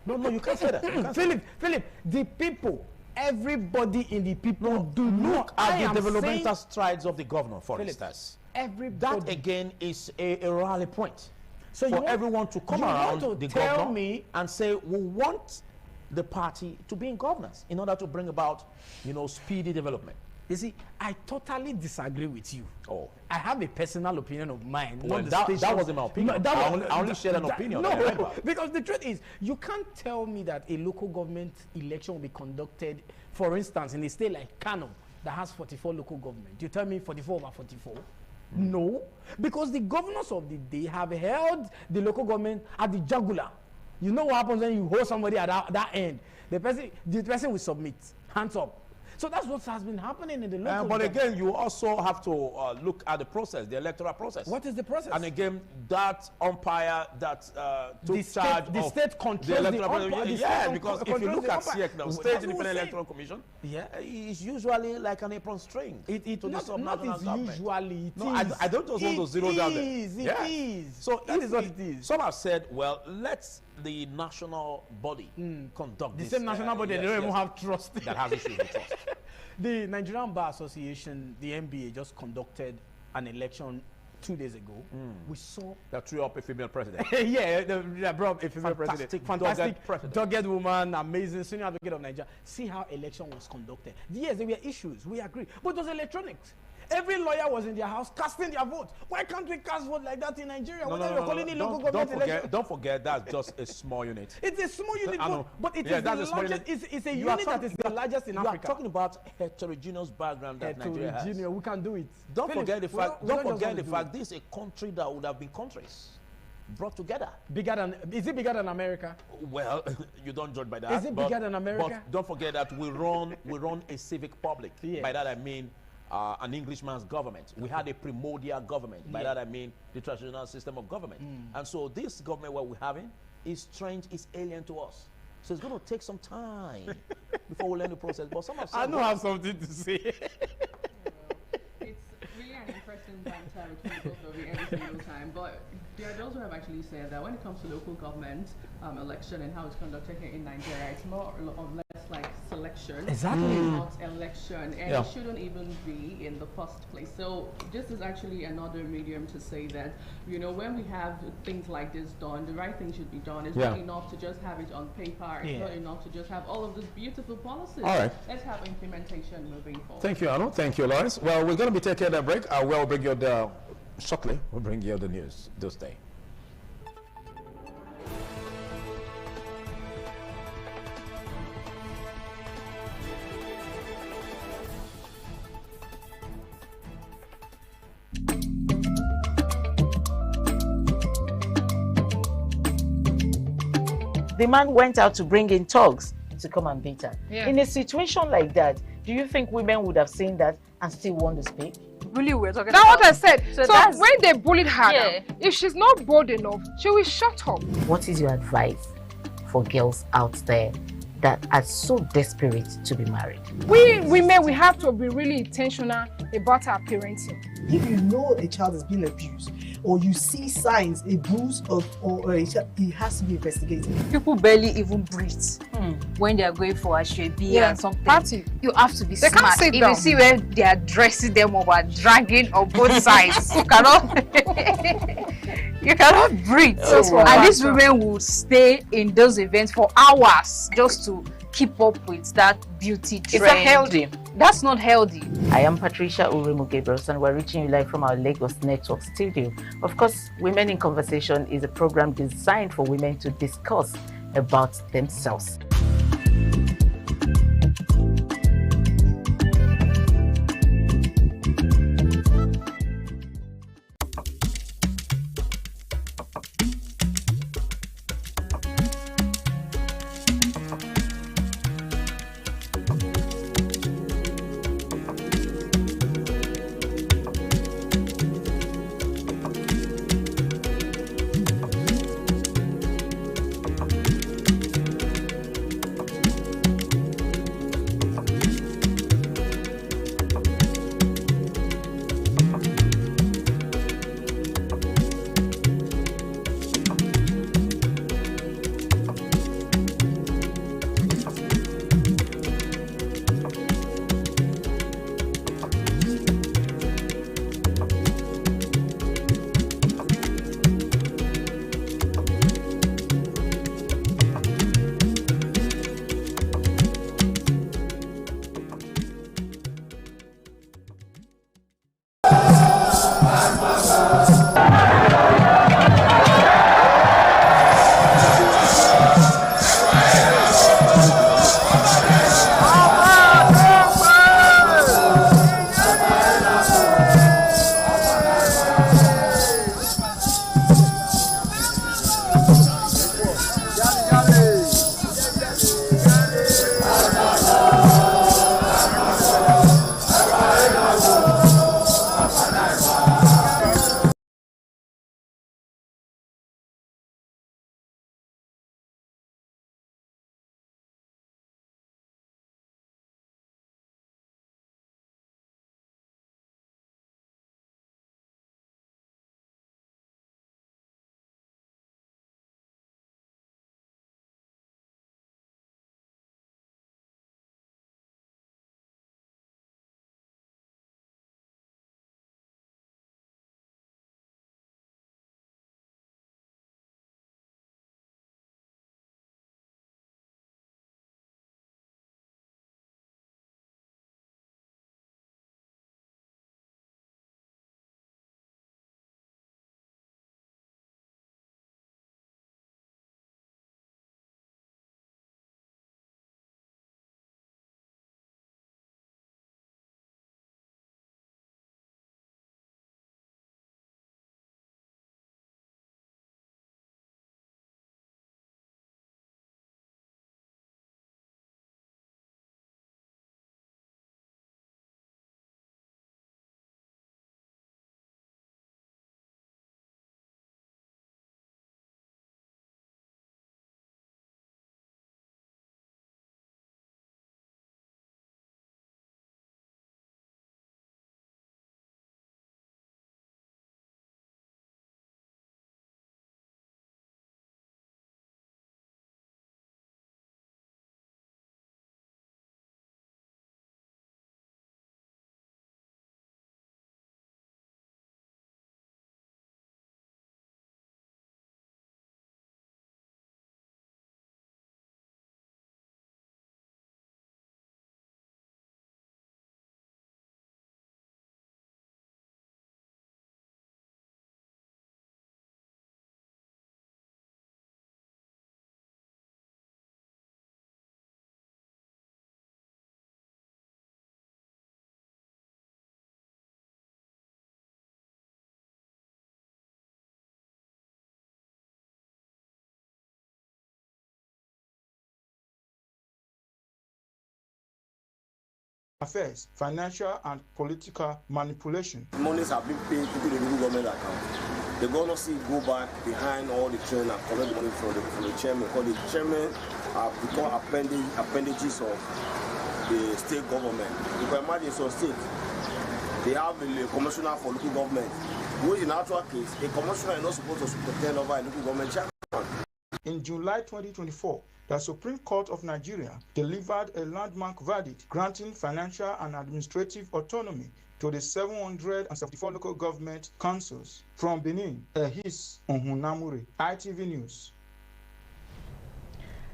No, you can't say that. Philip, the people, everybody in the people do look at the developmental strides of the governor, for instance. Everybody. That again is a rally point. So for everyone to come around the governor and say, we want the party to be in governance in order to bring about, you know, speedy development. You see, I totally disagree with you. Oh, I have a personal opinion of mine. Well, that wasn't my opinion. No, I only shared an opinion. No, because the truth is, you can't tell me that a local government election will be conducted, for instance, in a state like Kano that has 44 local government. You tell me 44 over 44? No, because the governors of the day have held the local government at the jugular. You know what happens when you hold somebody at that end? The person will submit, hands up. So that's what has been happening in the local But again, you also have to look at the process, the electoral process. What is the process? And again, that umpire that took charge of the state controls the electoral process. Yeah, because if you look at SIEC now, State Independent Electoral Commission, it's usually like an apron string to the subnational government. Usually. No, I don't just want to zero down there. It is. So that is what it is. Some have said, well, let's the national body conduct this. The same national body, they don't even have trust. That has issues with trust. The Nigerian Bar Association, the NBA, just conducted an election 2 days ago. We saw that threw up a female president. They brought up a female president. Fantastic president. Dogged woman, amazing, senior advocate of Nigeria. See how election was conducted. Yes, there were issues, we agree. But it was electronics. Every lawyer was in their house casting their vote. Why can't we cast vote like that in Nigeria? Don't forget that's just a small unit. It's a small unit, but it is the largest. It's a unit that is the largest in Africa. You are talking about heterogeneous background that Nigeria has. We can do it. Don't forget the fact this is a country that would have been countries brought together. Is it bigger than America? Well, you don't judge by that. Is it bigger than America? But don't forget that we run a civic public. By that I mean an Englishman's government. We had a primordial government. By that I mean the traditional system of government. And so this government what we're having is strange, is alien to us. So it's going to take some time before we learn the process. But some of I don't have something to say. It's really an interesting time between both of you every single time. But there are those who have actually said that when it comes to local government election and how it's conducted here in Nigeria, it's more or less like selection, not election, and it shouldn't even be in the first place. So this is actually another medium to say that, you know, when we have things like this done, the right thing should be done. It's not enough to just have it on paper. It's not enough to just have all of these beautiful policies. All right. Let's have implementation moving forward. Thank you, Anu. Thank you, Lawrence. Well, we're going to be taking a break. We'll bring you shortly. We'll bring you the news this day. The man went out to bring in thugs to come and beat her. Yeah. In a situation like that, do you think women would have seen that and still want to speak? Really, we're talking about. That's what I said. So when they bullied her, if she's not bold enough, she will shut up. What is your advice for girls out there that are so desperate to be married? We women, we have to be really intentional about our parenting. If you know a child is being abused, or you see signs, a bruise or a child, it has to be investigated. People barely even breathe when they are going for a shrebi and something. Party. You have to be they smart. Can't sit if down. You see where they are dressing them or dragging on both sides, you cannot breathe. And these women will stay in those events for hours just to keep up with that beauty trend. Is that healthy? That's not healthy. I am Patricia Uremu Gabriels, and we're reaching you live from our Lagos Network studio. Of course, Women in Conversation is a program designed for women to discuss about themselves. affairs, financial and political manipulation. Monies have been paid into the local government account. The governor see go back behind all the children and collect money from the chairman, because the chairman have become appendages of the state government. You can imagine some state, they have a commissioner for local government, which in actual case, a commissioner is not supposed to superintend over a local government chairman. In July 2024, the Supreme Court of Nigeria delivered a landmark verdict granting financial and administrative autonomy to the 774 local government councils. From Benin, Ehis Ohunamure, ITV News.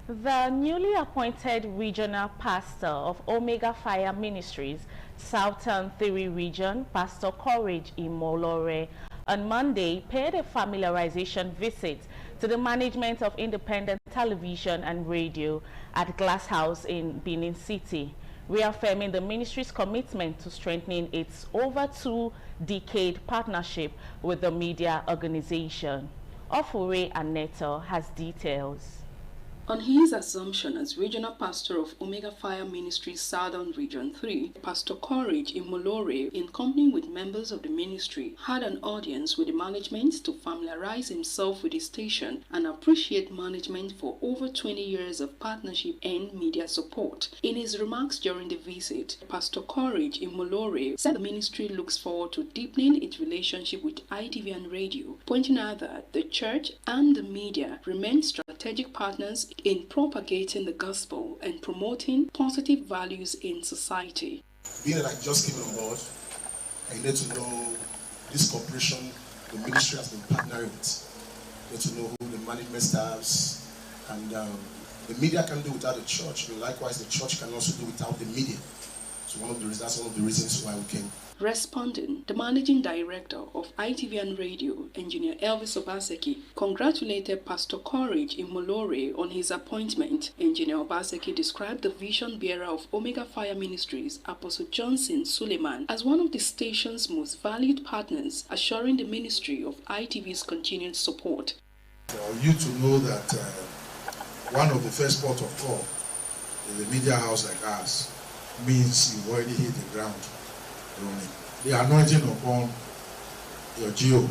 The newly appointed regional pastor of Omega Fire Ministries, Southern 3 Region, Pastor Courage Imolore, on Monday paid a familiarization visit to the management of independent television and radio at Glass House in Benin City, reaffirming the ministry's commitment to strengthening its over 2-decade partnership with the media organization. Ofure Aneto has details. On his assumption as regional pastor of Omega Fire Ministries Southern Region 3, Pastor Courage Imolore, in company with members of the ministry, had an audience with the management to familiarize himself with the station and appreciate management for over 20 years of partnership and media support. In his remarks during the visit, Pastor Courage Imolore said the ministry looks forward to deepening its relationship with ITV and radio, pointing out that the church and the media remain strategic partners in propagating the gospel and promoting positive values in society. Being like just came on board, I need to know this corporation the ministry has been partnering with. Get to know who the management staffs, and the media can do without the church. And likewise, the church can also do without the media. So that's one of the reasons why we came. Responding, the managing director of ITV and Radio, Engineer Elvis Obaseki, congratulated Pastor Courage Imolore on his appointment. Engineer Obaseki described the vision bearer of Omega Fire Ministries, Apostle Johnson Suleiman, as one of the station's most valued partners, assuring the ministry of ITV's continued support. For you to know that one of the first port of call in the media house like ours means you've already hit the ground. The anointing upon your geo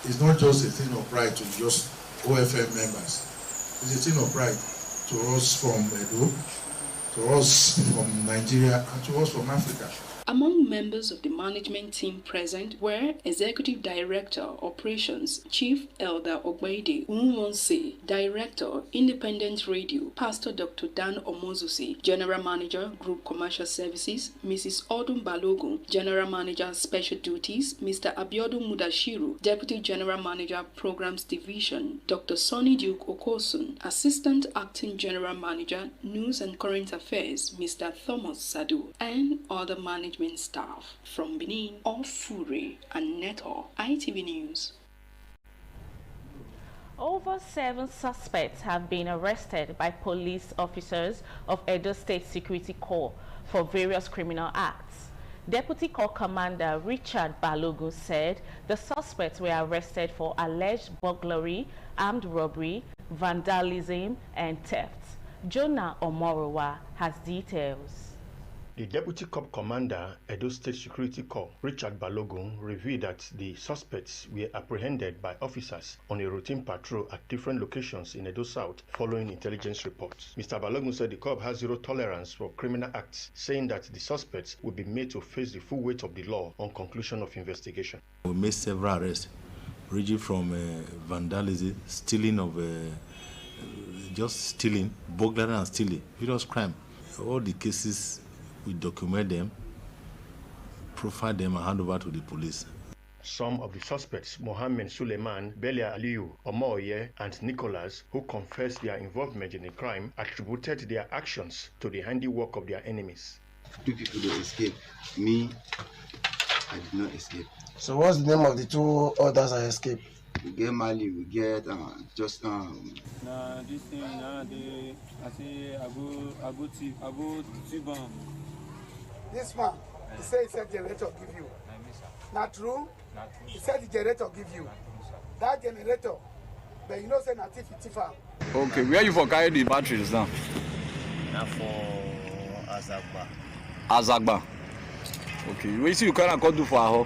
is not just a thing of pride to just OFM members. It's a thing of pride to us from Edo, to us from Nigeria, and to us from Africa. Among members of the management team present were Executive Director, Operations, Chief Elder Ogbaide Unwonse, Director, Independent Radio, Pastor Dr. Dan Omozusi, General Manager, Group Commercial Services, Mrs. Odun Balogun, General Manager, Special Duties, Mr. Abiodun Mudashiru, Deputy General Manager, Programs Division, Dr. Sonny Duke Okosun, Assistant Acting General Manager, News and Current Affairs, Mr. Thomas Sadu, and other management staff. From Benin, Ofure Aneto, ITV News. Over 7 suspects have been arrested by police officers of Edo State Security Corps for various criminal acts. Deputy Corps Commander Richard Balogun said the suspects were arrested for alleged burglary, armed robbery, vandalism, and theft. Jonah Omorowa has details. The Deputy Corps Commander, Edo State Security Corps, Richard Balogun, revealed that the suspects were apprehended by officers on a routine patrol at different locations in Edo South following intelligence reports. Mr. Balogun said the Corps has zero tolerance for criminal acts, saying that the suspects will be made to face the full weight of the law on conclusion of investigation. We made several arrests, ranging from vandalism, stealing of, just stealing, burglary and stealing, serious crime. All the cases, we document them, profile them, and hand over to the police. Some of the suspects, Mohammed Suleiman, Belia Aliyu, Omoye, and Nicholas, who confessed their involvement in the crime, attributed their actions to the handiwork of their enemies. 2 people that escaped. Me, I did not escape. So what's the name of the 2 others that escaped? We get Mali, we get Nah, this thing, I say, I go T-bomb. This man, he said generator give you. Not true? He said the generator give you. That generator, but you know say not Tifa. Okay, where you for carry the batteries now? Now for Azagba. Azagba. Okay. We see you can't do for her.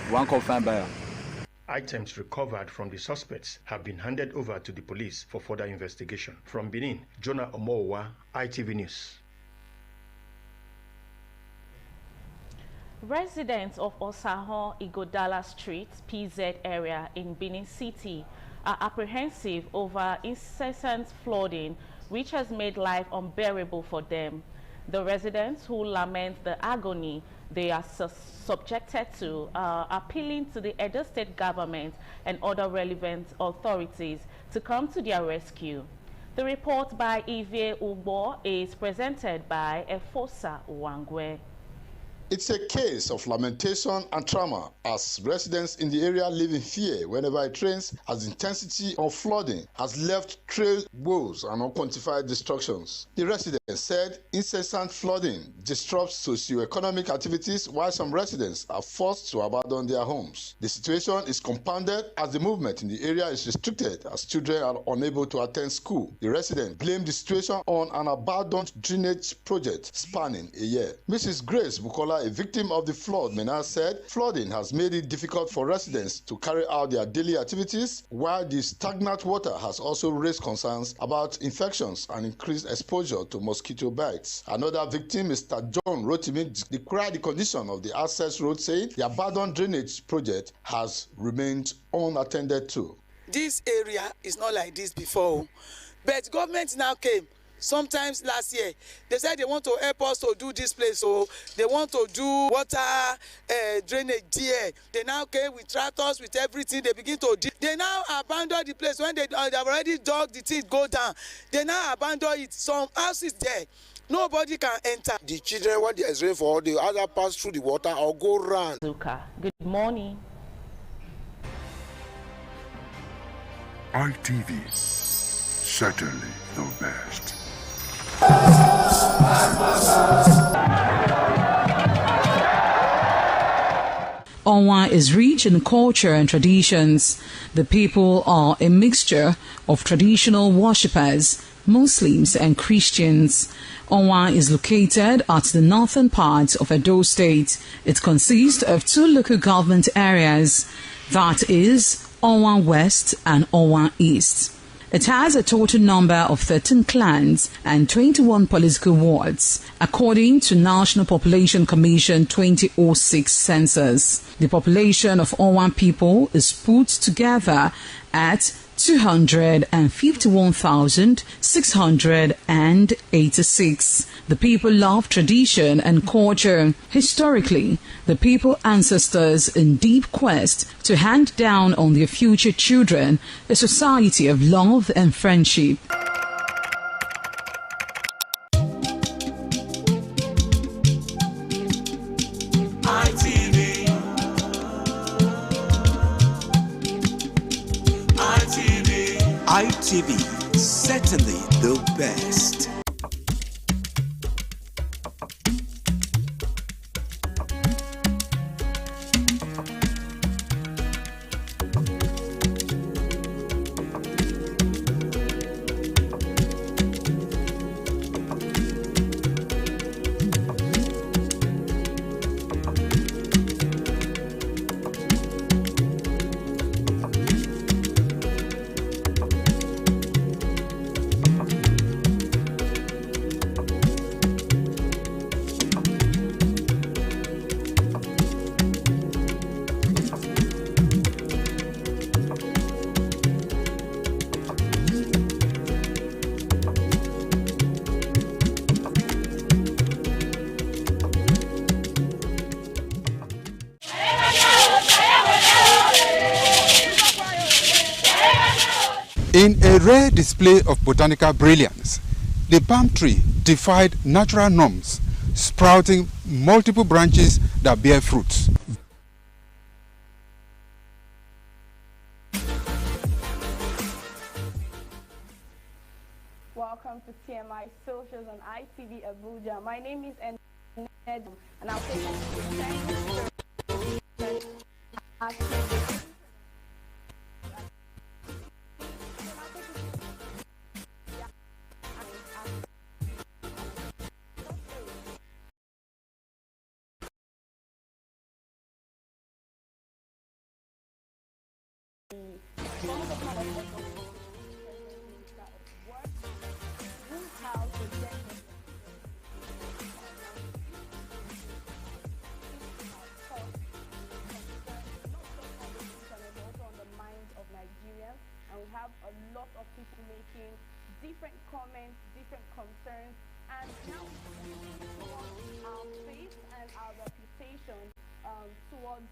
One confirmed buyer. Items recovered from the suspects have been handed over to the police for further investigation. From Benin, Jonah Omowa, ITV News. Residents of Osahon Igodala Street, PZ area in Benin City are apprehensive over incessant flooding, which has made life unbearable for them. The residents, who lament the agony they are subjected to, are appealing to the Edo State government and other relevant authorities to come to their rescue. The report by Ivie Ugbo is presented by Efosa Wangwe. It's a case of lamentation and trauma as residents in the area live in fear whenever it rains, as the intensity of flooding has left trail woes and unquantified destructions. The residents said incessant flooding disrupts socio-economic activities, while some residents are forced to abandon their homes. The situation is compounded as the movement in the area is restricted as children are unable to attend school. The residents blame the situation on an abandoned drainage project spanning a year. Mrs. Grace Bukola, a victim of the flood, Mena said flooding has made it difficult for residents to carry out their daily activities, while the stagnant water has also raised concerns about infections and increased exposure to mosquito bites. Another victim, Mr. John Rotimi, decried the condition of the access road, saying the abandoned drainage project has remained unattended to. This area is not like this before, but government now came. Sometimes last year, they said they want to help us to do this place, so they want to do water drainage there. They now came with tractors, with everything. They begin to dig. They now abandon the place when they have already dug the thing go down. They now abandon it. Some houses there, nobody can enter. The children, when there is rainfall, they either pass through the water or go round. Zuka, good morning. ITV, certainly the best. Onwa is rich in culture and traditions. The people are a mixture of traditional worshippers, Muslims and Christians. Onwa is located at the northern part of Edo State. It consists of two local government areas, that is Onwa West and Onwa East. It has a total number of 13 clans and 21 political wards, according to National Population Commission 2006 census. The population of Onwa people is put together at 251,686. The people love tradition and culture. Historically, the people ancestors in deep quest to hand down on their future children a society of love and friendship. ITV, certainly the best. In a rare display of botanical brilliance, the palm tree defied natural norms, sprouting multiple branches that bear fruits. Welcome to TMI Socials on ITV Abuja. My name is Ned, and I'll take you to different comments, different concerns, and now our faith and our reputation towards,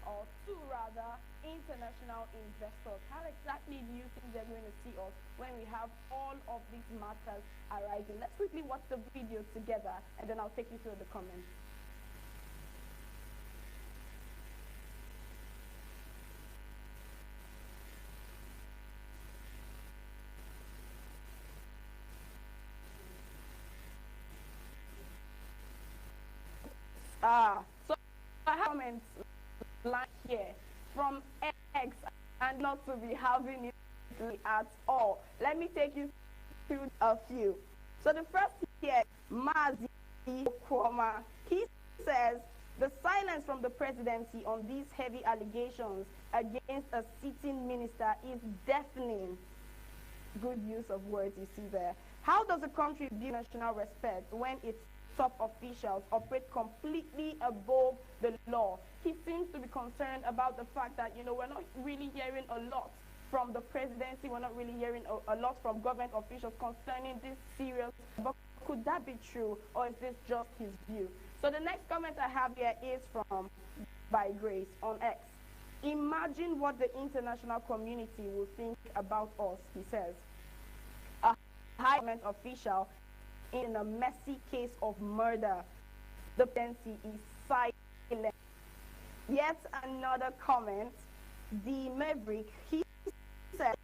or to rather, international investors. How exactly do you think they're going to see us when we have all of these matters arising? Let's quickly watch the video together, and then I'll take you through the comments. So I have comments like here from X, and not to be having it at all. Let me take you through a few. So the first here, Mazi Okwoma, he says the silence from the presidency on these heavy allegations against a sitting minister is deafening. Good use of words you see there. How does a country build national respect when its top officials operate completely above the law? He seems to be concerned about the fact that, we're not really hearing a lot from the presidency, we're not really hearing a lot from government officials concerning this serious. But could that be true, or is this just his view? So the next comment I have here is from By Grace on X. Imagine what the international community will think about us, he says. A high government official in a messy case of murder. The presidency is silent. Yet another comment, the Maverick, he said,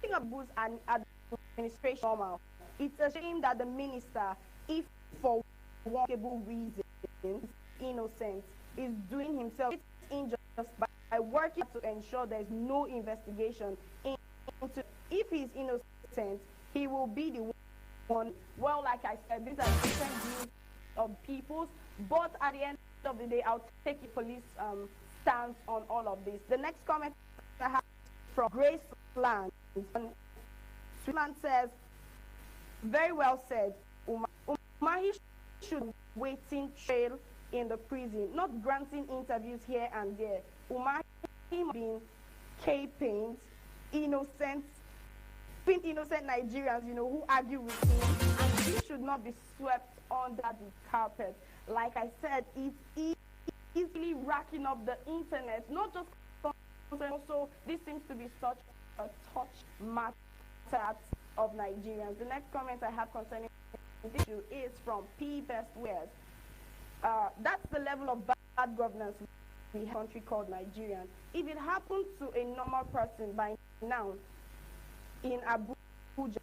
taking abuse and administration normal. It's a shame that the minister, if for one reason, is innocent, is doing himself injustice by working to ensure there's no investigation into. If he's innocent, he will be the one. Well, like I said, these are different views of people's, but at the end of the day, I'll take the police stance on all of this. The next comment I have from Grace Land. Switzerland says, very well said, Umahi should waiting trail in the prison, not granting interviews here and there. Umahi being caping innocent Nigerians, who argue with him, and he should not be swept under the carpet. Like I said, it's easily racking up the internet, not just also, this seems to be such a touch matter of Nigerians. The next comment I have concerning this issue is from P. Best Wares. That's the level of bad governance we have in a country called Nigeria. If it happened to a normal person by now in Abuja,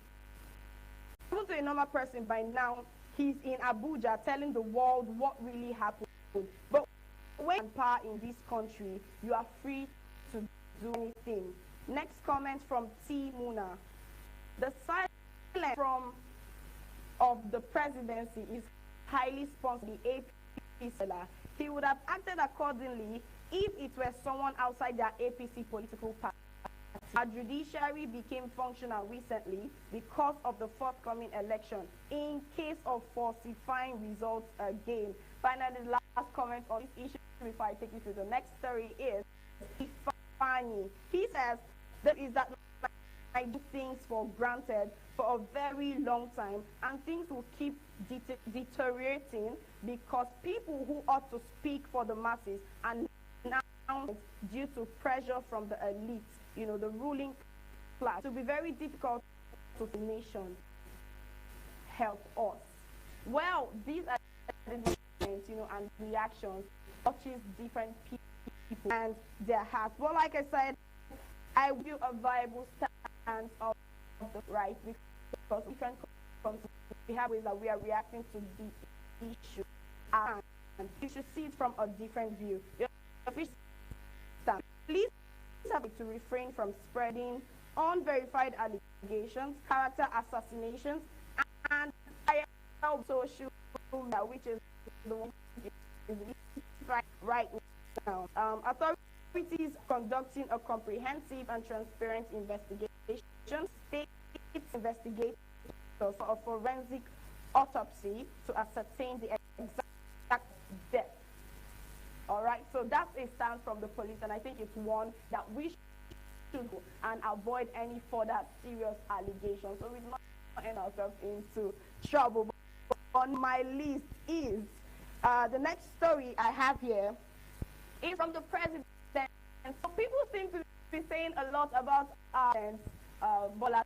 he's in Abuja telling the world what really happened. But when you're in power in this country, you are free to do anything. Next comment from T. Muna. The silence of the presidency is highly sponsored by APC seller. He would have acted accordingly if it were someone outside their APC political party. Our judiciary became functional recently because of the forthcoming election in case of falsifying results again. Finally, the last comment on this issue before I take you to the next story is Ifeanyi. He says that I do things for granted for a very long time, and things will keep deteriorating because people who ought to speak for the masses are now due to pressure from the elite, the ruling class. It will be very difficult to the nation help us. Well, these are the different, and reactions touches different people and their hearts. Well, like I said, I will a viable stance of the right because different we have ways that we are reacting to the issue, and you should see it from a different view. Please have to refrain from spreading unverified allegations, character assassinations, and social media, which is the one right now. Authorities conducting a comprehensive and transparent investigation. State investigators for a forensic autopsy to ascertain the exact death. All right, so that's a stance from the police, and I think it's one that we should do and avoid any further serious allegations. So with end ourselves into trouble. But on my list is the next story I have here is from the president. And so people seem to be saying a lot about Bola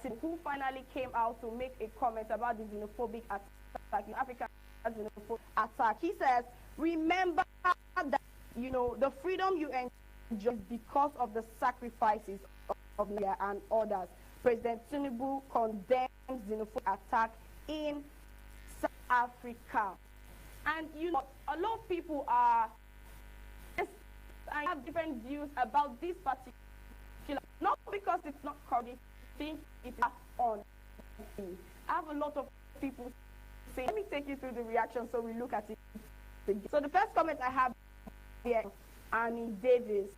Tinubu, who finally came out to make a comment about the xenophobic attack in Africa. Xenophobic attack. He says, "Remember that the freedom you enjoy is because of the sacrifices of Nigeria and others." President Tinubu condemns xenophobic attack in South Africa, and a lot of people are. I have different views about this particular, not because it's not correct, I think it's on. I have a lot of people saying, let me take you through the reaction so we look at it. So the first comment I have here, Annie Davis,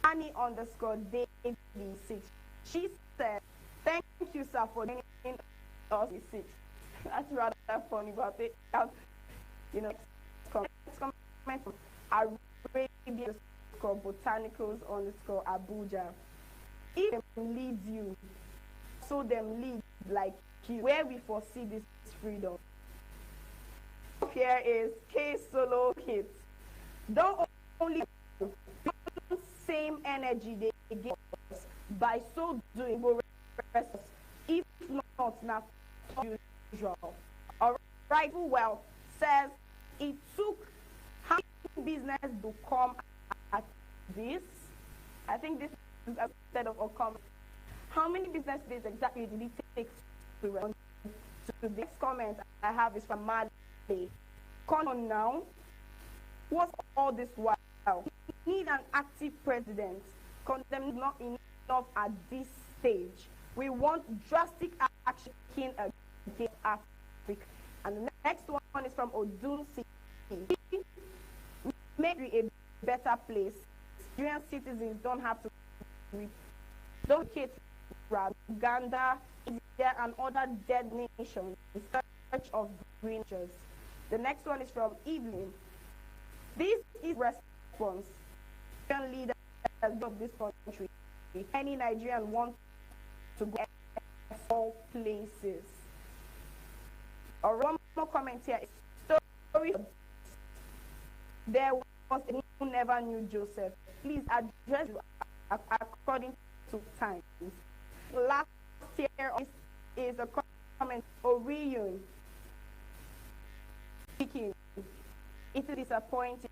Annie_Davis6. She said, "Thank you, sir, for doing us 6." That's rather funny, but comment from Arabia _botanicals_Abuja. If them lead you, so them lead like you. Where we foresee this freedom. Here is K Solo Hits. Don't only same energy they give us by so doing will rest us. If not, now usual. Alright, well says it took how many business to come at this. I think this is a set of comments. How many business days exactly did it take to run? So this comment I have is from Mali. Come on now. What's all this while? We need an active president. Condemn not enough at this stage. We want drastic action against Africa. And the next one is from Odun City. Make it a better place. Nigerian citizens don't have to relocate to Uganda, India, and other dead nations in search of greeners. The next one is from Evelyn. This is response. Leaders of this country. Any Nigerian wants to go to all places. Or one more comment here. Story. There was a who never knew Joseph. Please address according to times. Last year is a comment. Orion speaking. It is disappointing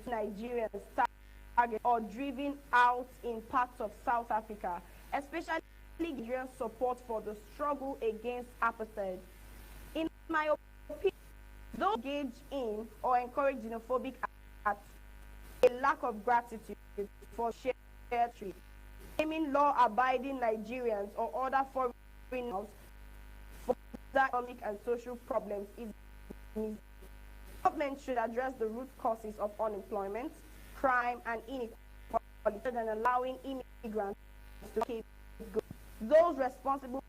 Nigerians targeted or driven out in parts of South Africa, especially Nigerian support for the struggle against apartheid. In my opinion, those engage in or encourage xenophobic acts, a lack of gratitude for shared treat, blaming law-abiding Nigerians or other foreigners for economic and social problems is needed. Government should address the root causes of unemployment, crime, and inequality rather than allowing immigrants to keep going. Those responsible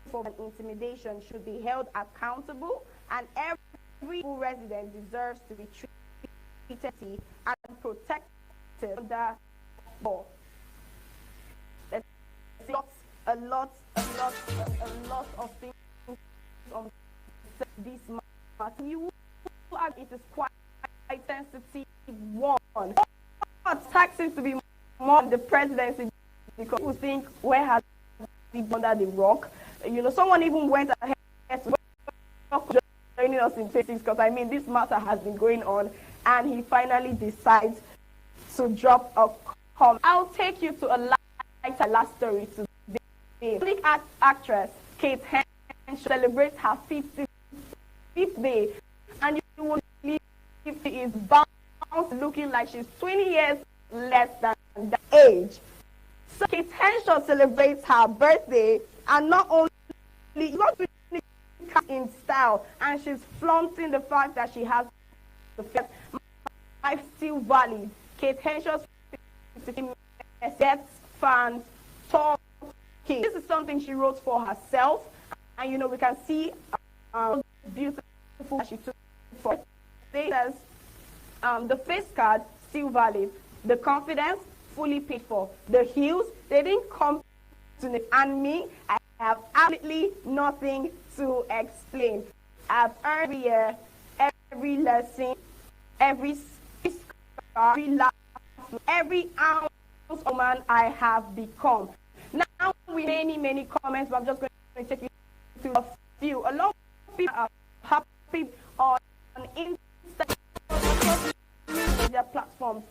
for intimidation should be held accountable, and every resident deserves to be treated and protected under law. There's a lot of things on this matter. It is quite sensitive one. Tax seems to be more on the presidency because people think, where has he been under the rock? Someone even went ahead to joining us in 26 because this matter has been going on, and he finally decides to drop a comment. I'll take you to a last story today. Big actress Kate Henshaw celebrates her 55th day, and you will believe she is bound looking like she's 20 years less than the age. So Kate Henshaw celebrates her birthday, and not only in style, and she's flaunting the fact that she has the first life still valid. Kate Henshaw's gets fans talking. This is something she wrote for herself, and we can see beautiful that she took for it. It says, the face card still valid, the confidence fully paid for, the heels they didn't come to me, and me, I have absolutely nothing to explain. I've earned every year, every lesson, every scar, every ounce of woman I have become. Now, with many comments, but I'm just going to take you through a few. A lot of people are happy on Instagram media platforms.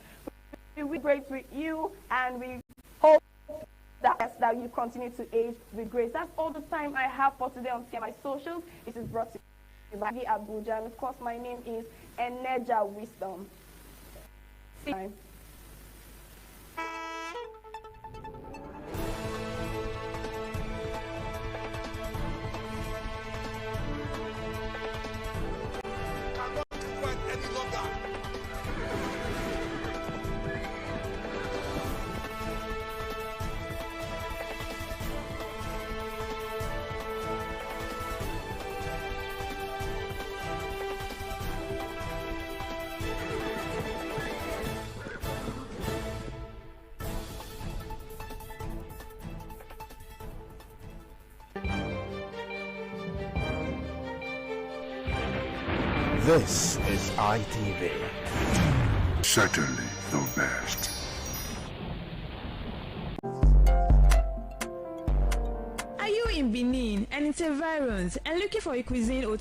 We're great with you, and we hope that you continue to age with grace. That's all the time I have for today on my socials. This is brought to you by Abuja, and of course, my name is Eneja Wisdom. See you. This is ITV. Certainly the best. Are you in Benin and it's a virus and looking for a cuisine or